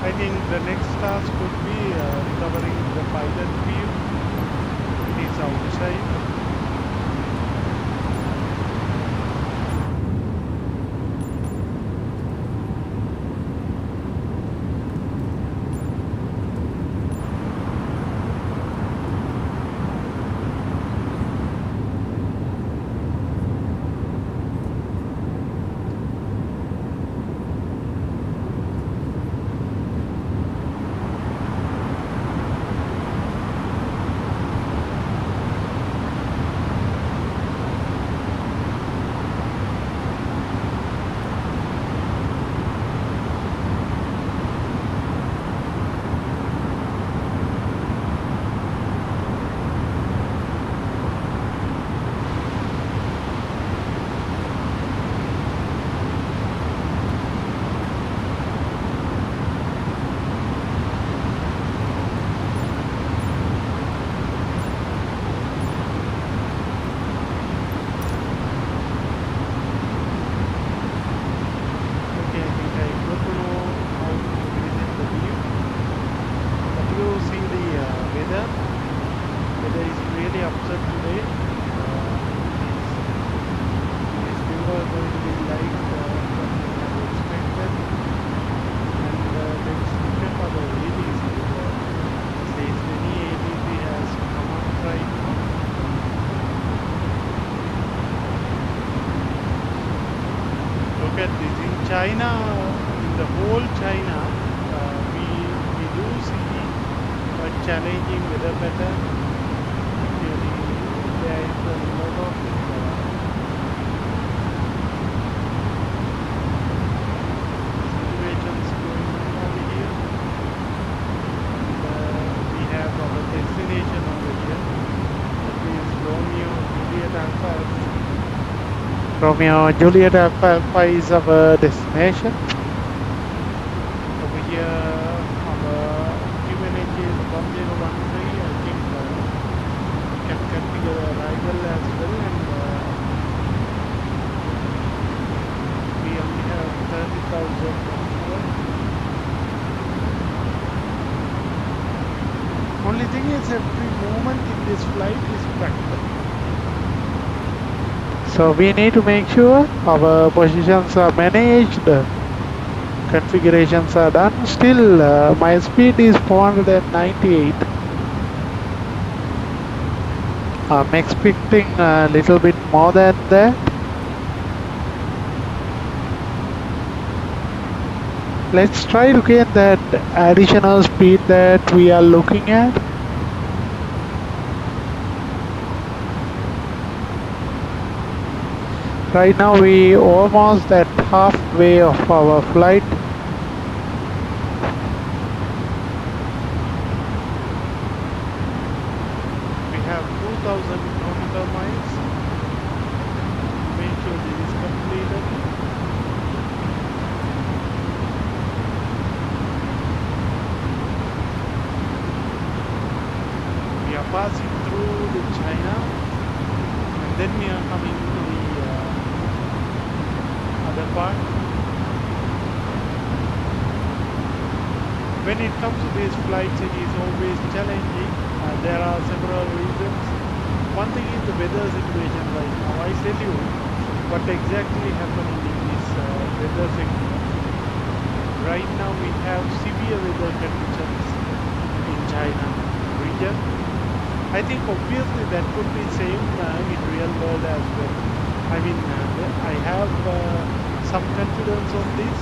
I think the next task could be recovering the pilot view. It is outside. China, in the whole China, we do see a challenging weather pattern. Actually, there is a lot of situations going on over here. And, we have our destination over here. That is Romeo Juliet Alpha. Romeo Juliet Alpha is our destination. Over here, our QNH is 1013. I think we can configure arrival as well, and Only thing is every movement in this flight is tracked. So we need to make sure our positions are managed, configurations are done. Still, my speed is 498. I'm expecting a little bit more than that. Let's try to get that additional speed that we are looking at. Right now we almost at halfway of our flight. We have 2000 nautical miles. Make sure this is completed. We are passing through the China, and then we are coming to the other part. When it comes to these flights, it is always challenging. There are several reasons. One thing is the weather situation right now. I tell you what exactly happening in this weather sector. Right now we have severe weather conditions in China region. I think obviously that could be same in real world as well. I mean, I have some confidence on this.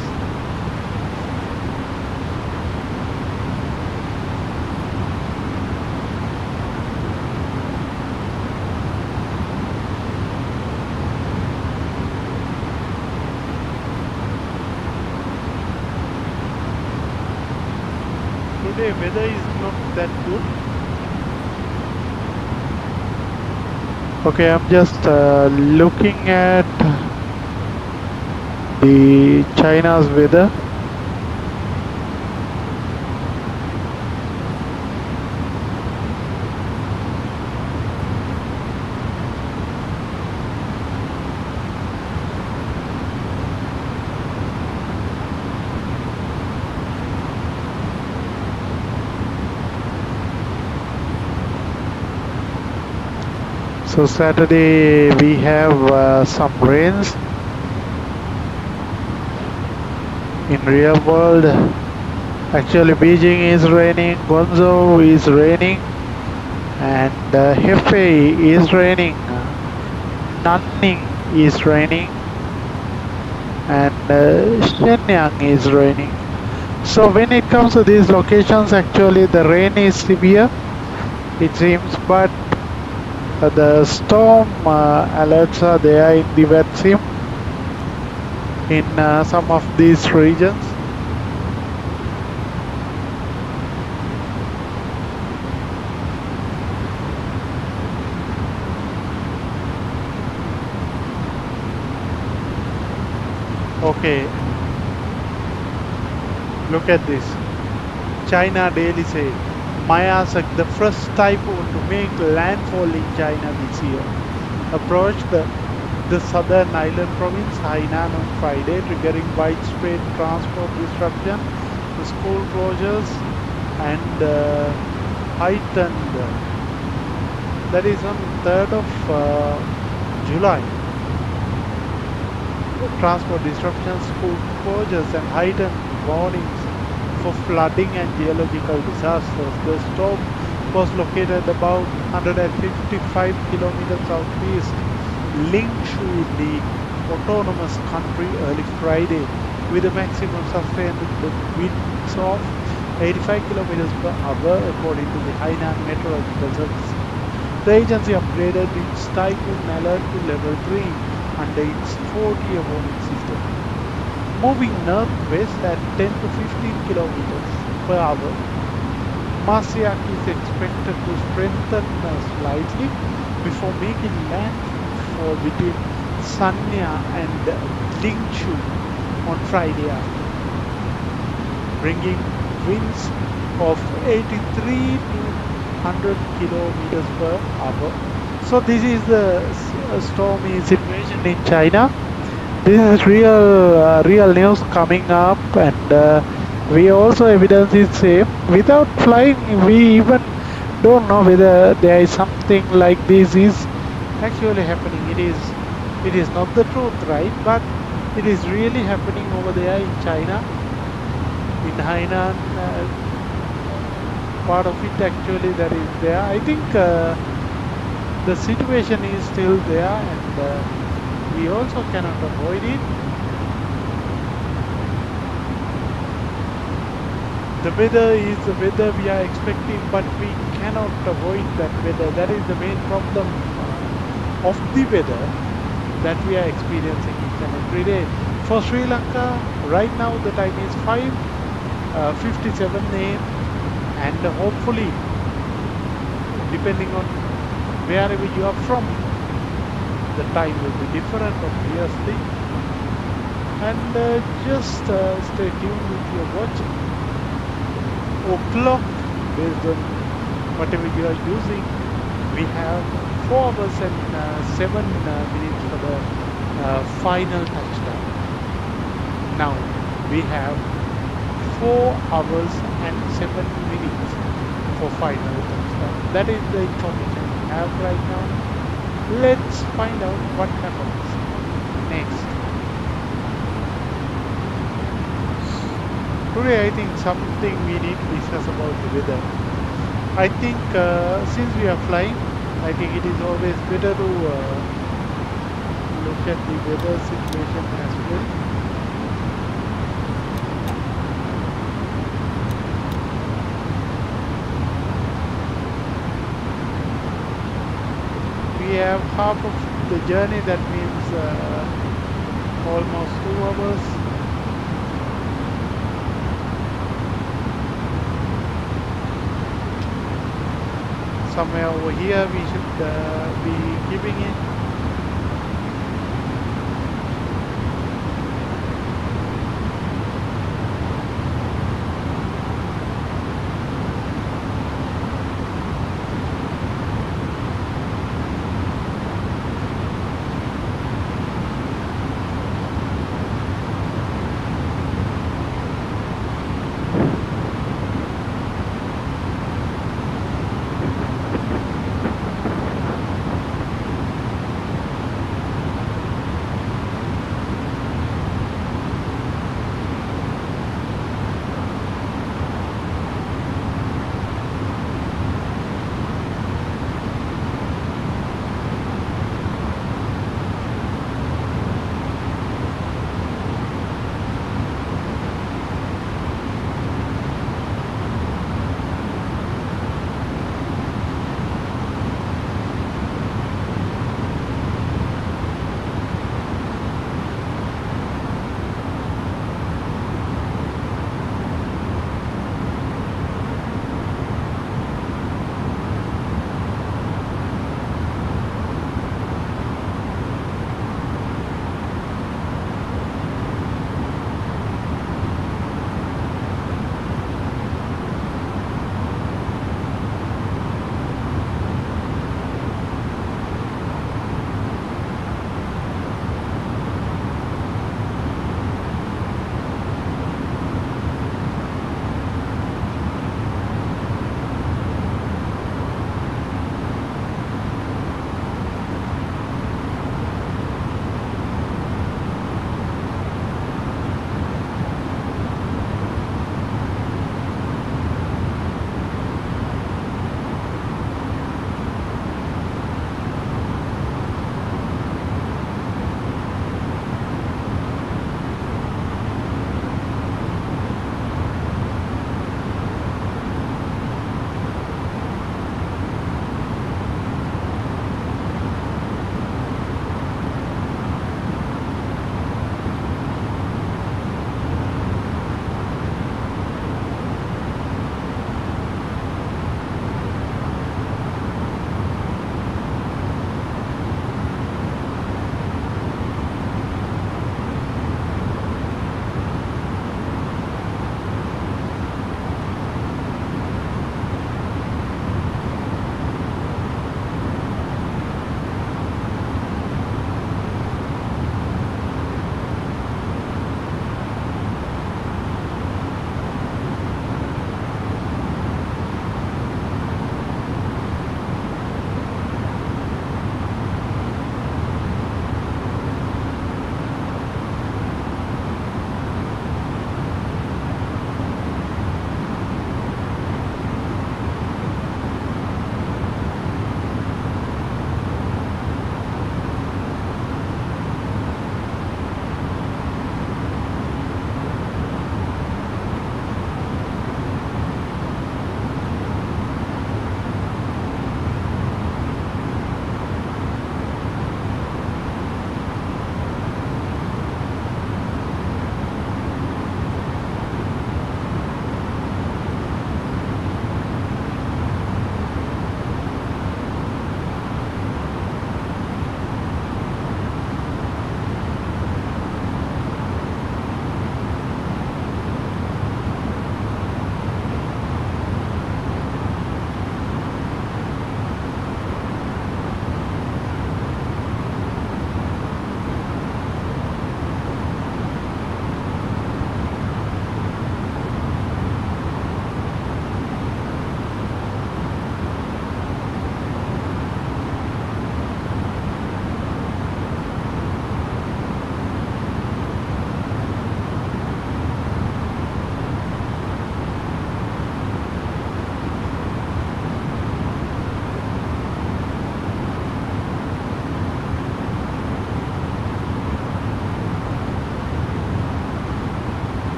Today weather is not that good. Okay, I'm just looking at the China's weather. So Saturday we have some rains. In real world, actually Beijing is raining, Guangzhou is raining, and Hefei is raining, Nanning is raining, and Shenyang is raining. So when it comes to these locations, actually the rain is severe, it seems, but the storm alerts are there in the VATSIM in some of these regions. Okay, look at this. China Daily said Mayasak, the first typhoon to make landfall in China this year, approached the southern island province Hainan on Friday, triggering widespread transport disruption, school closures, and heightened. That is on 3rd of July. Transport disruptions, school closures, and heightened warnings for flooding and geological disasters. The storm was located about 155 kilometers southeast Lingshu, the autonomous country, early Friday, with a maximum sustained winds of 85 kilometers per hour, according to the Hainan Meteorological Service. The agency upgraded its typhoon alert to level 3 under its 4-tier warning system. Moving northwest at 10 to 15 kilometers per hour, Masiak is expected to strengthen slightly before making landfall between Sanya and Lingshu on Friday afternoon, bringing winds of 83 to 100 kilometers per hour. So this is the stormy situation in China. This is real news coming up, and we also evidence it same. Without flying, we even don't know whether there is something like this is actually happening. It is not the truth, right? But it is really happening over there in China, in Hainan. Part of it actually that is there. I think the situation is still there, and we also cannot avoid it. The weather is the weather we are expecting, but we cannot avoid that weather. That is the main problem of the weather that we are experiencing each and every day. For Sri Lanka, right now the time is 5:57 a.m. and hopefully, depending on wherever you are from, the time will be different, obviously. And just stay tuned with your watch. O'clock, based on whatever you are using, we have 4 hours and 7 minutes for the final touchdown. Now we have 4 hours and 7 minutes for final touchdown. That is the information we have right now. Let's find out what happens next. Today I think something we need to discuss about the weather. I think since we are flying, I think it is always better to look at the weather situation as well. We have half of the journey, that means almost 2 hours. Somewhere over here we should be giving it.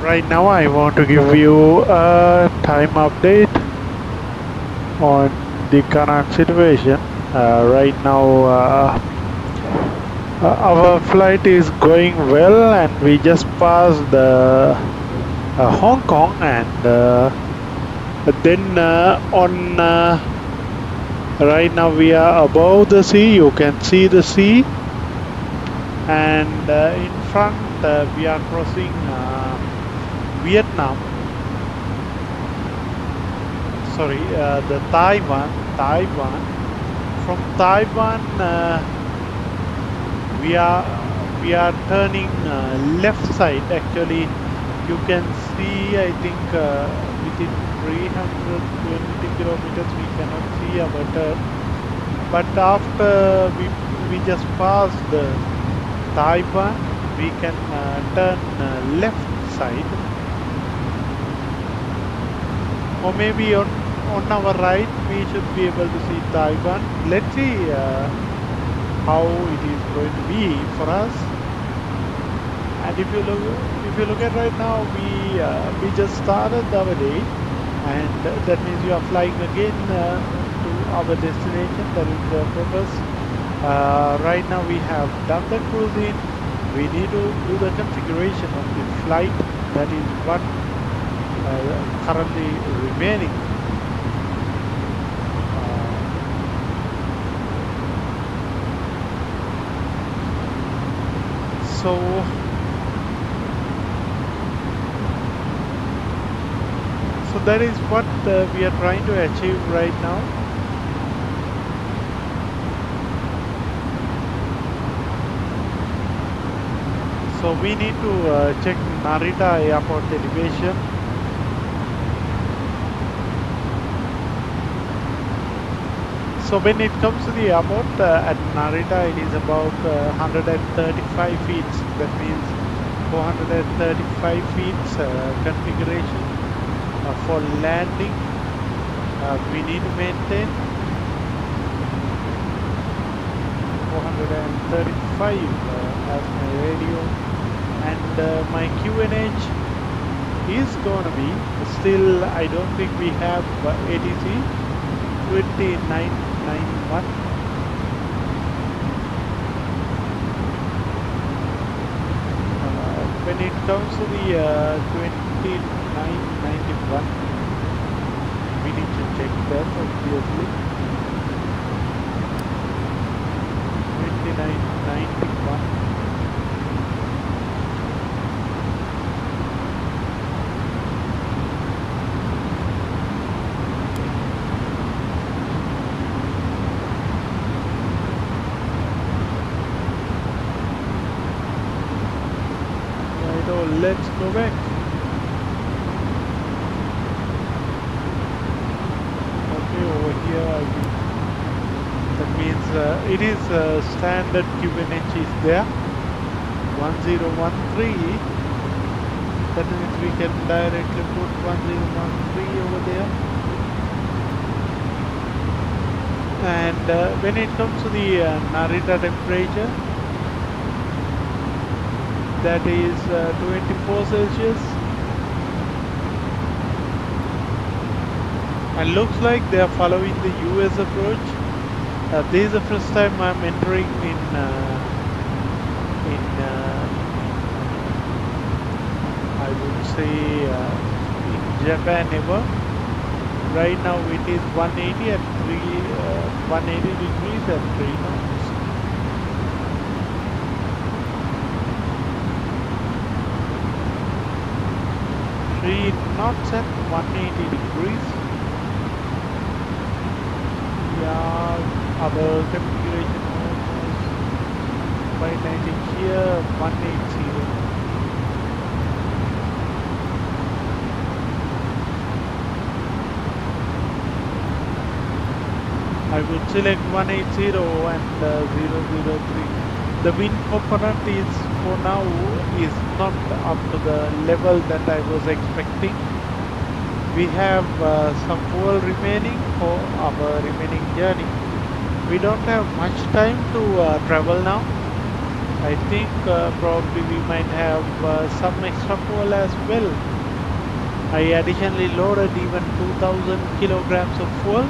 Right now I want to give you a time update on the current situation. Right now our flight is going well and we just passed the Hong Kong, and then on right now we are above the sea. You can see the sea, and in front we are crossing Vietnam. Sorry, the Taiwan. From Taiwan we are turning left side. Actually, you can see, I think within 320 kilometers we cannot see our turn, but after we just passed the Taiwan, we can turn left side, or maybe on our right we should be able to see Taiwan. Let's see how it is going to be for us. And if you look at right now, we just started our day, and that means we are flying again to our destination. That is the purpose. Right now we have done the cruising. We need to do the configuration of the flight. That is what currently remaining. So that is what we are trying to achieve right now. So we need to check Narita airport elevation. So when it comes to the airport at Narita, it is about 135 feet. That means 435 feet configuration for landing. We need to maintain 435 as my radio, and my QNH is gonna be still. I don't think we have ATC 2991. When it comes to the 2991, we need to check that obviously. 2991. Let's go back. Okay, over here I will. That means it is standard QNH is there. 1013. That means we can directly put 1013 over there. And when it comes to the Narita temperature, that is 24 Celsius, and looks like they are following the US approach. This is the first time I'm entering in I would say in Japan ever. Right now it is 180 at 180 degrees at 3 knots. Not at 180 degrees. Yeah, our configuration almost 590 here, 180. I would select 180 and 003. The wind component is for now is not up to the level that I was expecting. We have some fuel remaining for our remaining journey. We don't have much time to travel now. I think probably we might have some extra fuel as well. I additionally loaded even 2000 kilograms of fuel.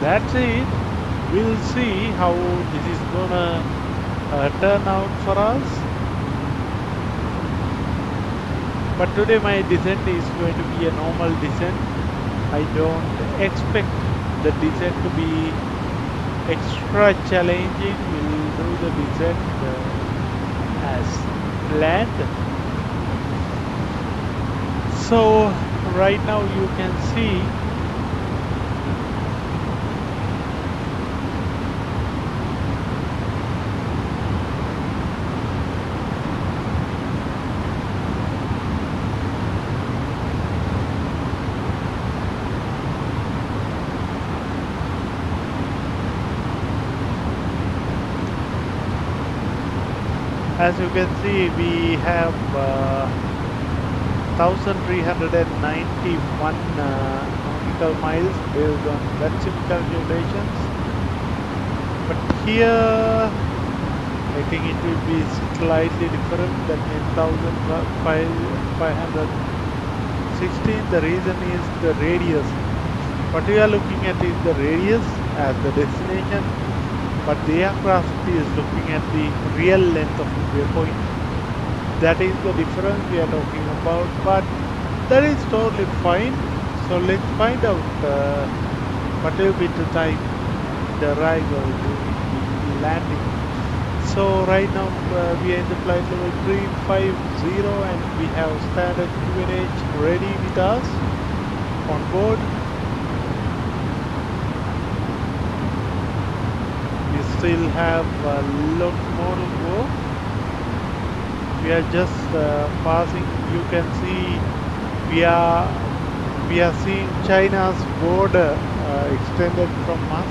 That's it. We'll see how this is gonna turn out for us. But today my descent is going to be a normal descent. I don't expect the descent to be extra challenging. We'll do the descent as planned. So right now you can see as you can see, we have 1,391 nautical miles based on VATSIM calculations. But here, I think it will be slightly different than 10,516. The reason is the radius. What we are looking at is the radius as the destination, but the aircraft is looking at the real length of the waypoint. That is the difference we are talking about, but that is totally fine. So let's find out what will be the time the arrival during the landing. So right now we are in the flight level 350 and we have standard QNH ready with us on board. We still have a lot more to go. We are just passing. You can see we are seeing China's border extended from us.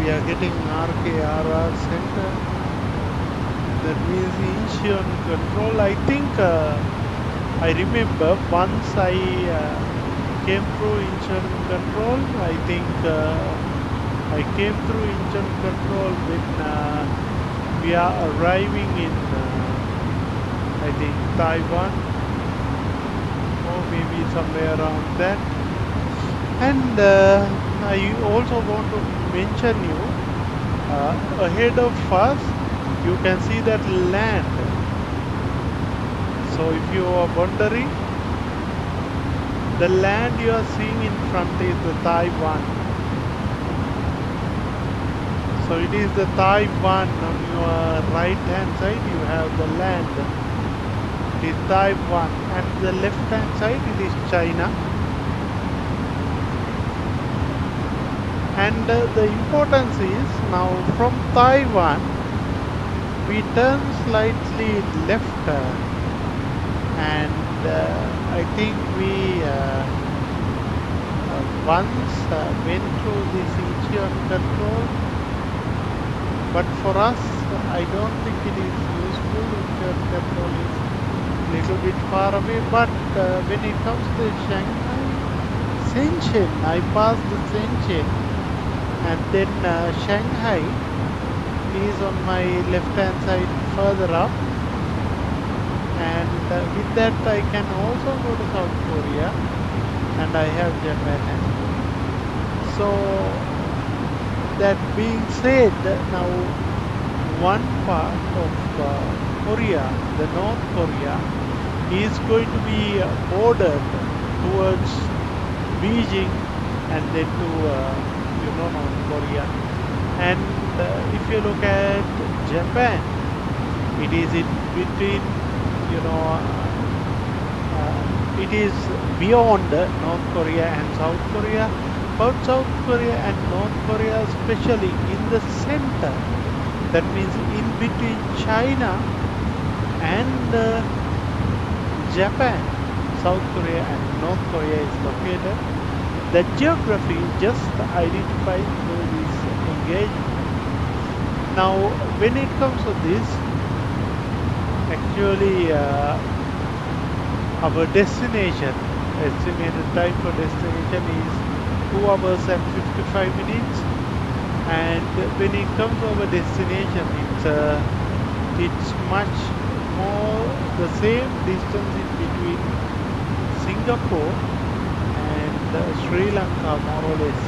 We are getting RKRR center. That means engine control. I think I remember once I came through engine control. I think I came through engine control when We are arriving in, I think, Taiwan, or maybe somewhere around that. And I also want to mention you, ahead of us, you can see that land. So if you are wondering, the land you are seeing in front is the Taiwan. So it is the Taiwan. On your right hand side you have the land. It is Taiwan, and the left hand side it is China. And the importance is, now from Taiwan we turn slightly left, and I think we once went through this Ichion control, but for us I don't think it is useful. Ichion control is a little bit far away, but when it comes to Shanghai, Shenzhen, I passed the Shenzhen, and then Shanghai is on my left hand side further up, and with that I can also go to South Korea, and I have Japan as well. So that being said, now one part of Korea, the North Korea, is going to be bordered towards Beijing and then to North Korea. And if you look at Japan, it is in between, it is beyond North Korea and South Korea. But South Korea and North Korea, especially in the center, that means in between China and Japan, South Korea and North Korea is located. The geography is just identified through this engagement. Now, when it comes to this, actually our destination, estimated time for destination is 2 hours and 55 minutes. And when it comes to our destination, it's much more the same distance in between Singapore and Sri Lanka, more or less.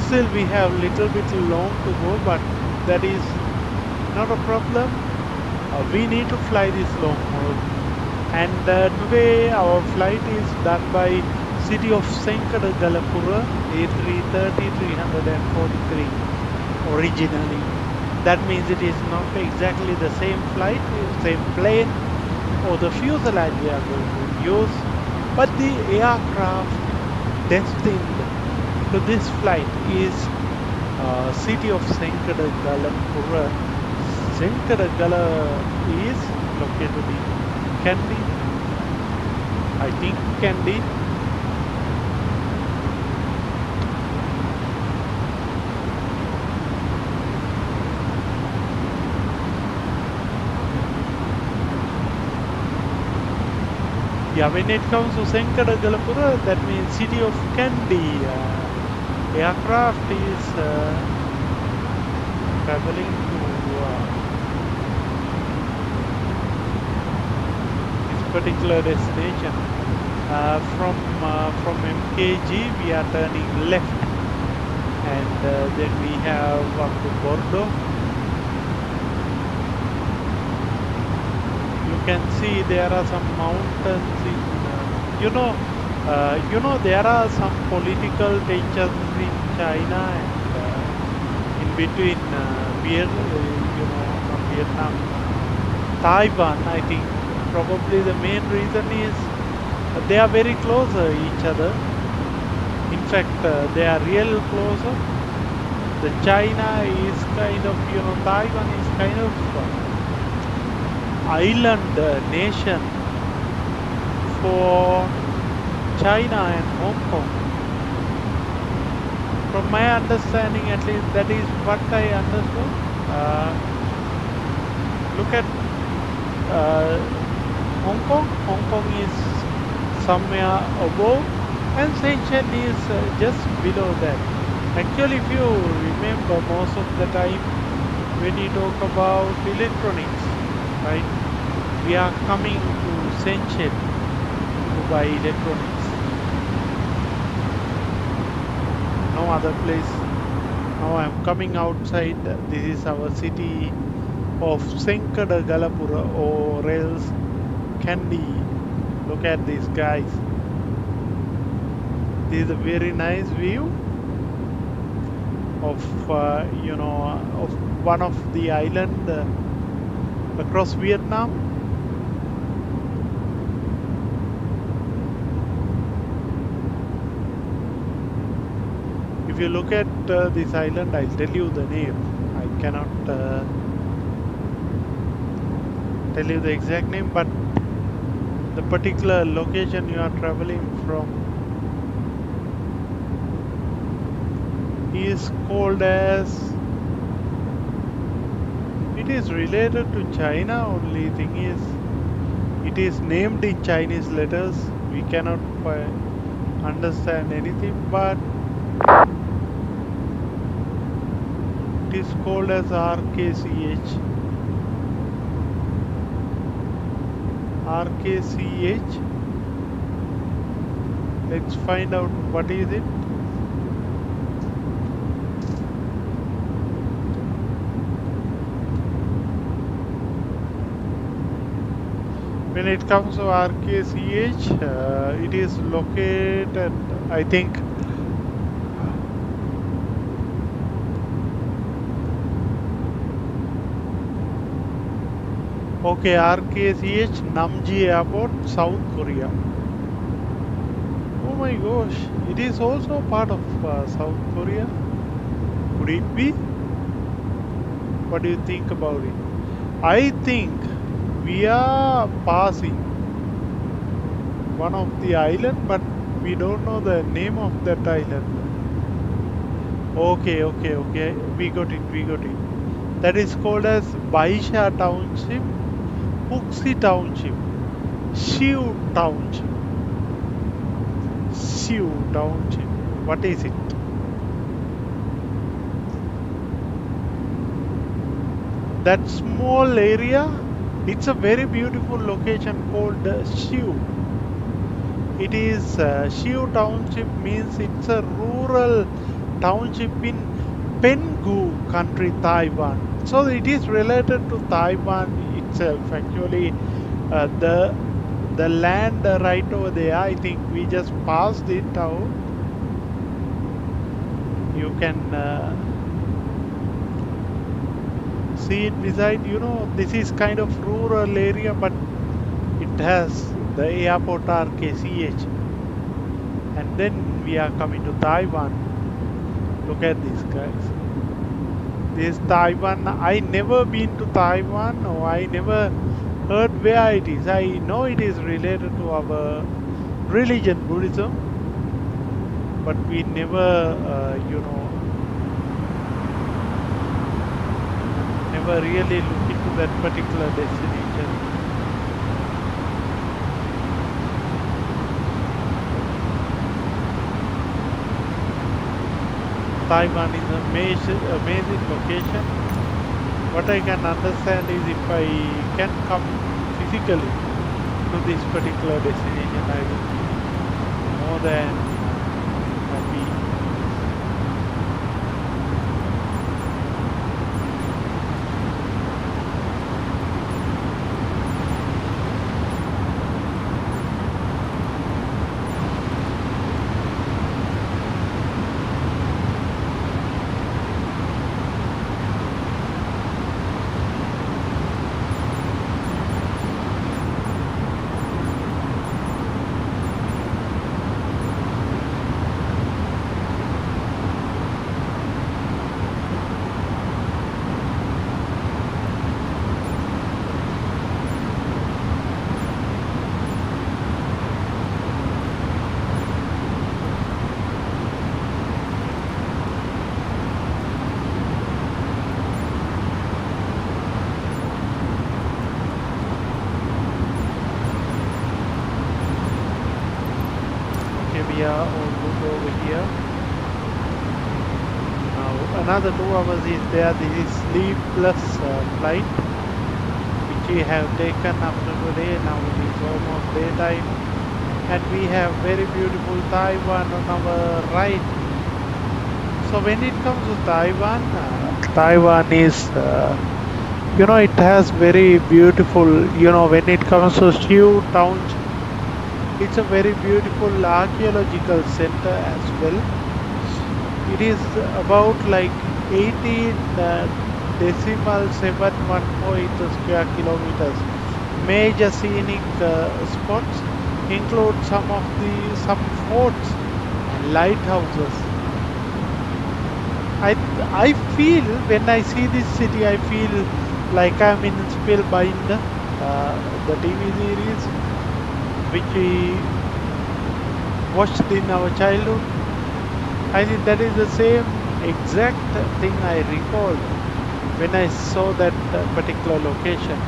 Still we have little bit long to go, but that is not a problem. We need to fly this long haul, and today our flight is done by City of Galapura A330-343 originally. That means it is not exactly the same flight, same plane or the fuselage we are going to use, but the aircraft destined to this flight is City of Galapura. Galapura is located in Kandy, I think Kandy. Yeah, when it comes to Galapura, that means City of Kandy. Aircraft is traveling to this particular destination. From MKG we are turning left, and then we have up to Bordeaux. You can see there are some mountains in, there are some political tensions in China and in between Vietnam, Taiwan. I think probably the main reason is they are very close each other. In fact, they are real closer. The China is kind of, Taiwan is kind of island nation for China and Hong Kong. From my understanding, at least, that is what I understood. Look at Hong Kong. Hong Kong is somewhere above, and Shenzhen is just below that. Actually, if you remember, most of the time when you talk about electronics, right? We are coming to Shenzhen to buy electronics. No other place. Now I'm coming outside. This is our city of Senkada Galapura or else Kandy. Look at these guys. This is a very nice view of of one of the island across Vietnam. If you look at this island, I'll tell you the name. I cannot tell you the exact name, but the particular location you are traveling from is called as, it is related to China, only thing is it is named in Chinese letters. We cannot understand anything, but it is called as RKCH. RKCH. Let's find out what is it. When it comes to RKCH, it is located, I think, okay, RKCH Namji Airport, South Korea. Oh my gosh, it is also part of South Korea. Could it be? What do you think about it? I think we are passing one of the island, but we don't know the name of that island. Okay, we got it. That is called as Baisha Township, Puxi Township, Shiu Township. Shiu Township. What is it? That small area, it's a very beautiful location called Shiu. It is Shiu Township, means it's a rural township in Penghu country, Taiwan. So it is related to Taiwan itself. Actually, the land right over there, I think we just passed it out. You can see it beside, this is kind of rural area, but it has the airport RKCH. And then we are coming to Taiwan. Look at these guys. This Taiwan, I never been to Taiwan, or I never heard where it is. I know it is related to our religion, Buddhism, but we never, never really look into that particular destination. Taiwan is an amazing location. What I can understand is if I can come physically to this particular destination, I will be more than happy. another 2 hours is there. This is sleepless flight which we have taken after today. Now it is almost daytime and we have very beautiful Taiwan on our right. So when it comes to Taiwan, Taiwan is it has very beautiful, when it comes to Siu Township, it's a very beautiful archaeological center as well. It is about like 18.714 square kilometers. Major scenic spots include some forts and lighthouses. I feel when I see this city, I feel like I'm in Spellbind, the TV series which we watched in our childhood. I think that is the same exact thing I recalled when I saw that particular location.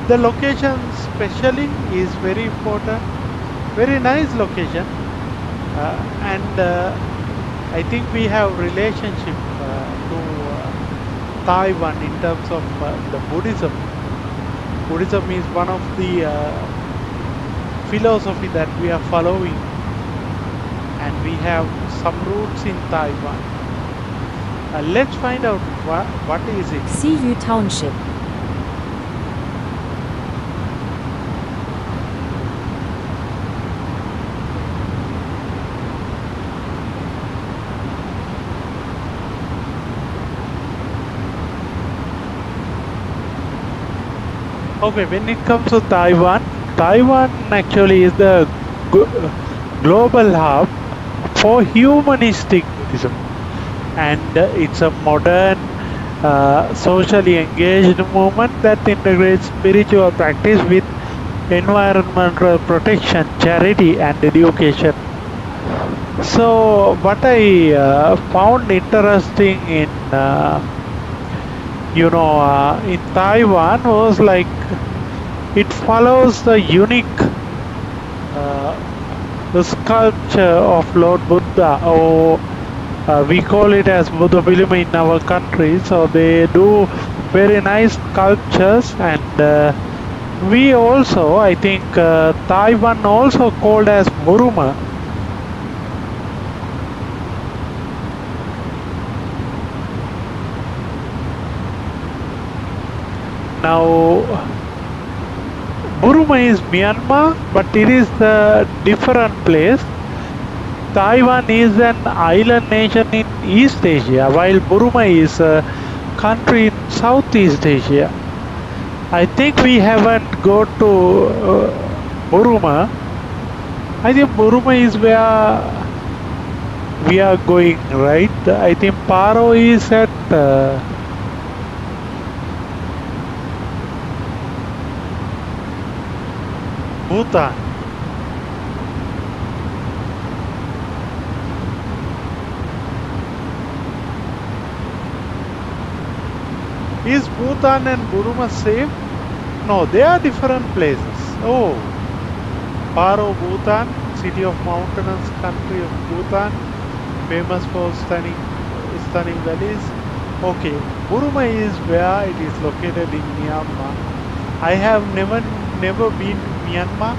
The location especially is very important, very nice location, and I think we have relationship to Taiwan in terms of the Buddhism. Buddhism is one of the philosophy that we are following, and we have some roots in Taiwan. Let's find out what is it. Siu Township. Okay, when it comes to Taiwan, Taiwan actually is the global hub for humanistic Buddhism, and it's a modern, socially engaged movement that integrates spiritual practice with environmental protection, charity, and education. So, what I found interesting in in Taiwan was like it follows the unique the sculpture of Lord Buddha, or we call it as Buddha film in our country. So they do very nice sculptures, and we also, I think, Taiwan also called as Buruma. Now, Burma is Myanmar, but it is a different place. Taiwan is an island nation in East Asia, while Burma is a country in Southeast Asia. I think we haven't go to Burma. I think Burma is where we are going, right? I think Paro is at Bhutan. Is Bhutan and Burma same? No, they are different places. Oh, Paro, Bhutan, city of mountainous country of Bhutan, famous for stunning valleys. Okay, Burma is where it is located in Myanmar. I have never been to Myanmar.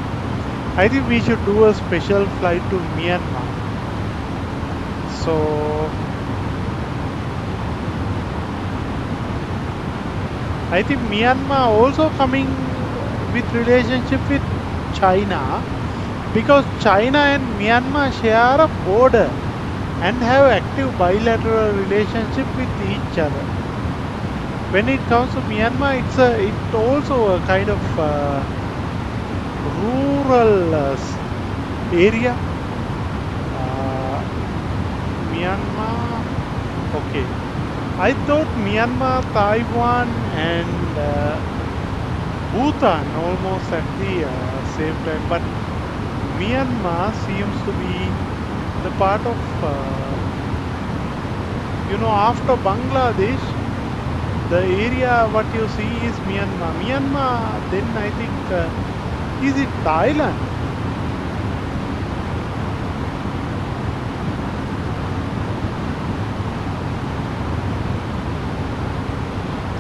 I think we should do a special flight to Myanmar. So I think Myanmar also coming with relationship with China, because China and Myanmar share a border and have active bilateral relationship with each other. When it comes to Myanmar, it's also a kind of rural area. Myanmar, okay. I thought Myanmar, Taiwan, and Bhutan almost at the same time, but Myanmar seems to be the part of after Bangladesh. The area what you see is Myanmar. Myanmar, then I think, is it Thailand?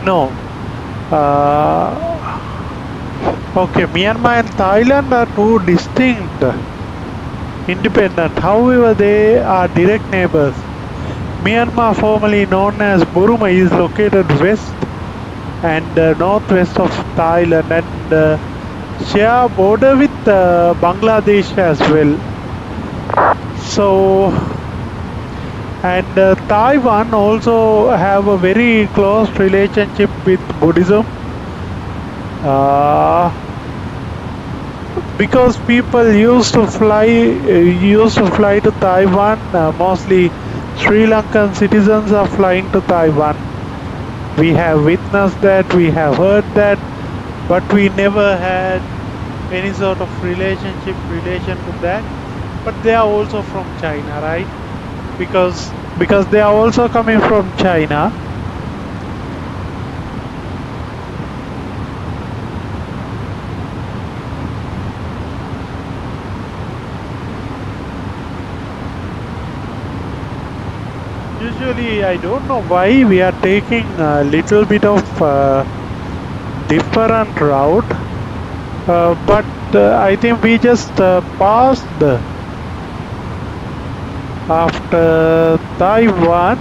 No. Okay, Myanmar and Thailand are two distinct, independent. However, they are direct neighbors. Myanmar, formerly known as Burma, is located west and northwest of Thailand and share border with Bangladesh as well. So, and Taiwan also have a very close relationship with Buddhism. Because people used to fly to Taiwan. Mostly Sri Lankan citizens are flying to Taiwan. We have witnessed that, we have heard that, but we never had any sort of relation to that. But they are also from China, right? Because they are also coming from China. Usually, I don't know why we are taking a little bit of different route, but I think we just passed after Taiwan.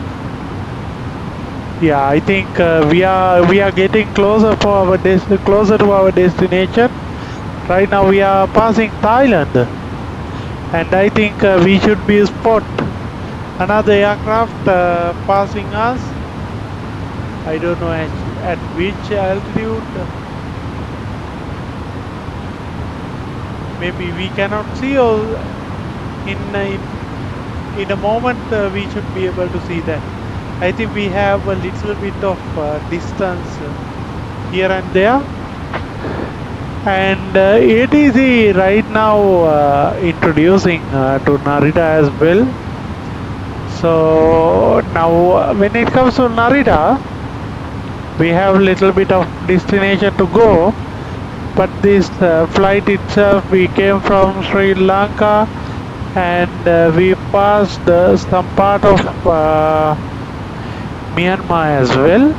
Yeah, I think we are getting closer closer to our destination. Right now, we are passing Thailand, and I think we should be spot another aircraft passing us. I don't know at which altitude. Maybe we cannot see, or in a moment we should be able to see that. I think we have a little bit of distance here and there. And ATC right now introducing to Narita as well. So now when it comes to Narita, we have a little bit of destination to go, but this flight itself, we came from Sri Lanka and we passed some part of Myanmar as well.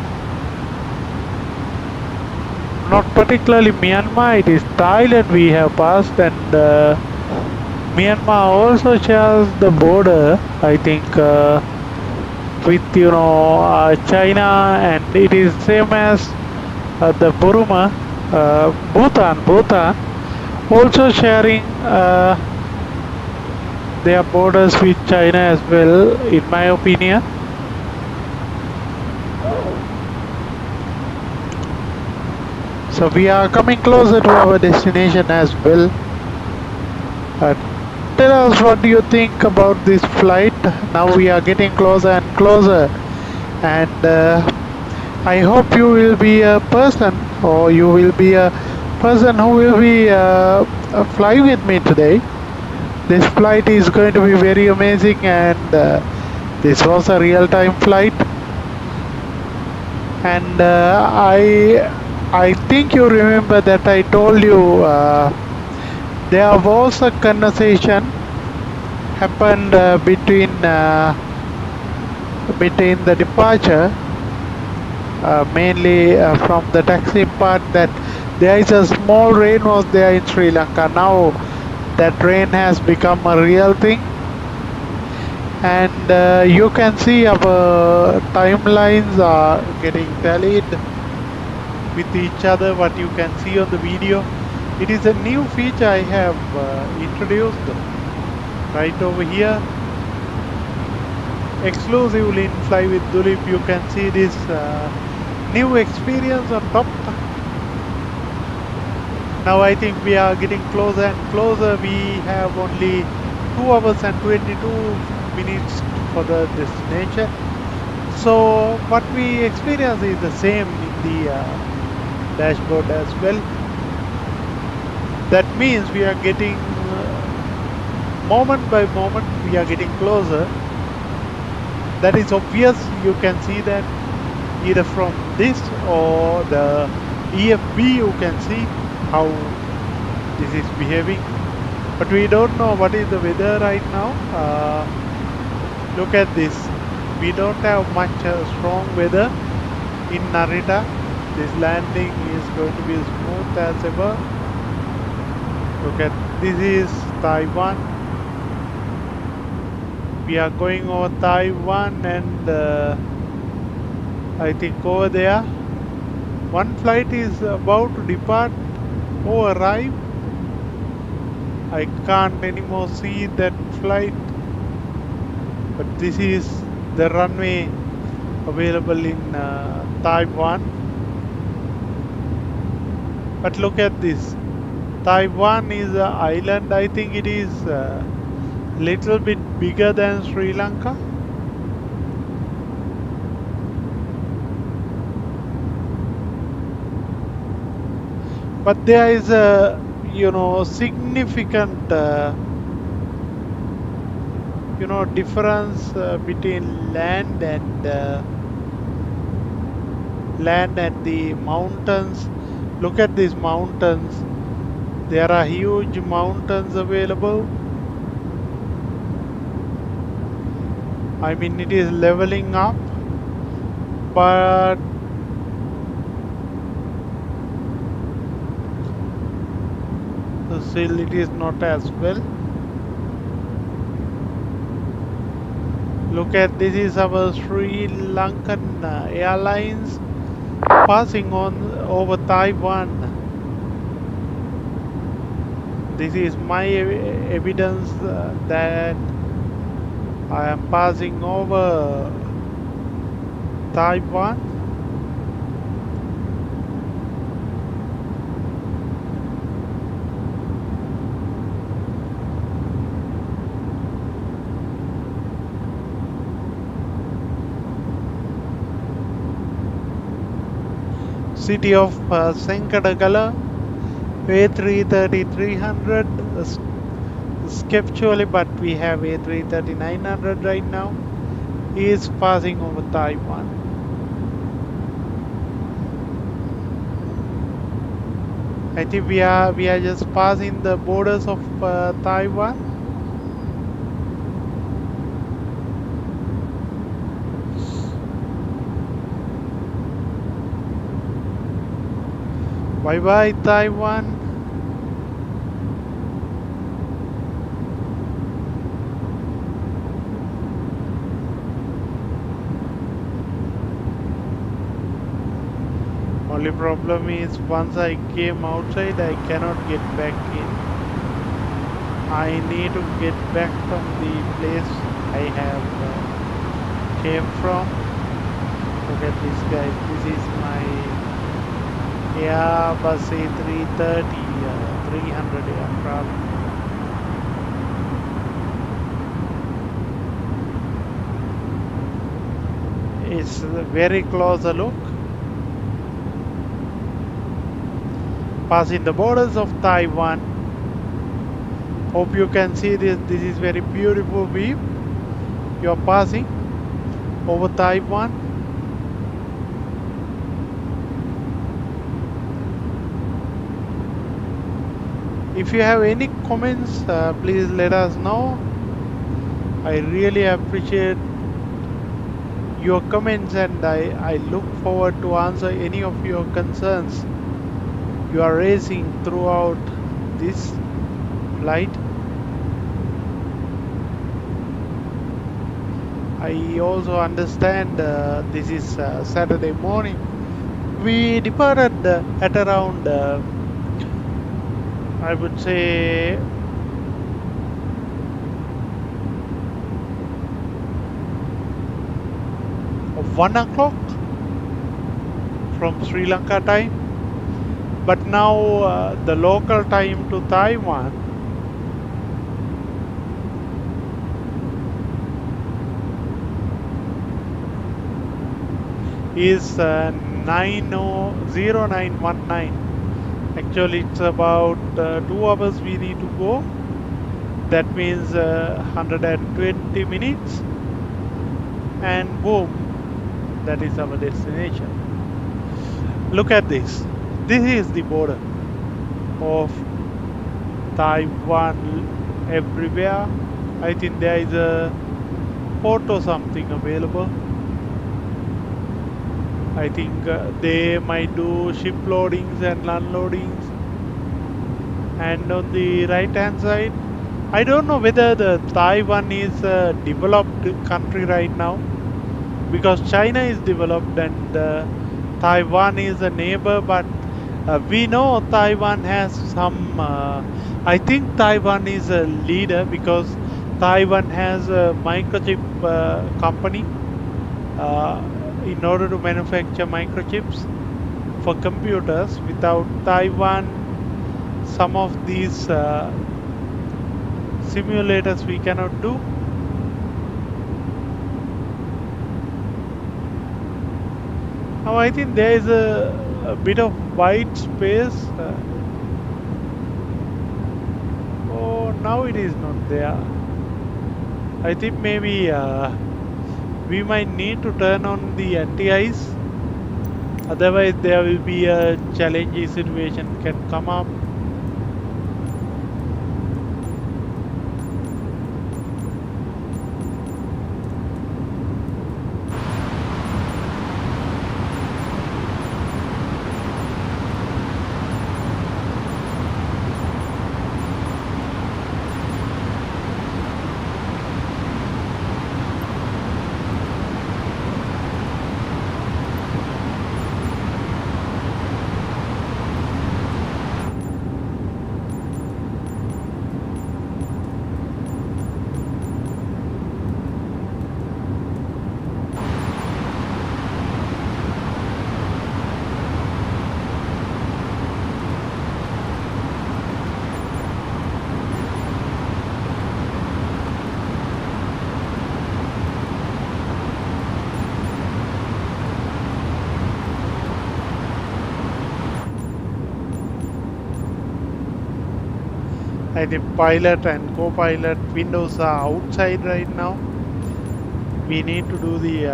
Not particularly Myanmar, it is Thailand we have passed, and Myanmar also shares the border, I think, with China, and it is same as the Burma, Bhutan also sharing their borders with China as well, in my opinion. So we are coming closer to our destination as well. Tell us, what do you think about this flight? Now we are getting closer and closer, and I hope you will be a person, or you will be a person who will be flying with me today. This flight is going to be very amazing, and this was a real-time flight, and I think you remember that I told you there was a conversation happened between the departure, mainly from the taxi part, that there is a small rain was there in Sri Lanka. Now that rain has become a real thing, and you can see our timelines are getting tallied with each other, what you can see on the video. It is a new feature I have introduced right over here, exclusively in Fly with Dulip. You can see this new experience on top. Now I think we are getting closer and closer. We have only 2 hours and 22 minutes for the destination. So what we experience is the same in the dashboard as well. That means we are getting moment by moment we are getting closer. That is obvious. You can see that either from this or the EFB. You can see how this is behaving, but we don't know what is the weather right now. Look at this. We don't have much strong weather. in Narita. This landing is going to be smooth as ever. Look at this is Taiwan. We are going over Taiwan and I think over there one flight is about to depart or arrive. I can't anymore see that flight, but this is the runway available in Taiwan. But look at this. Taiwan is an island. I think it is little bit bigger than Sri Lanka. But there is a significant difference between land and the mountains. Look at these mountains. There are huge mountains available. I mean, it is leveling up, but still it is not as well. Look at this is our Sri Lankan Airlines passing on over Taiwan. This is my evidence that I am passing over Taiwan. City of Senkadagala, A330-300 skeptually, but we have A330-900 right now, is passing over Taiwan. I think we are just passing the borders of Taiwan. Bye bye Taiwan. Only problem is once I came outside I cannot get back in. I need to get back from the place I have came from. Look at this guy. This is my Airbus A330-300 aircraft. It's a very close look. Passing the borders of Taiwan. Hope you can see this. This is very beautiful view. You are passing over Taiwan. If you have any comments, please let us know. I really appreciate your comments and I look forward to answer any of your concerns you are raising throughout this flight. I also understand this is Saturday morning. We departed at around I would say 1 o'clock from Sri Lanka time, but now the local time to Taiwan is 0919. Actually it's about 2 hours we need to go. That means 120 minutes and boom, that is our destination. Look at this. This is the border of Taiwan everywhere. I think there is a port or something available. I think they might do ship loadings and unloadings. And on the right hand side, I don't know whether the Taiwan is a developed country right now, because China is developed and Taiwan is a neighbor, but we know Taiwan has some. I think Taiwan is a leader because Taiwan has a microchip company uh, in order to manufacture microchips for computers. Without Taiwan, some of these simulators we cannot do. Now I think there is a bit of white space. Oh, now it is not there. I think maybe we might need to turn on the anti-ice. Otherwise there will be a challenging situation can come up. I think pilot and co-pilot windows are outside right now. We need to do the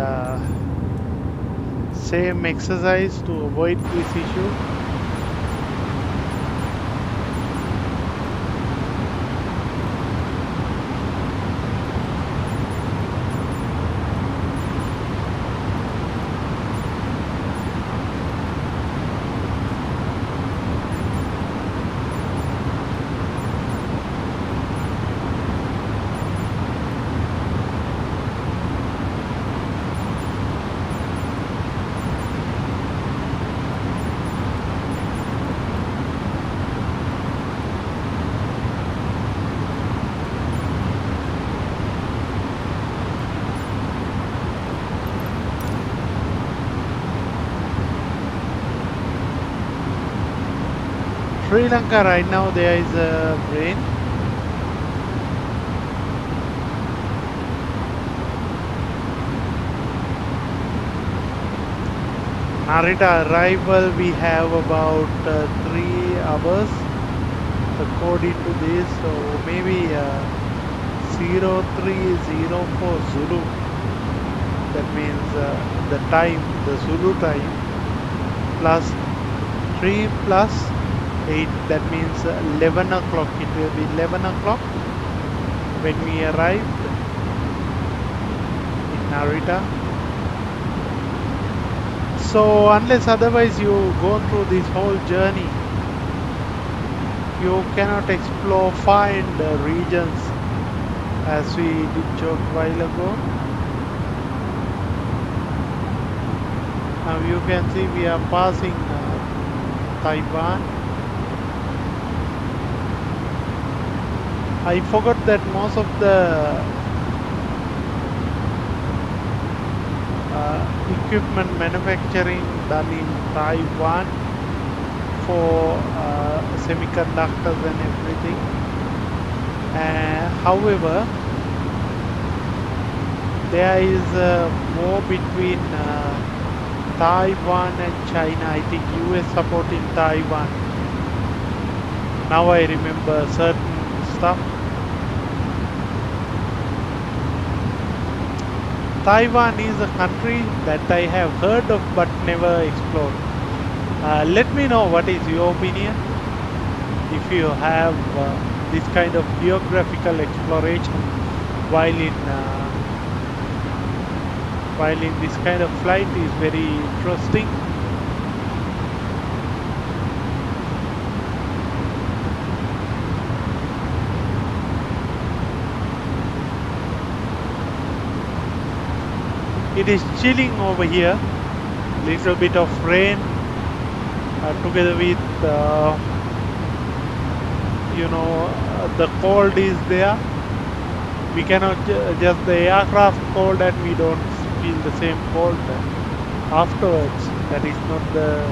same exercise to avoid this issue. Sri Lanka right now there is a rain. Narita arrival we have about 3 hours according to this, so maybe 0304 Zulu. That means the time, the Zulu time, plus 3 plus 8, that means 11 o'clock. It will be 11 o'clock when we arrive in Narita. So unless otherwise you go through this whole journey, you cannot explore, find regions as we did short while ago. Now you can see we are passing Taiwan. I forgot that most of the equipment manufacturing done in Taiwan for semiconductors and everything. However, there is a war between Taiwan and China. I think US supporting Taiwan. Now I remember certain stuff. Taiwan is a country that I have heard of but never explored. Let me know what is your opinion if you have this kind of geographical exploration while in while in this kind of flight is very interesting. It is chilling over here, little bit of rain together with the cold is there. We cannot just the aircraft cold and we don't feel the same cold afterwards. That is not the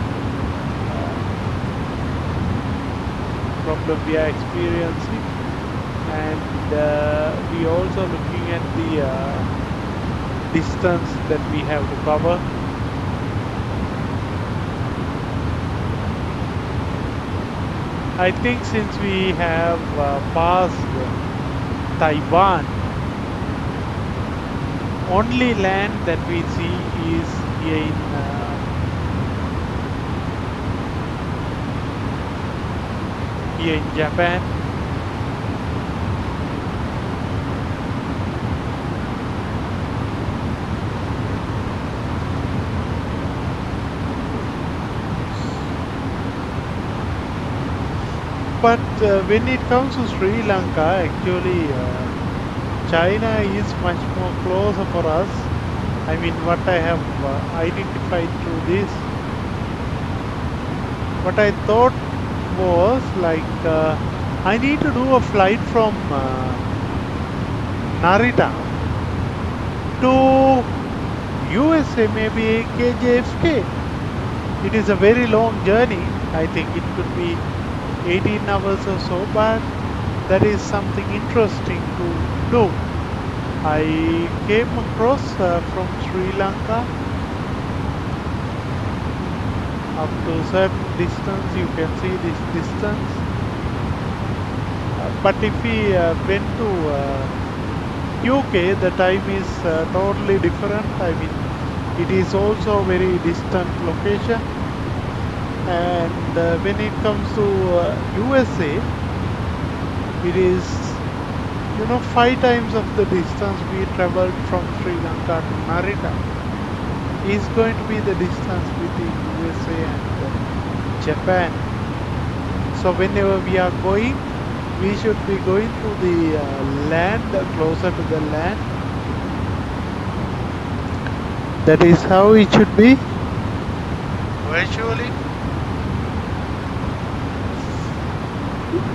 problem we are experiencing. And we also looking at the distance that we have to cover. I think since we have passed Taiwan, only land that we see is here in Japan. But when it comes to Sri Lanka, actually China is much more closer for us. I mean, what I have identified through this, what I thought was like I need to do a flight from Narita to USA, maybe KJFK. It is a very long journey. I think it could be 18 hours or so, but that is something interesting to do. I came across from Sri Lanka up to a certain distance. You can see this distance, but if we went to UK, the time is totally different. I mean, it is also a very distant location. And when it comes to USA, it is 5 times of the distance we traveled from Sri Lanka to Narita is going to be the distance between USA and Japan. So whenever we are going, we should be going to the land, closer to the land. That is how it should be virtually.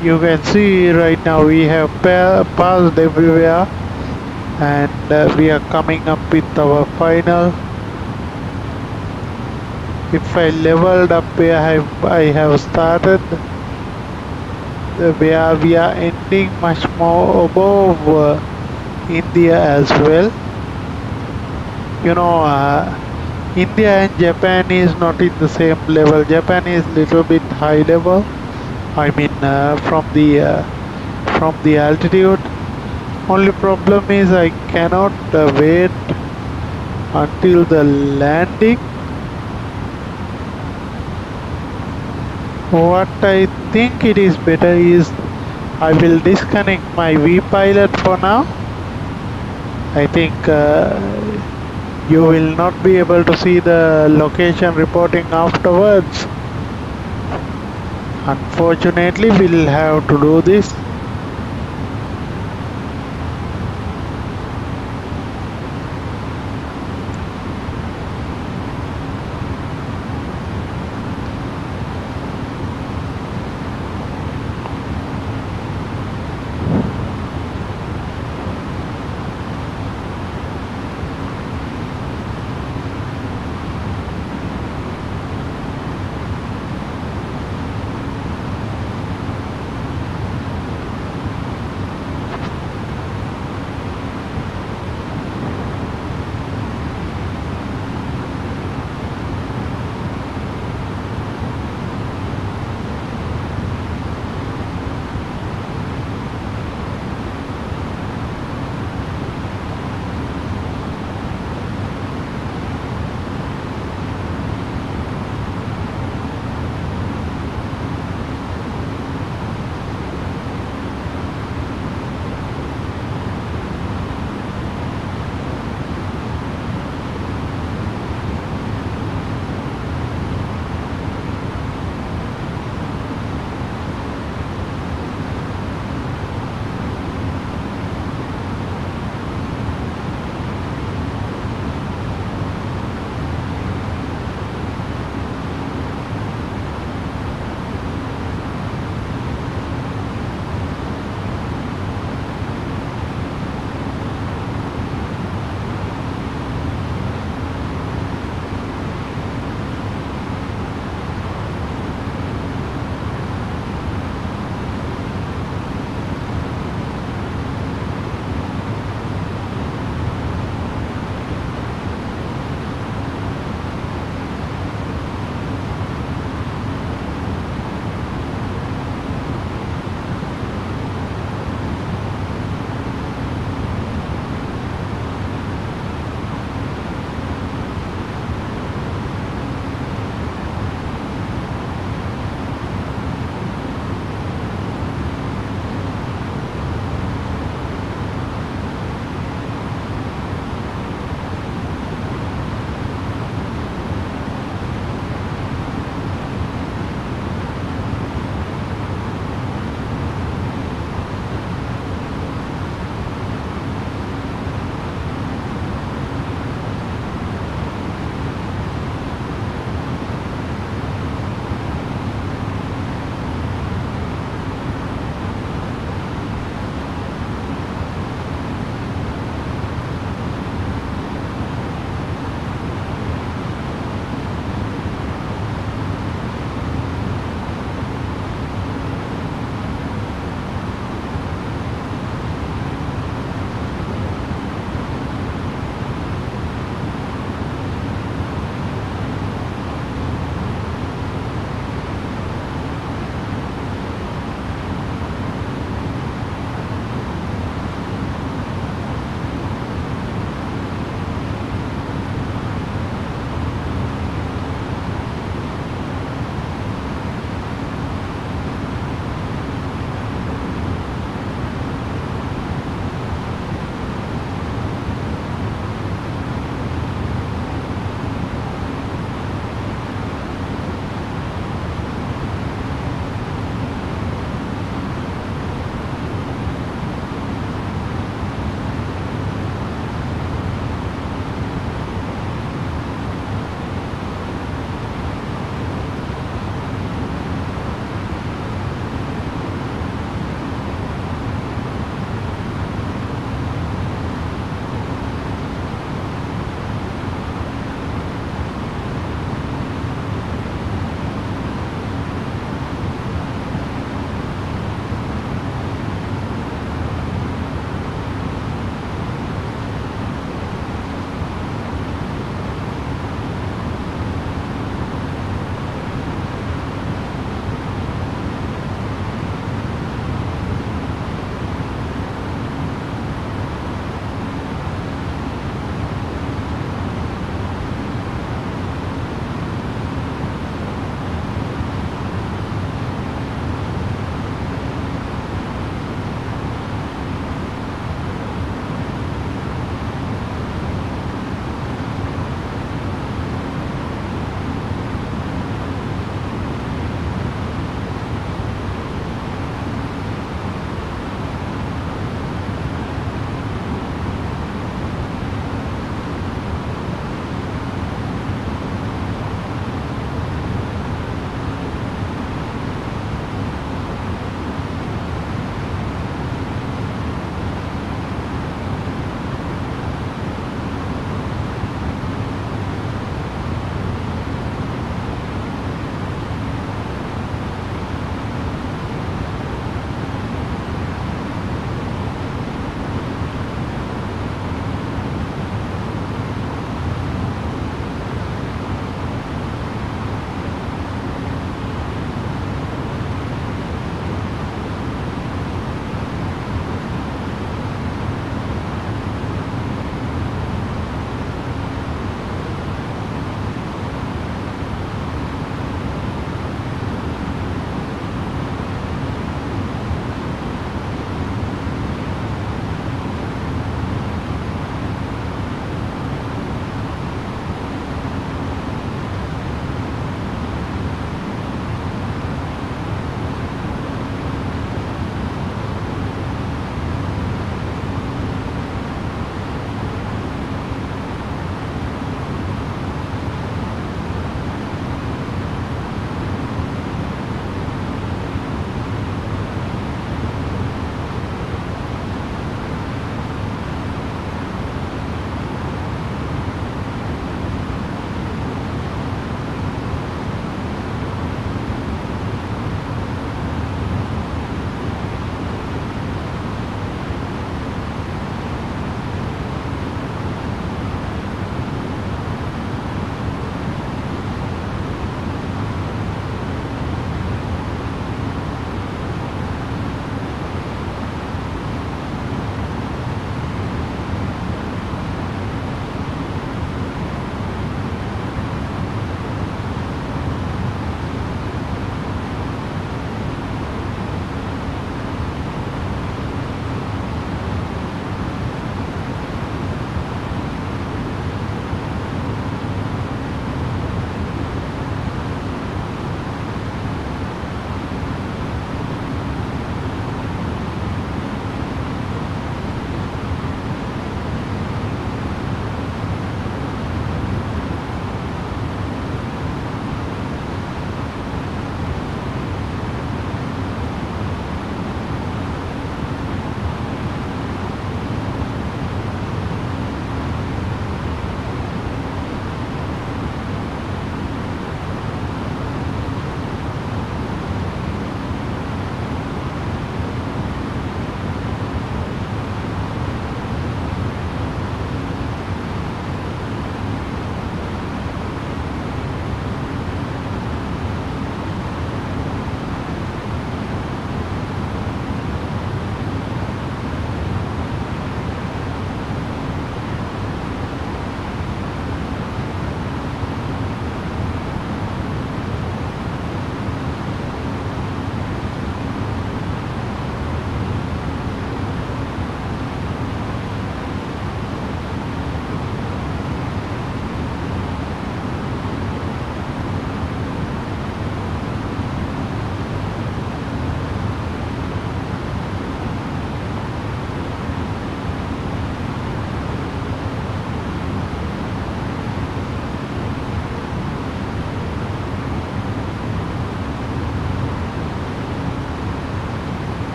You can see right now we have passed everywhere, and we are coming up with our final. If I leveled up where I have started, where we are ending much more above India as well. India and Japan is not in the same level. Japan is little bit high level. I mean, from the altitude. Only problem is I cannot wait until the landing. What I think it is better is I will disconnect my VPilot for now. I think you will not be able to see the location reporting afterwards. Unfortunately, we'll have to do this.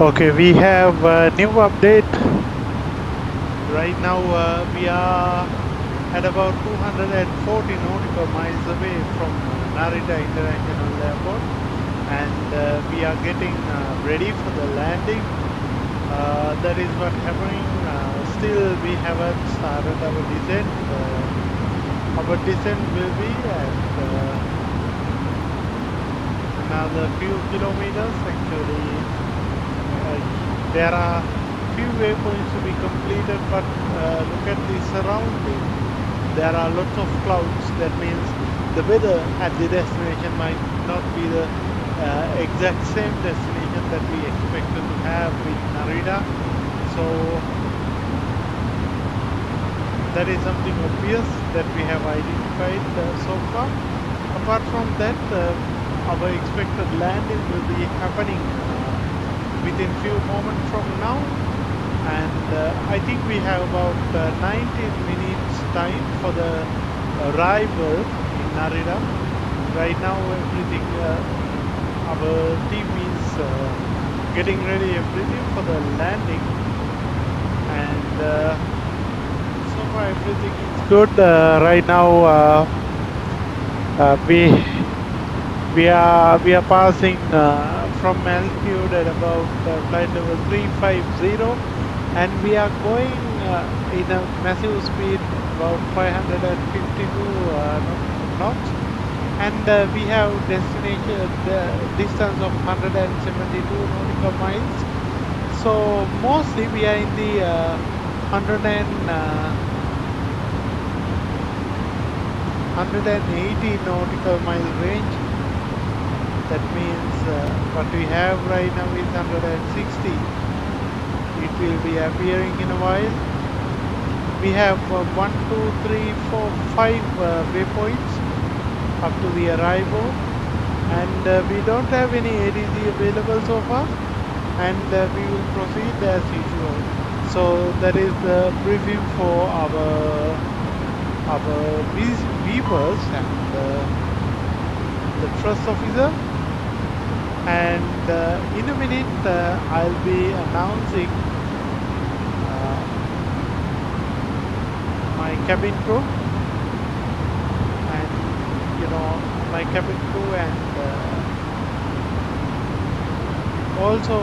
Okay, we have a new update. Right now we are at about 240 nautical miles away from Narita International Airport, and we are getting ready for the landing. That is what happening. Still we haven't started our descent. Our descent will be at another few kilometers. Actually, there are few waypoints to be completed, but look at the surrounding. There are lots of clouds. That means the weather at the destination might not be the exact same destination that we expected to have with Narita. So that is something obvious that we have identified so far. Apart from that, our expected landing will be happening within few moments from now, and I think we have about 19 minutes time for the arrival in Narita. Right now everything, our team is getting ready everything for the landing, and so far everything is good. Right now we are passing from altitude at about flight level 350, and we are going in a massive speed about 552 knots, and we have destination distance of 172 nautical miles. So mostly we are in the 180 nautical mile range. That means what we have right now is 160. It will be appearing in a while. We have 1, 2, 3, 4, 5 waypoints up to the arrival, and we don't have any ADC available so far, and we will proceed as usual. So that is the briefing for our viewers and the trust officer. And in a minute I'll be announcing my cabin crew, and my cabin crew, and also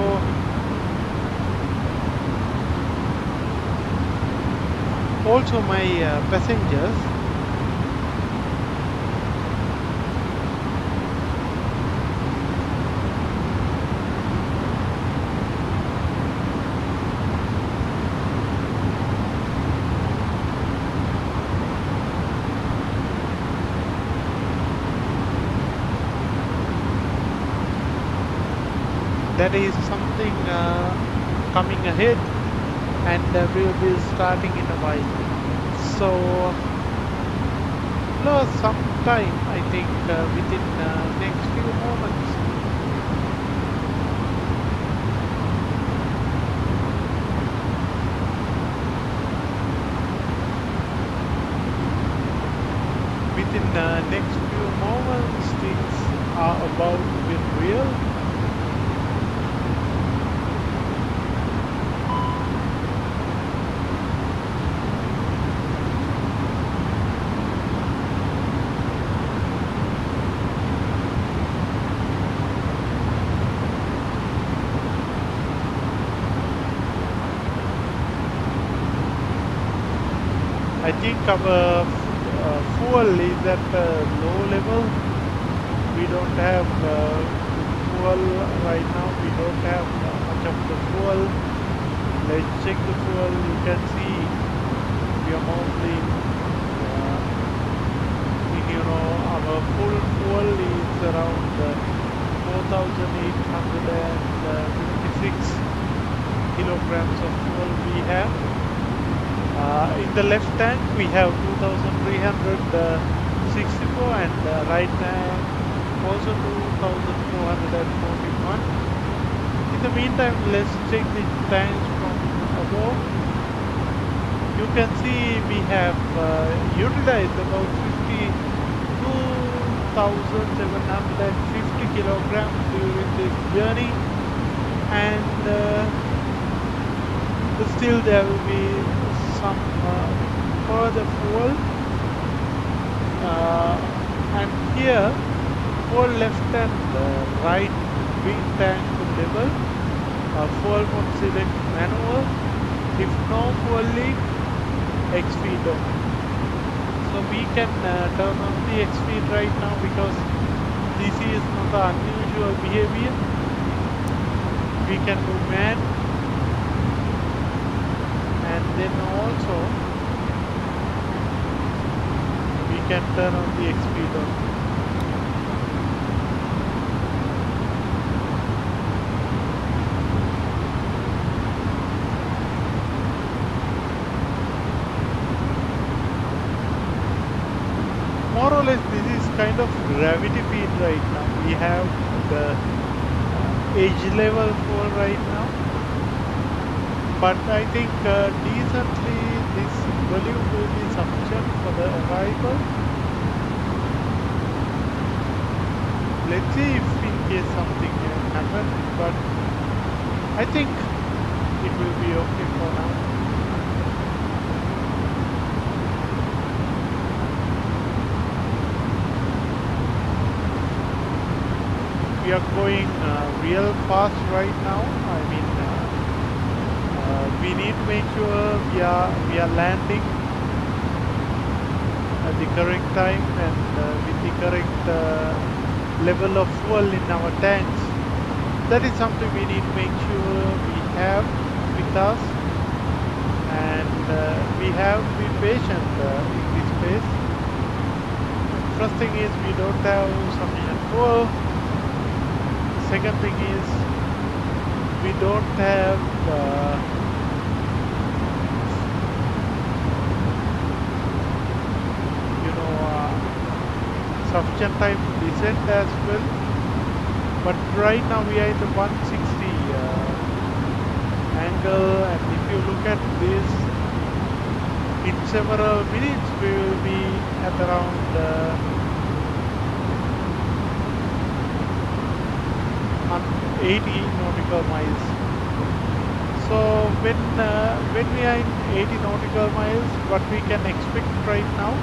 my passengers. That is something coming ahead, and we will be starting in a while. So some time, I think within next few moments. Within next few moments, things are about to get real. I think our fuel is at low level. We don't have fuel right now. We don't have much of the fuel. Let's check the fuel. You can see we are mostly our full fuel is around 4,856 kilograms of fuel we have. In the left tank we have 2,364, and right tank also 2,441. In the meantime, let's check the tanks from above. You can see we have utilized about 52,750 kilograms during this journey, and still there will be some further fuel, and here fuel left and right wing tank level, fuel mode select manual. If no fuel leak, X feed on. So we can turn on the X feed right now because this is not the unusual behavior. We can do man, and then also we can turn on the X feed on. More or less this is kind of gravity feed right now. We have the edge level fuel right now, but I think decently this volume will be sufficient for the arrival. Let's see if in case something happens, but I think it will be okay for now. We are going real fast right now. I mean, we need to make sure we are landing at the correct time and with the correct level of fuel in our tanks. That is something we need to make sure we have with us, and we have to be patient in this phase. First thing is we don't have sufficient fuel. Second thing is we don't have sufficient time to descend as well. But right now we are in the 160 angle, and if you look at this, in several minutes we will be at around 80 nautical miles. So when we are in 80 nautical miles, what we can expect right now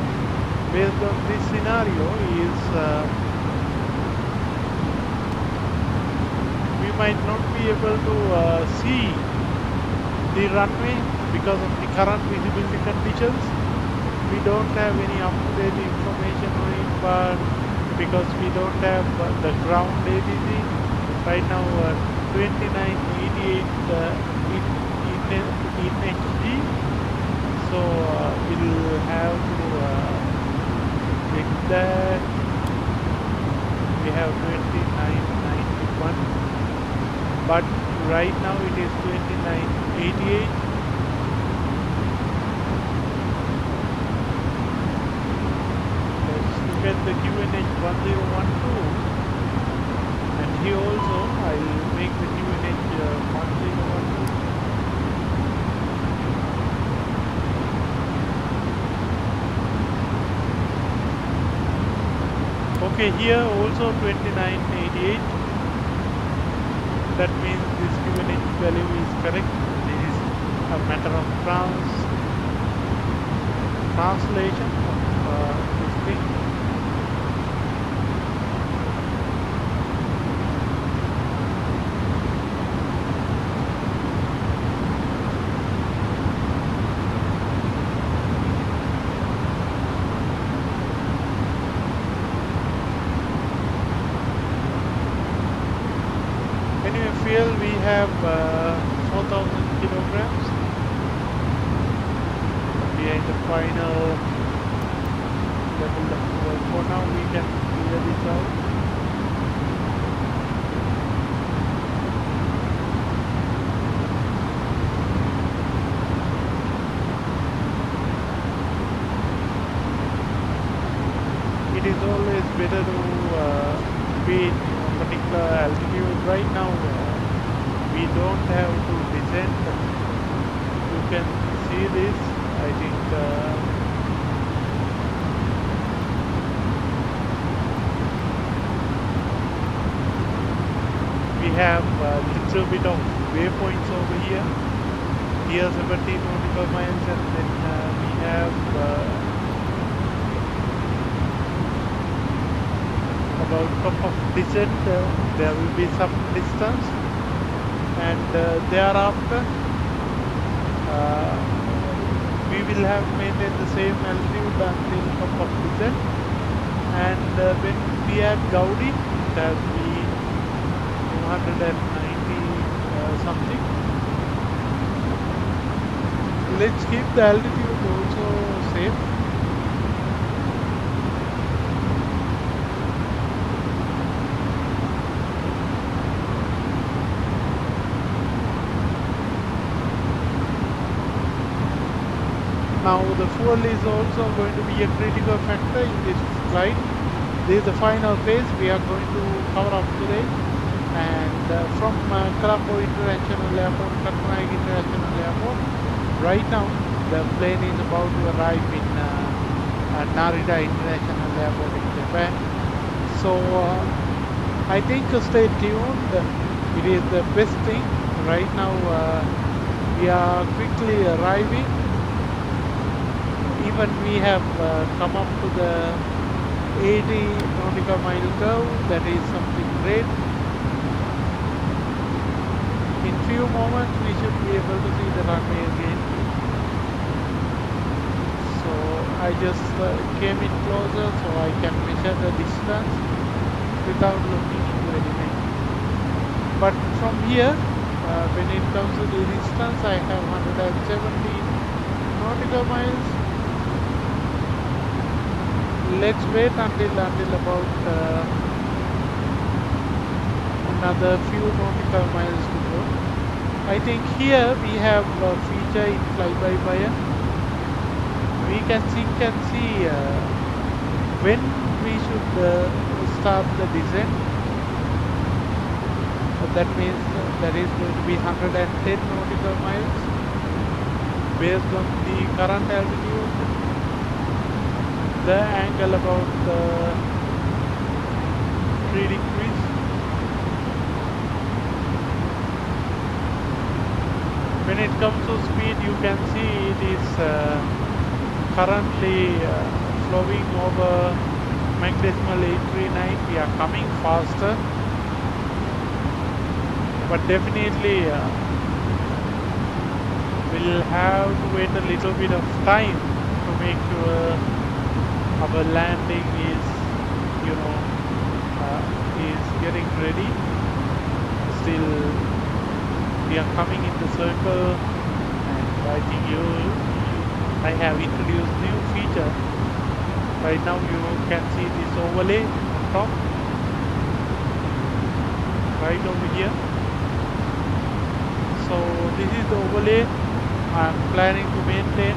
based on this scenario is we might not be able to see the runway because of the current visibility conditions. We don't have any up-to-date information on it, but because we don't have the ground ATC right now, 2988 in HD, so we'll have to check that. We have 2991, but right now it is 2988. Let's look at the QNH 1012. Here also I will make the QNH 1012. Okay, here also 2988. That means this QNH value is correct. This is a matter of translation of this thing. Fuel we have 4,000 kilograms. We are in the final level of fuel. For now we can clear this out. It is always better to be in a particular altitude. Right now we don't have to descend. You can see this. I think we have a little bit of waypoints over here. Here 17 nautical miles, and then we have about top of descent. There will be some distance, and thereafter we will have maintained the same altitude until top of descent. And when we are Gaudi, it has been 290 something. Let's keep the altitude also safe. Now the fuel is also going to be a critical factor in this flight. This is the final phase we are going to cover up today. And from Colombo International Airport, Tokyo International Airport, right now the plane is about to arrive in Narita International Airport in Japan. So I think stay tuned. It is the best thing. Right now we are quickly arriving. Even we have come up to the 80 nautical mile curve. That is something great. In few moments we should be able to see the runway again. So I just came in closer so I can measure the distance without looking into anything. But from here, when it comes to the distance, I have 117 nautical miles. Let's wait until about another few nautical miles to go. I think here we have a feature in fly-by-wire. We can see when we should start the descent. That means that is going to be 110 nautical miles based on the current altitude. The angle about 3 degrees. When it comes to speed, you can see it is currently flowing over Mach decimal 839. We are coming faster, but definitely we'll have to wait a little bit of time to make sure our landing is, is getting ready. Still, we are coming in the circle, and I think I have introduced new feature. Right now you can see this overlay on top, right over here. So this is the overlay I am planning to maintain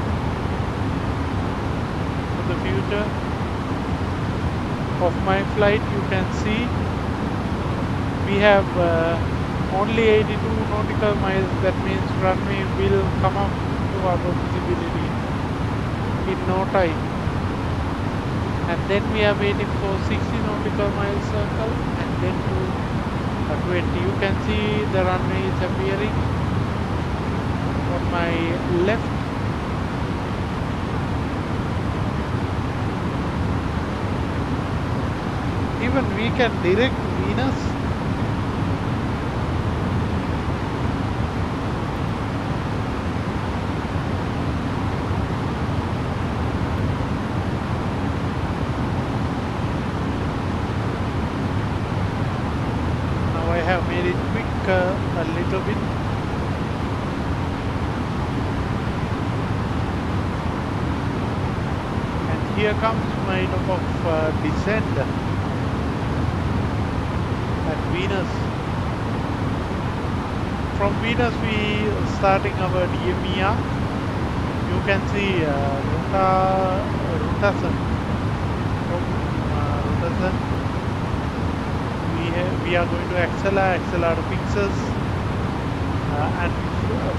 the future of my flight. You can see we have only 82 nautical miles. That means runway will come up to our visibility in no time, and then we are waiting for 60 nautical miles circle, and then to 20. You can see the runway is appearing on my left. Even we can direct Venus. Now I have made it quick a little bit. And here comes my top of descent. Venus. From Venus we starting our DMER. You can see rotation. Rotation. We are going to accelerate to pixels, and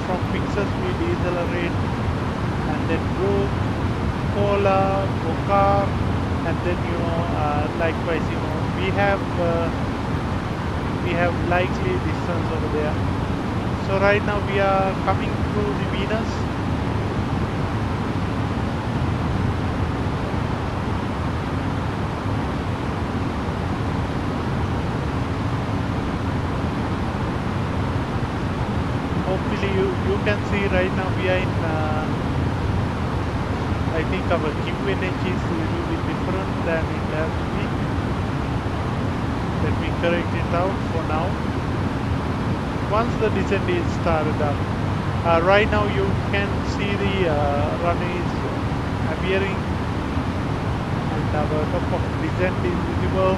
from pixels we decelerate, and then group, polar, Bokar, and then likewise we have we have likely distance over there. So right now we are coming through the Venus. Hopefully you can see right now we are in I think our QNH is a little bit different than it has to be. Let me correct it out for now. Once the descent is started up, right now you can see the runway is appearing and our top of descent is visible,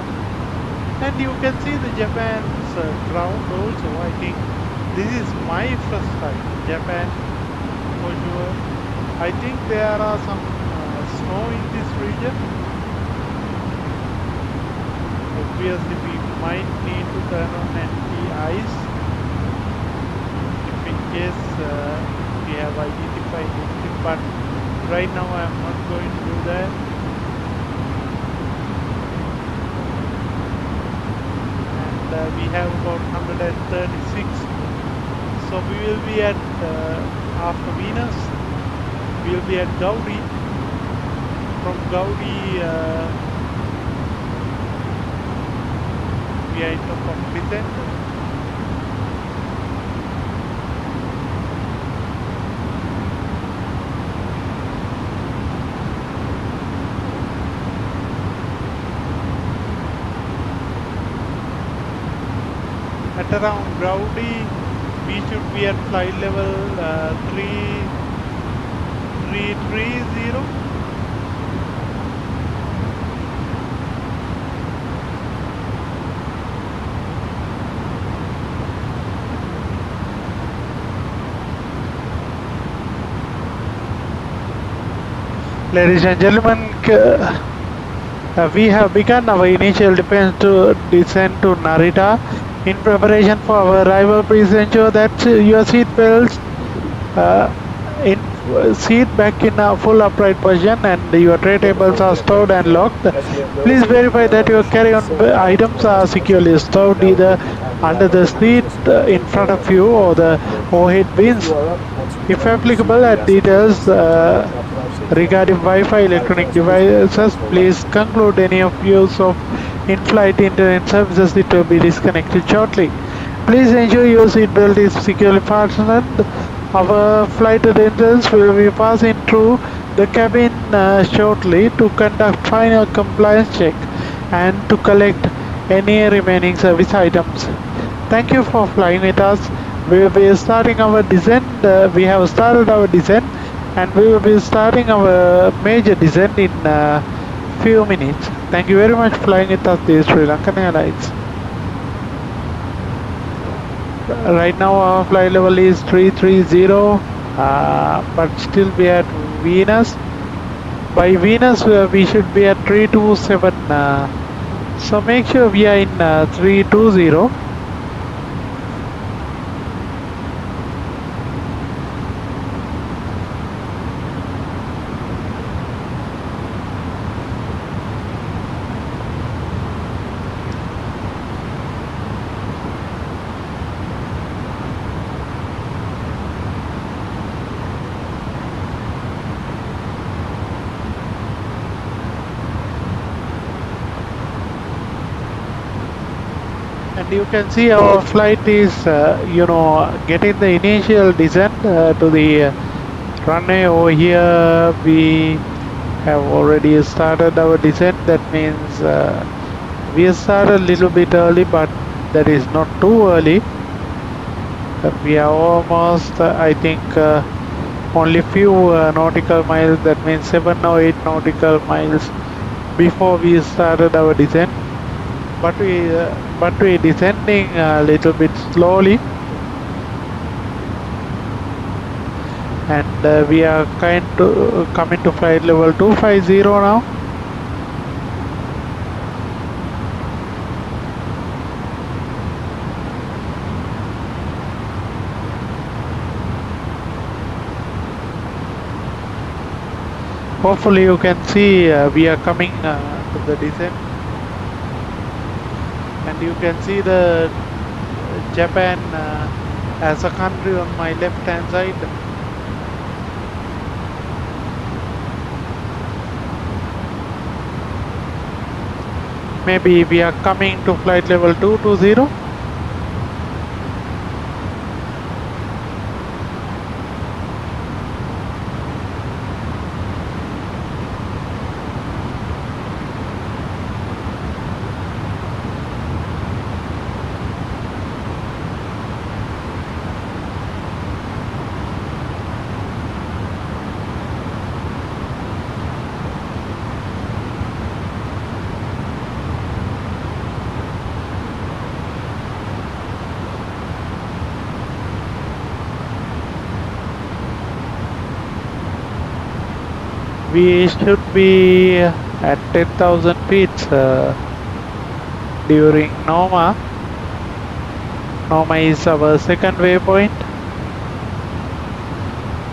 and you can see the Japan's ground also. I think this is my first time Japan for sure. I think there are some snow in this region. Obviously we might need to turn on anti-ice if in case we have identified anything, but right now I am not going to do that. And we have about 136, so we will be at after Venus we will be at Gaudi. From Gaudi we are in top of descent. At around Gaudi we should be at flight level 3330. Ladies and gentlemen, we have begun our initial descent to Narita. In preparation for our arrival, please ensure that your seat belts seat back in a full upright position and your tray tables are stowed and locked. Please verify that your carry-on items are securely stowed either under the seat in front of you or the overhead bins. If applicable, add details regarding Wi-Fi electronic devices. Please conclude any of use of in-flight internet services. It will be disconnected shortly. Please ensure your seat belt is securely fastened. Our flight attendants will be passing through the cabin shortly to conduct final compliance check and to collect any remaining service items. Thank you for flying with us. We will be starting our descent. We have started our descent and we will be starting our major descent in few minutes. Thank you very much for flying with us, the Sri Lankan Airlines. Right now our flight level is 330, but still we are at Venus. By Venus we should be at 327, so make sure we are in 320. And you can see our flight is, getting the initial descent to the runway over here. We have already started our descent. That means we started a little bit early, but that is not too early. We are almost, I think, only few nautical miles. That means 7 or 8 nautical miles before we started our descent. But we descending a little bit slowly, and we are coming to flight level 250 now. Hopefully you can see we are coming to the descent. And you can see the Japan as a country on my left hand side. Maybe we are coming to flight level 220. We should be at 10,000 feet during Noma. Noma is our second waypoint.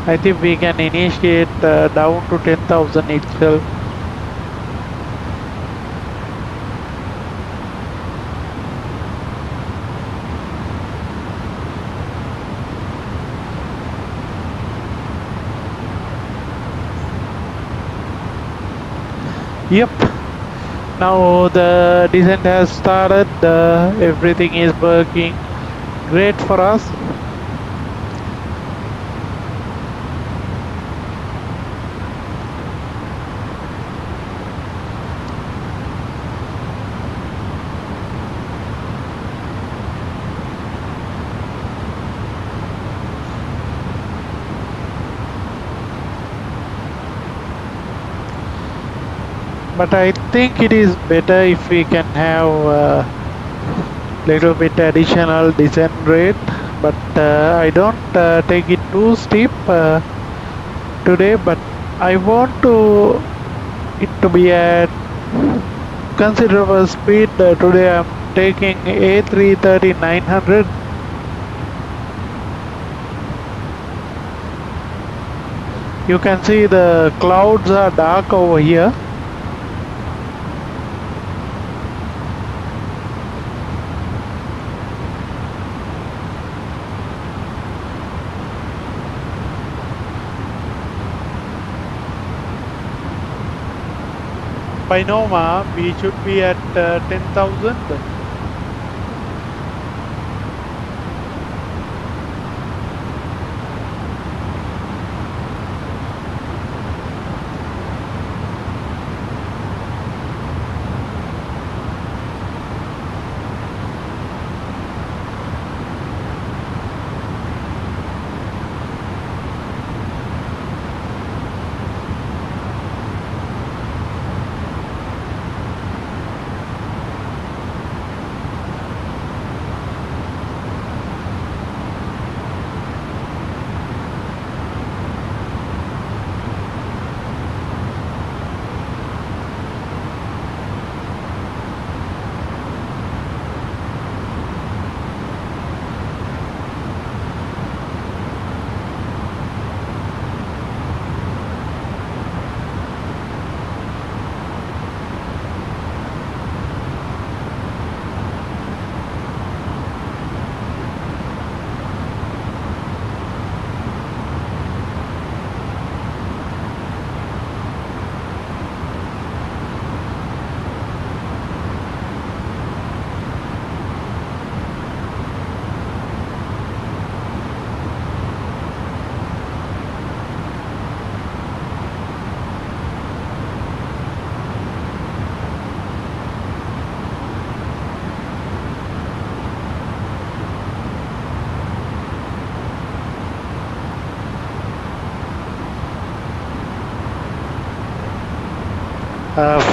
I think we can initiate down to 10,000 itself. Yep, now the descent has started, everything is working great for us. But I think it is better if we can have little bit additional descent rate, but I don't take it too steep today, but I want it to be at considerable speed. Today I'm taking A330-300. You can see the clouds are dark over here. By Noma, we should be at 10,000.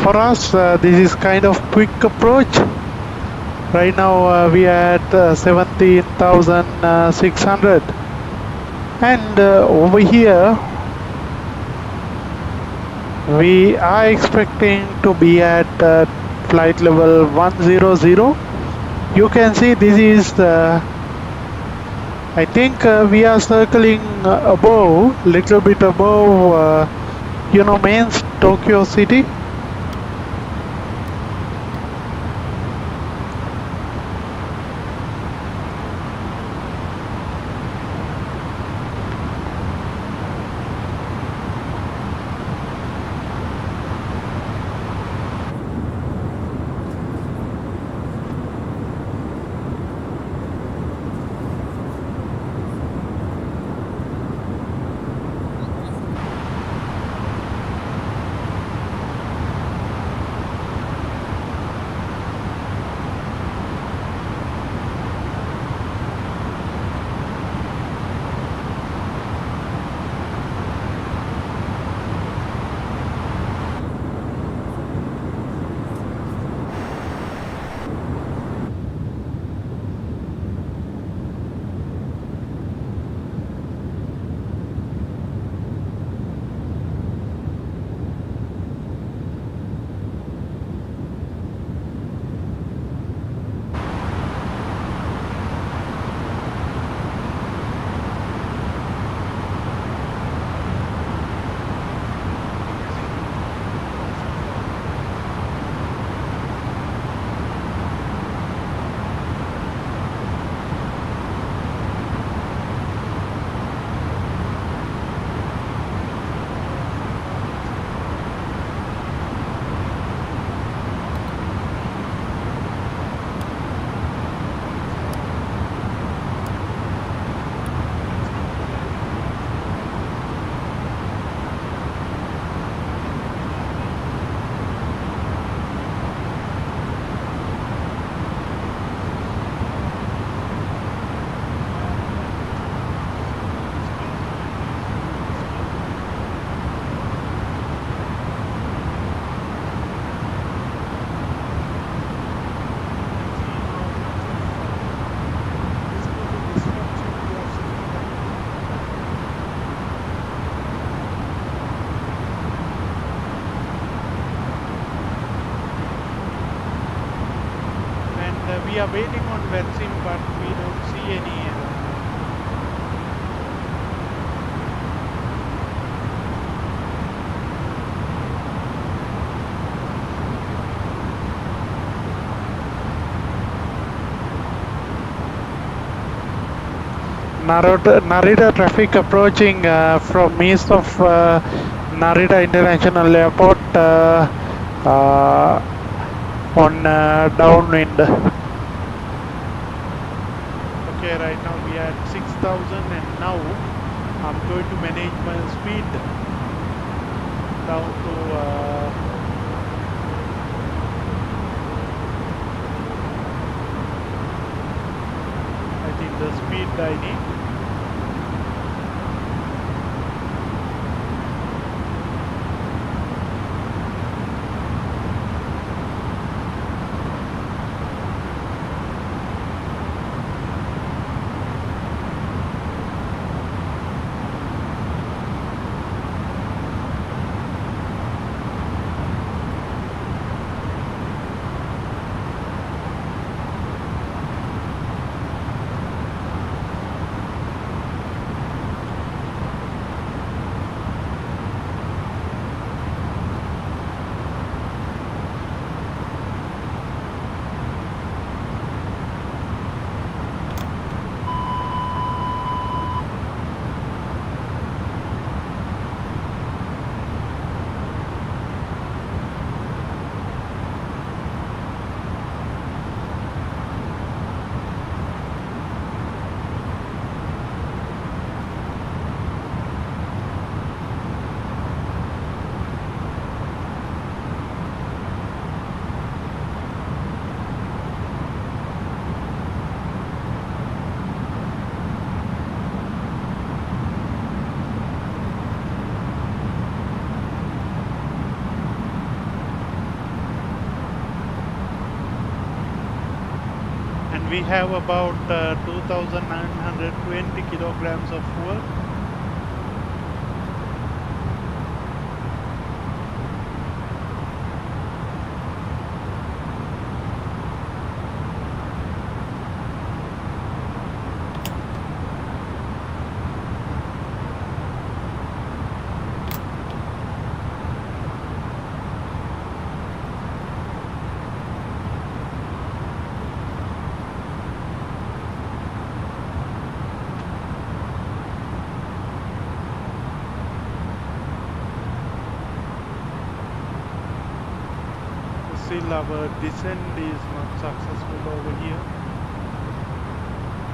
For us, this is kind of quick approach. Right now we are at 17,600, and over here we are expecting to be at flight level 100. You can see this is I think we are circling above, little bit above main Tokyo city. we are waiting on VATSIM, but we don't see any. Narita traffic approaching from east of Narita International Airport on downwind. Okay, right now we are at 6,000 and now I'm going to manage my speed down to I think the speed I need. We have about 2,920 kilograms of fuel. Still our descent is not successful over here.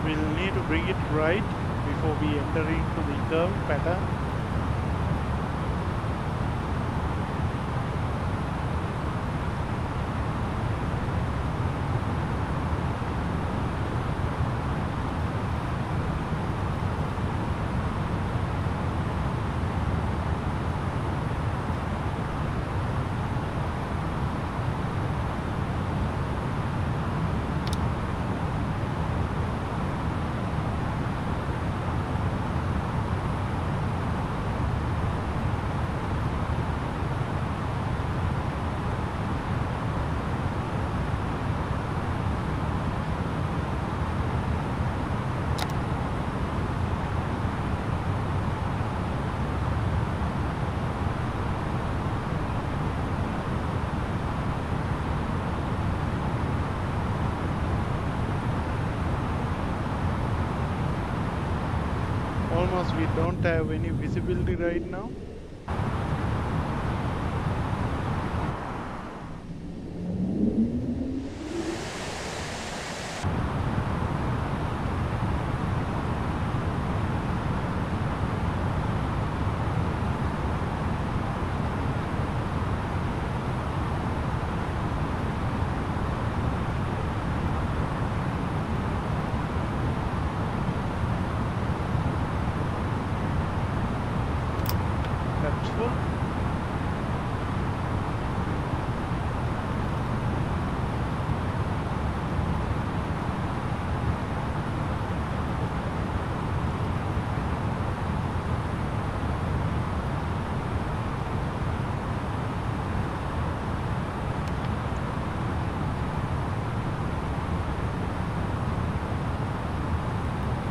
We'll need to bring it right before we enter into the curve pattern. Almost we don't have any visibility right now.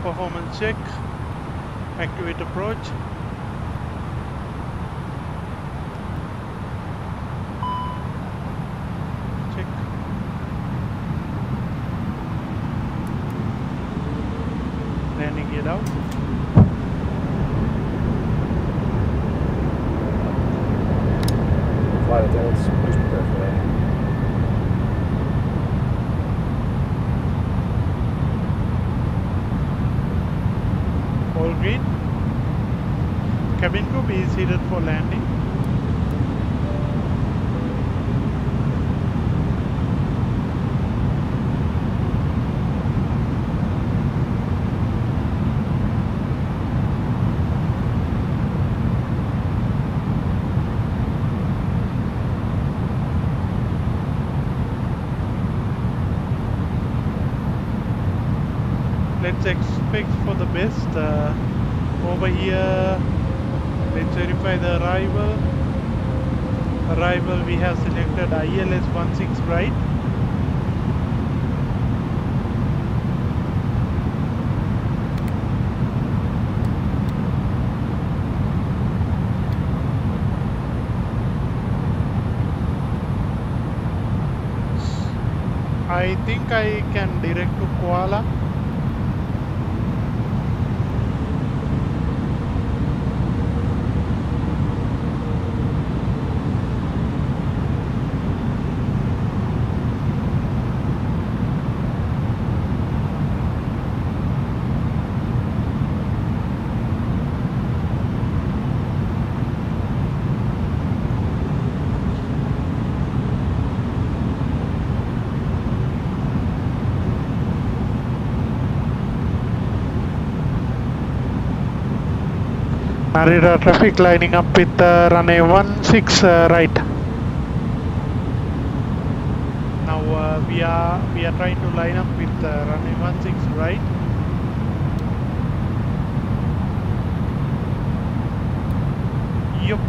Performance check. Activate approach. Check. Landing gear out. Flight attendants, please prepare for landing. All green. Cabin crew be seated for landing. Let's expect for the best. Over here, let's verify the arrival. Arrival, we have selected ILS 16 right. I think I can direct to Kuala. Narita traffic lining up with runway 16 right. Now we are trying to line up with runway 16 right. Yup.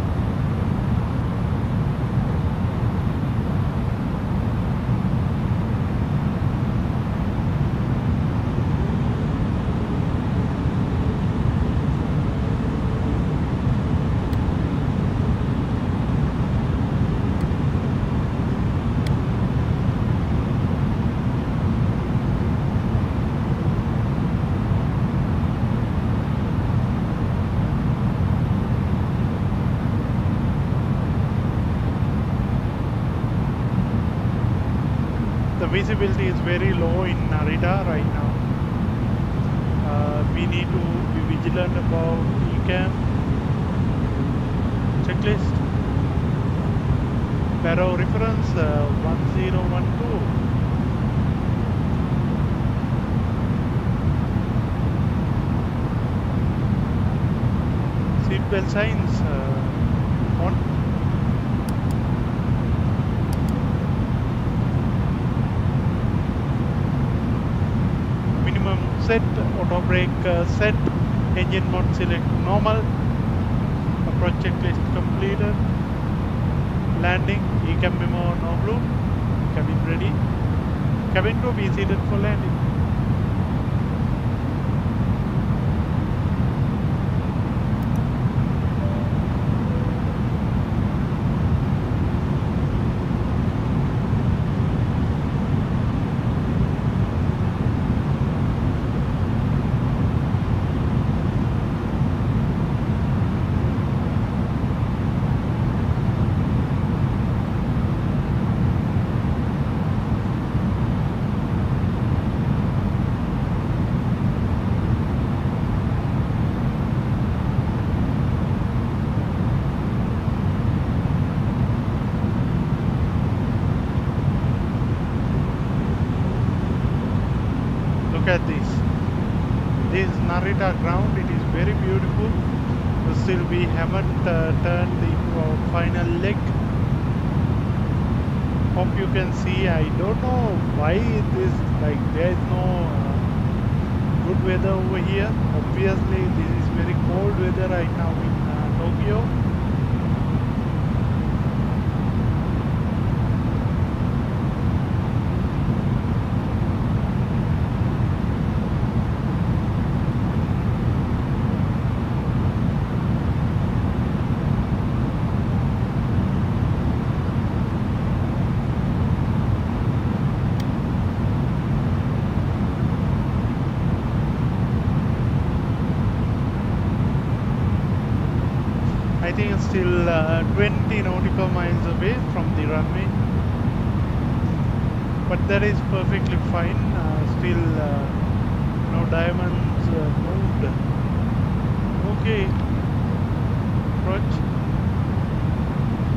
The visibility is very low in Narita right now. We need to be vigilant about ECAM checklist. Barrow reference 1012. Seatbelt signs on. Minimum set, auto brake set, engine mode select normal, approach checklist completed, landing, ECAM memo no blue, cabin ready, cabin crew be seated for landing. Look at this. This Narita ground, it is very beautiful. But still we haven't turned into our final leg. Hope you can see. I don't know why it is like there is no good weather over here. Obviously this is very cold weather right now in Tokyo. think it's still 20 nautical miles away from the runway, but that is perfectly fine. Still no diamonds moved. Okay, approach.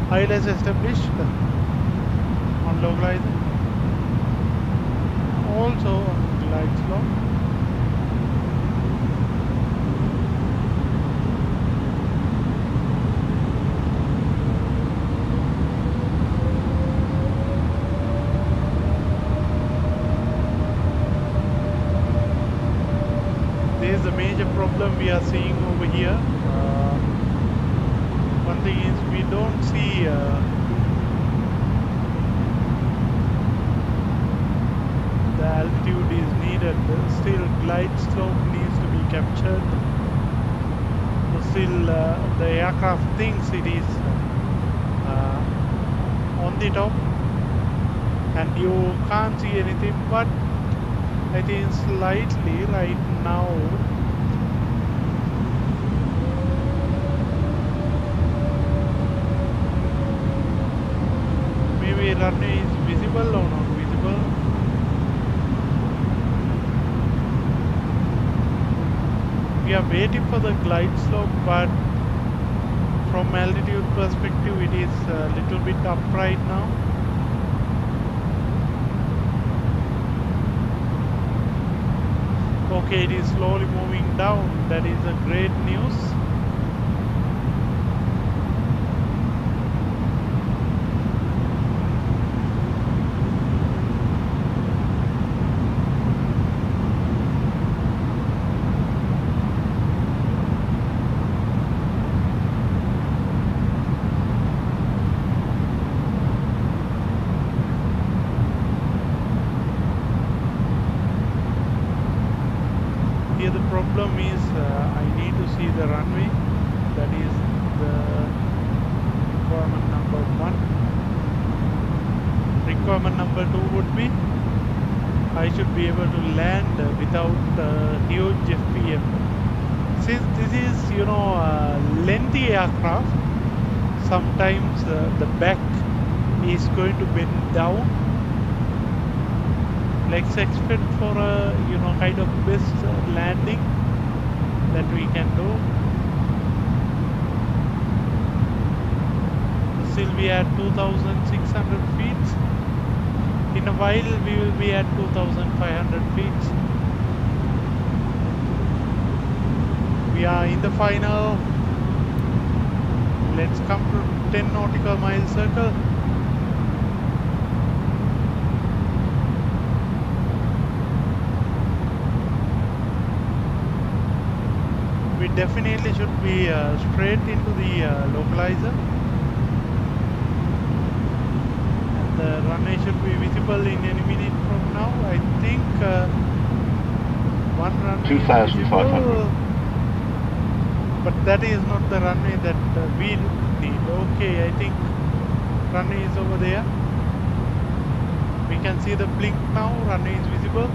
ILS established on localizer. Also on glide slope. This is the major problem we are seeing over here. One thing is we don't see the altitude is needed. Still glide slope needs to be captured. So still the aircraft thinks it is on the top and you can't see anything, but I think slightly right now maybe runway is visible or not visible. We are waiting for the glide slope, but from altitude perspective it is a little bit up right now. Okay, it is slowly moving down. That is a great news. Here the problem is I need to see the runway. That is the requirement number 1. Requirement number 2 would be I should be able to land without huge FPM. Since this is, you know, lengthy aircraft, sometimes the back is going to bend down. Let's expect for a, you know, kind of best landing that we can do. Still we are at 2,600 feet. In a while we will be at 2,500 feet. We are in the final. Let's come to 10 nautical mile circle. We definitely should be straight into the localizer, and the runway should be visible in any minute from now. I think one runway 2,500. but that is not the runway that we need. Okay, I think runway is over there. We can see the blink now. Runway is visible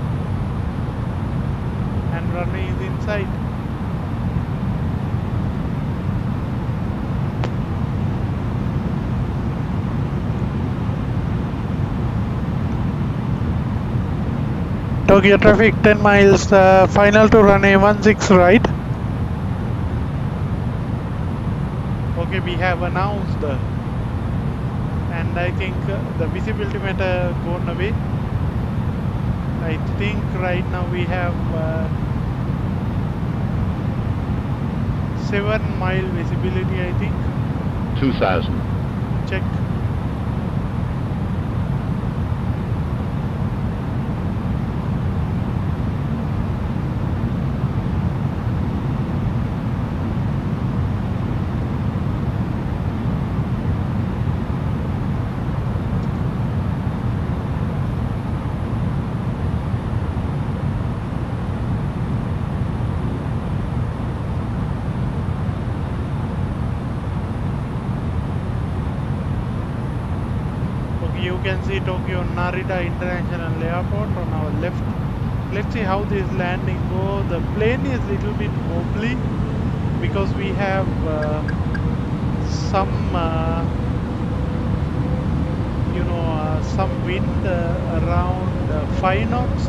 and runway is inside. Tokyo traffic 10 miles, final to runway 16 right. Okay, we have announced and I think the visibility meter gone away. I think right now we have 7 mile visibility, I think. 2,000. Check. You can see Tokyo Narita International Airport on our left. Let's see how this landing goes. The plane is little bit wobbly because we have some some wind around 5 knots.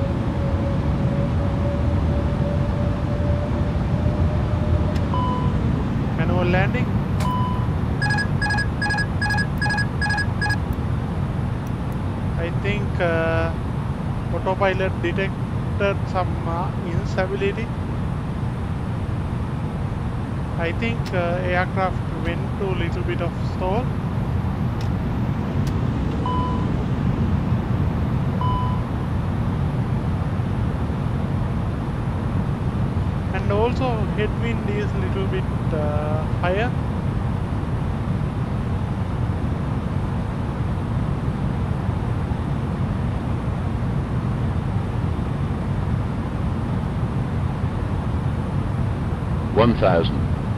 Manual landing. I think autopilot detected some instability. I think aircraft went to a little bit of stall. And also headwind is a little bit higher.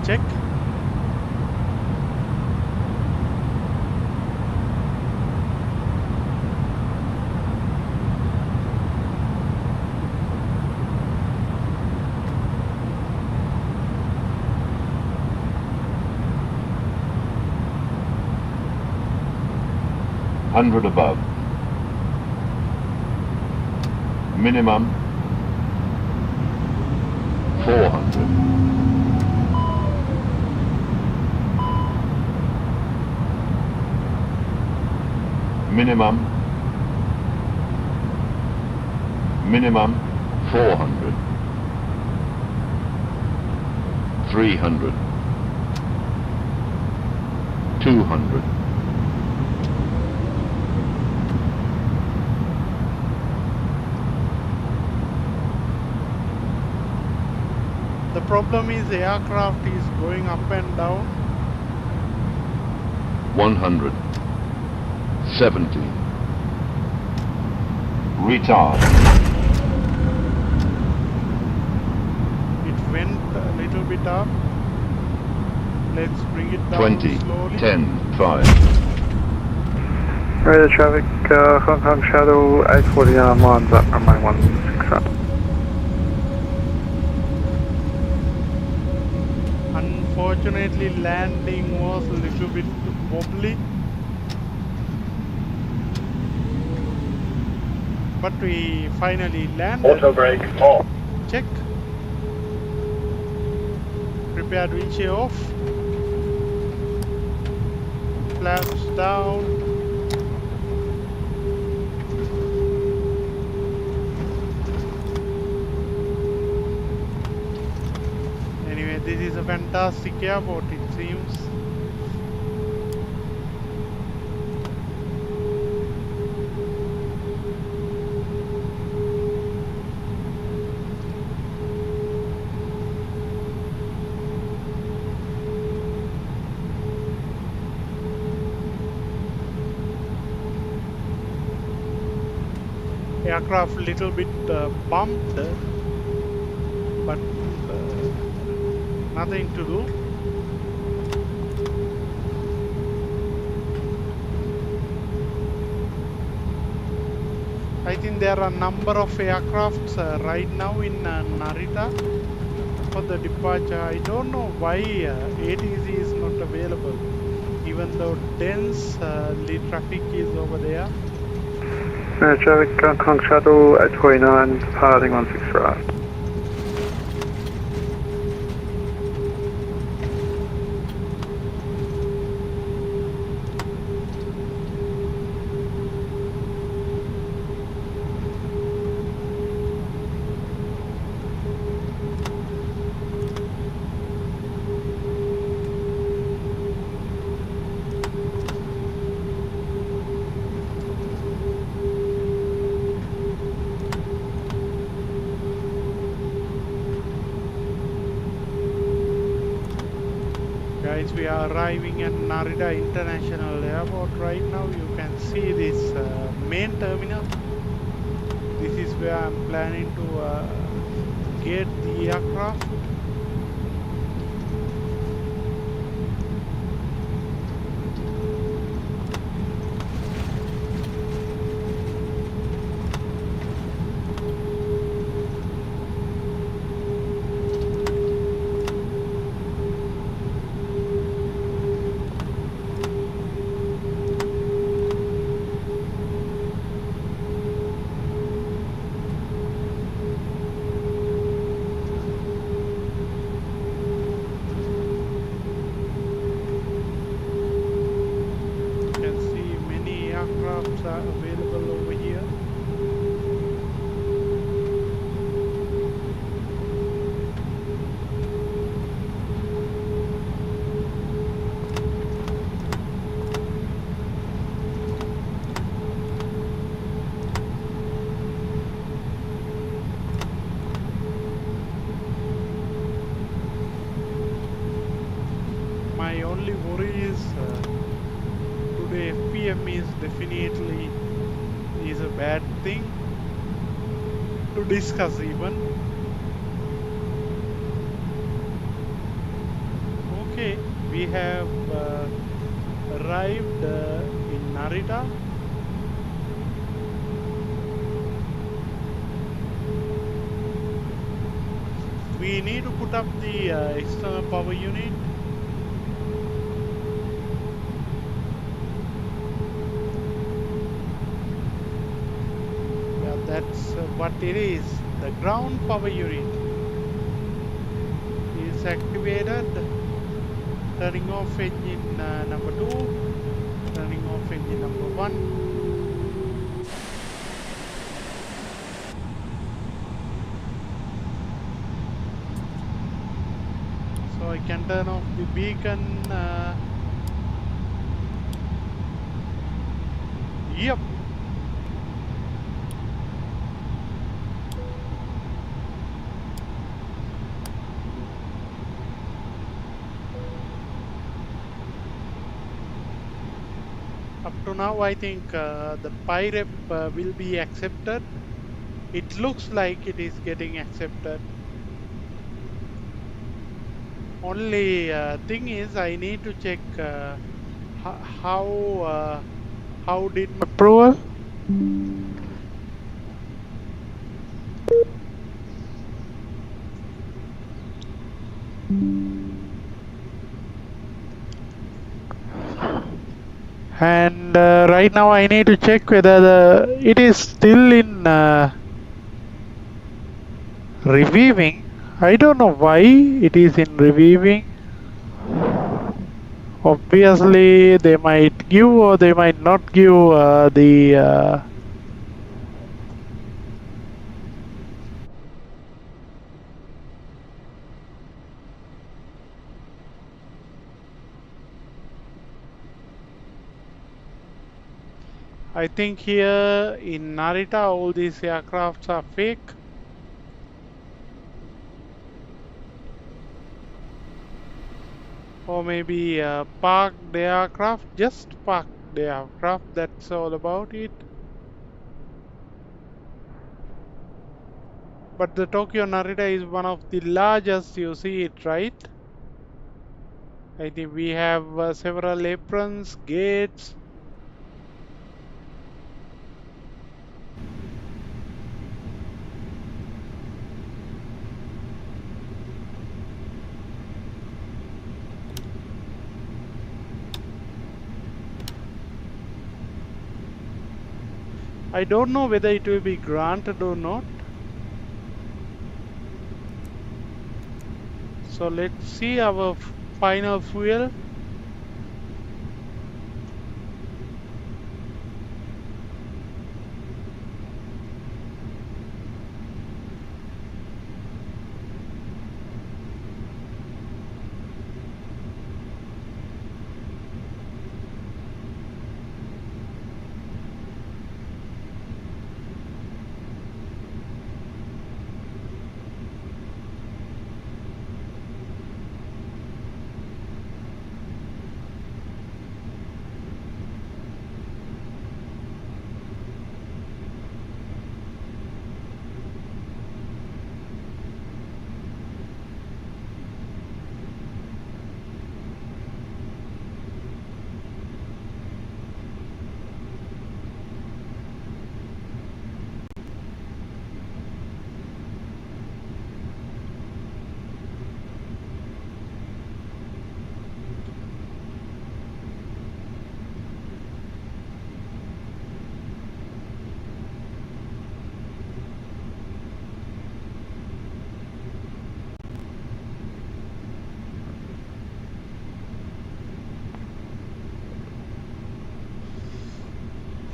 Check. Hundred above. Minimum 400. Minimum 400. 300. 200. The problem is the aircraft is going up and down. 100. 70. Retard. It went a little bit up. Let's bring it down 20. slowly. 10. 5. Radar traffic, Hong Kong Shadow 840 on lines up runway 160. Unfortunately, landing was a little bit wobbly. But we finally landed. Auto brake off. Check. Prepared windshield off. Flaps down. Anyway, this is a fantastic airport, it seems. Aircraft little bit bumped, but nothing to do. I think there are a number of aircrafts right now in Narita for the departure. I don't know why ATC is not available, even though dense lead traffic is over there. Radar traffic, Hong Kong Shadow 849 departing 165. Guys, we are arriving at Narita International Airport right now. You can see this main terminal. This is where I'm planning to get the aircraft. only worry is today FPM is definitely is a bad thing to discuss even. Okay, we have arrived in Narita. We need to put up the external power unit. Yeah, that's what it is. The ground power unit is activated. Turning off engine number 2, turning off engine number 1. So I can turn off the beacon. Yep. Up to now, I think the PyRep will be accepted. It looks like it is getting accepted. Only thing is, I need to check how did my approval. And right now I need to check whether it is still in reviewing. I don't know why it is in reviewing. Obviously they might give or they might not give the I think here in Narita all these aircrafts are fake. Or maybe parked the aircraft, just parked the aircraft, that's all about it. But the Tokyo Narita is one of the largest, you see it, right? I think we have several aprons, gates. I don't know whether it will be granted or not. So let's see our final fuel.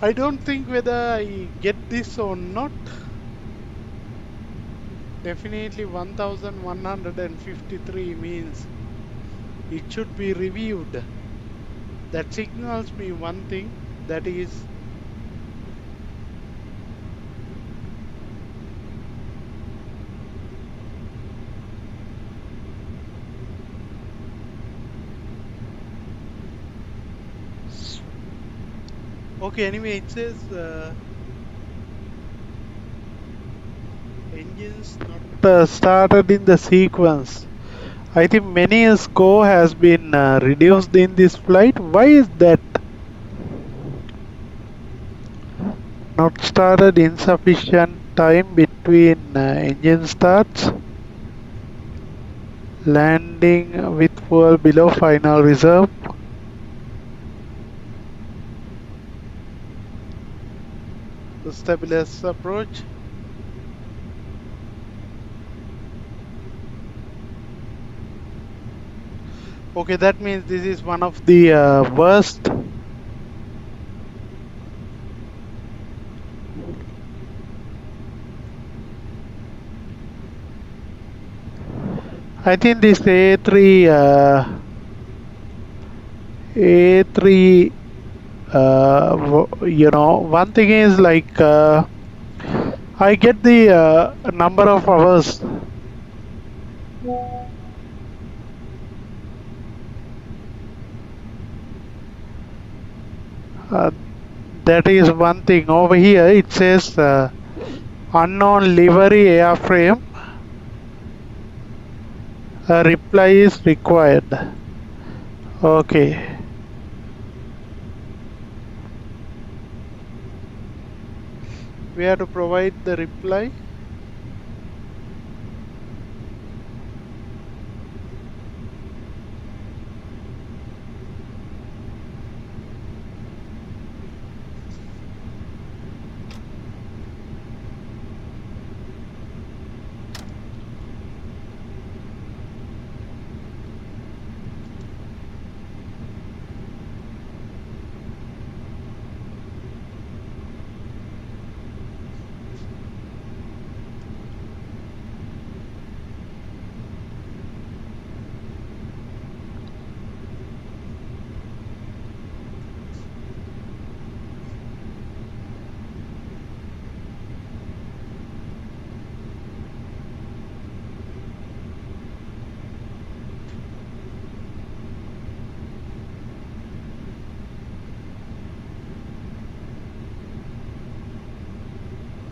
I don't think whether I get this or not. Definitely 1153 means it should be reviewed. That signals me one thing, that is Okay, anyway, it says engines not started in the sequence. I think many score has been reduced in this flight. Why is that? Not started insufficient time between engine starts. Landing with fuel below final reserve. The stabilized approach. Okay, that means this is one of the worst. I think this A3 A3 you know, one thing is like I get the number of hours. That is one thing. Over here it says unknown livery airframe. A reply is required. Okay. We have to provide the reply.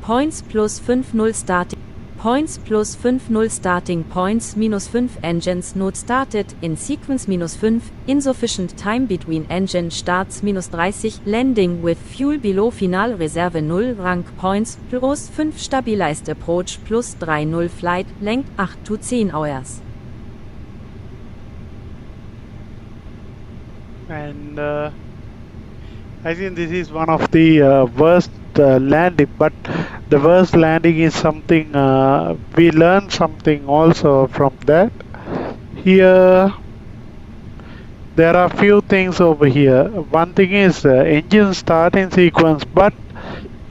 Points plus 50 starting. Points plus 50 starting points minus 5 engines not started in sequence minus 5 insufficient time between engine starts minus 30 landing with fuel below final reserve 0 rank points plus 5 stabilized approach plus 30 flight length 8 to 10 hours. And I think this is one of the worst landing, but the worst landing is something we learned something also from that. Here there are few things over here. One thing is engine starting sequence, but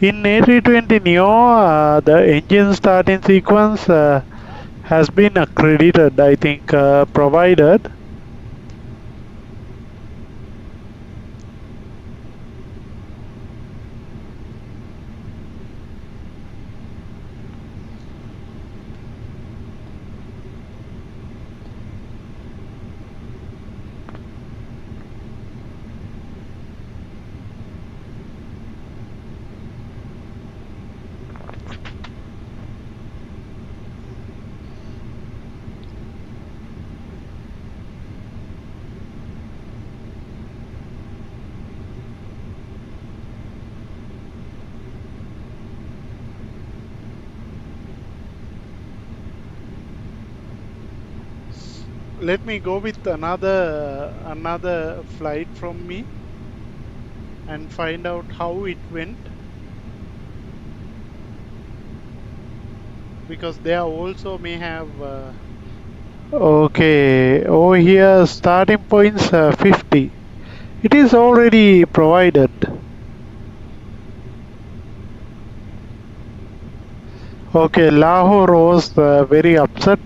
in A320 Neo the engine starting sequence has been accredited, I think, provided. Let me go with another flight from me and find out how it went, because they also may have okay, over here starting points 50. It is already provided. Okay, Lahore was very upset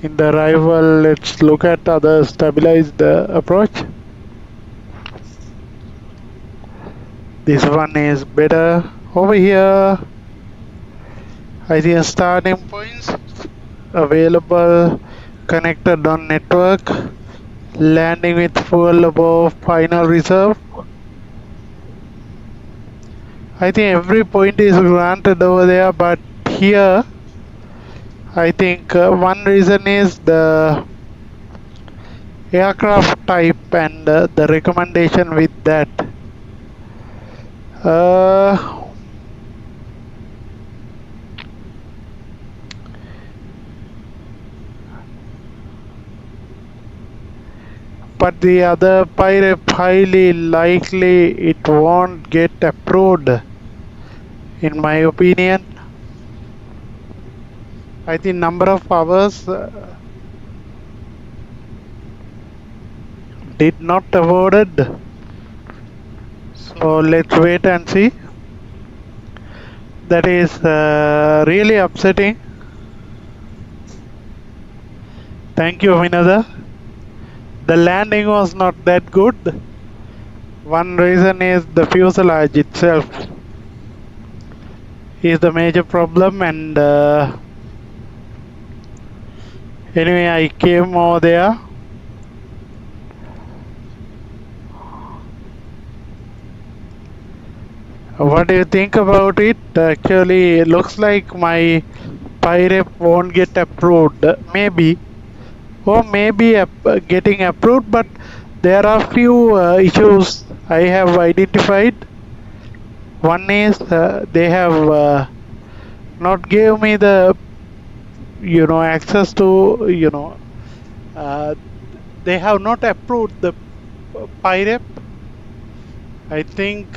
in the arrival. Let's look at other stabilized approach. This one is better. Over here I think starting points available, connected on network, landing with fuel above final reserve. I think every point is granted over there, but here I think one reason is the aircraft type and the recommendation with that. But the other pirate, highly likely it won't get approved, in my opinion. I think number of hours did not awarded. So let's wait and see. That is really upsetting. Thank you, Vinada. The landing was not that good. One reason is the fuselage itself is the major problem, and anyway, I came over there. What do you think about it? Actually, it looks like my pirate won't get approved. Maybe. Or maybe getting approved, but there are few issues I have identified. One is they have not gave me the access to they have not approved the pirate. I think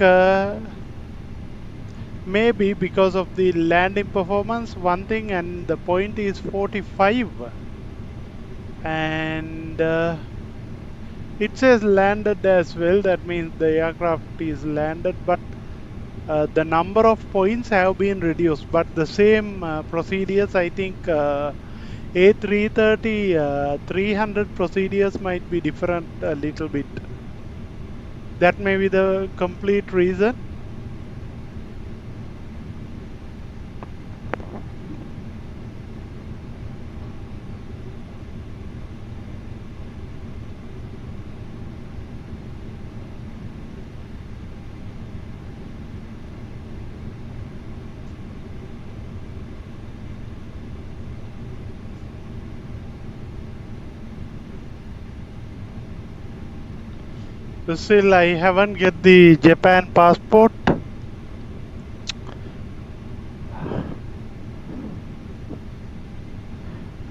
maybe because of the landing performance, one thing, and the point is 45. And it says landed as well. That means the aircraft is landed, but the number of points have been reduced. But the same procedures, I think A330-300 procedures might be different a little bit. That may be the complete reason. Still, I haven't get the Japan passport.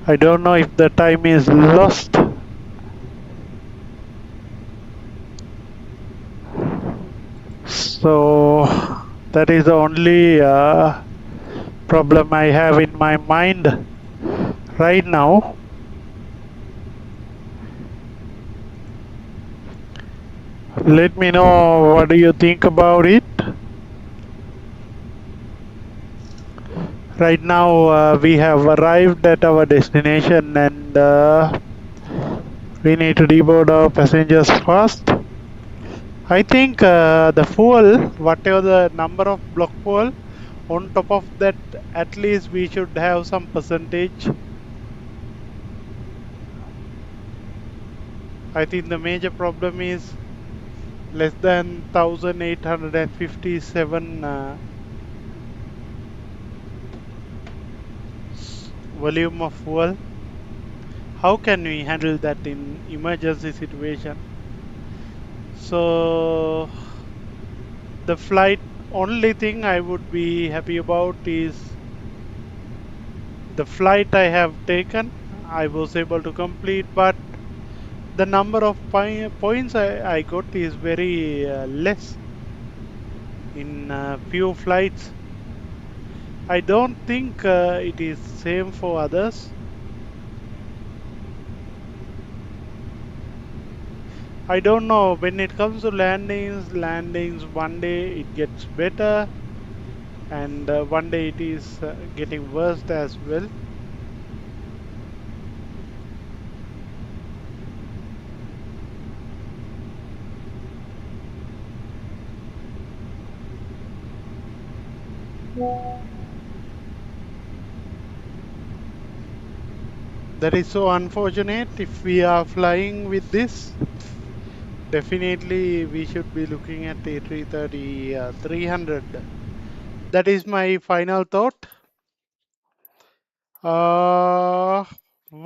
I don't know if the time is lost. So that is the only problem I have in my mind right now. Let me know what do you think about it. Right now we have arrived at our destination, and we need to deboard our passengers first. I think the fuel, whatever the number of block fuel, on top of that at least we should have some percentage. I think the major problem is less than 1857 volume of fuel. How can we handle that in emergency situation? So the flight, only thing I would be happy about is the flight I have taken. I was able to complete, but the number of points I got is very less in few flights. I don't think it is same for others. I don't know, when it comes to landings one day it gets better, and one day it is getting worse as well. That is so unfortunate. If we are flying with this, definitely we should be looking at A330-300. that is my final thought.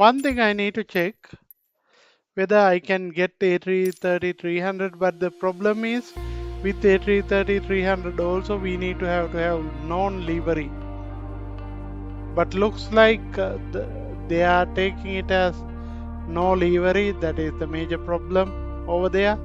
One thing I need to check whether I can get A330-300, but the problem is with A330-300 also we need to have non-livery. But looks like they are taking it as no livery. That is the major problem over there.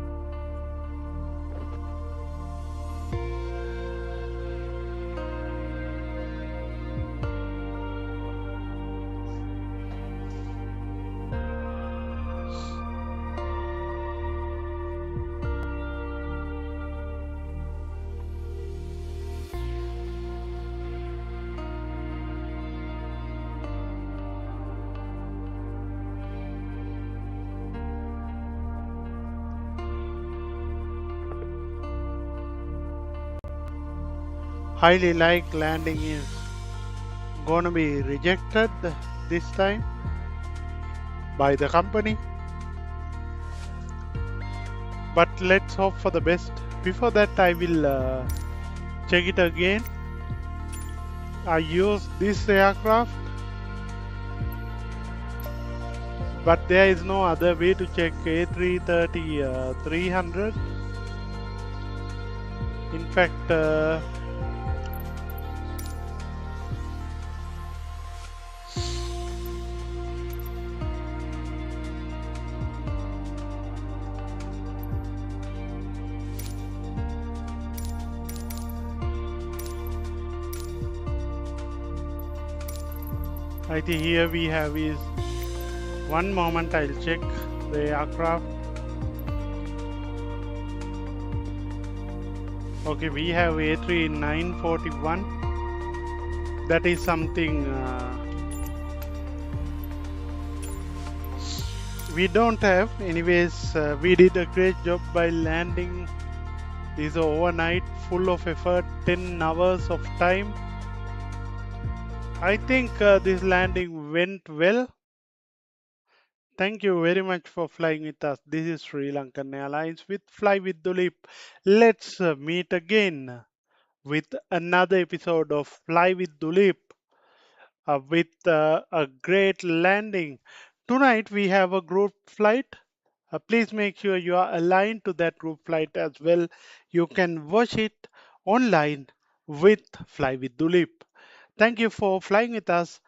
Highly like landing is gonna be rejected this time by the company, but let's hope for the best. Before that I will check it again. I use this aircraft, but there is no other way to check A330-300. In fact, I think here we have is one moment. I'll check the aircraft. Okay, we have A330-941. That is something we don't have. Anyways, we did a great job by landing this overnight, full of effort, 10 hours of time. I think this landing went well. Thank you very much for flying with us. This is Sri Lankan Airlines with Fly with Dulip. Let's meet again with another episode of Fly with Dulip with a great landing. Tonight we have a group flight. Please make sure you are aligned to that group flight as well. You can watch it online with Fly with Dulip. Thank you for flying with us.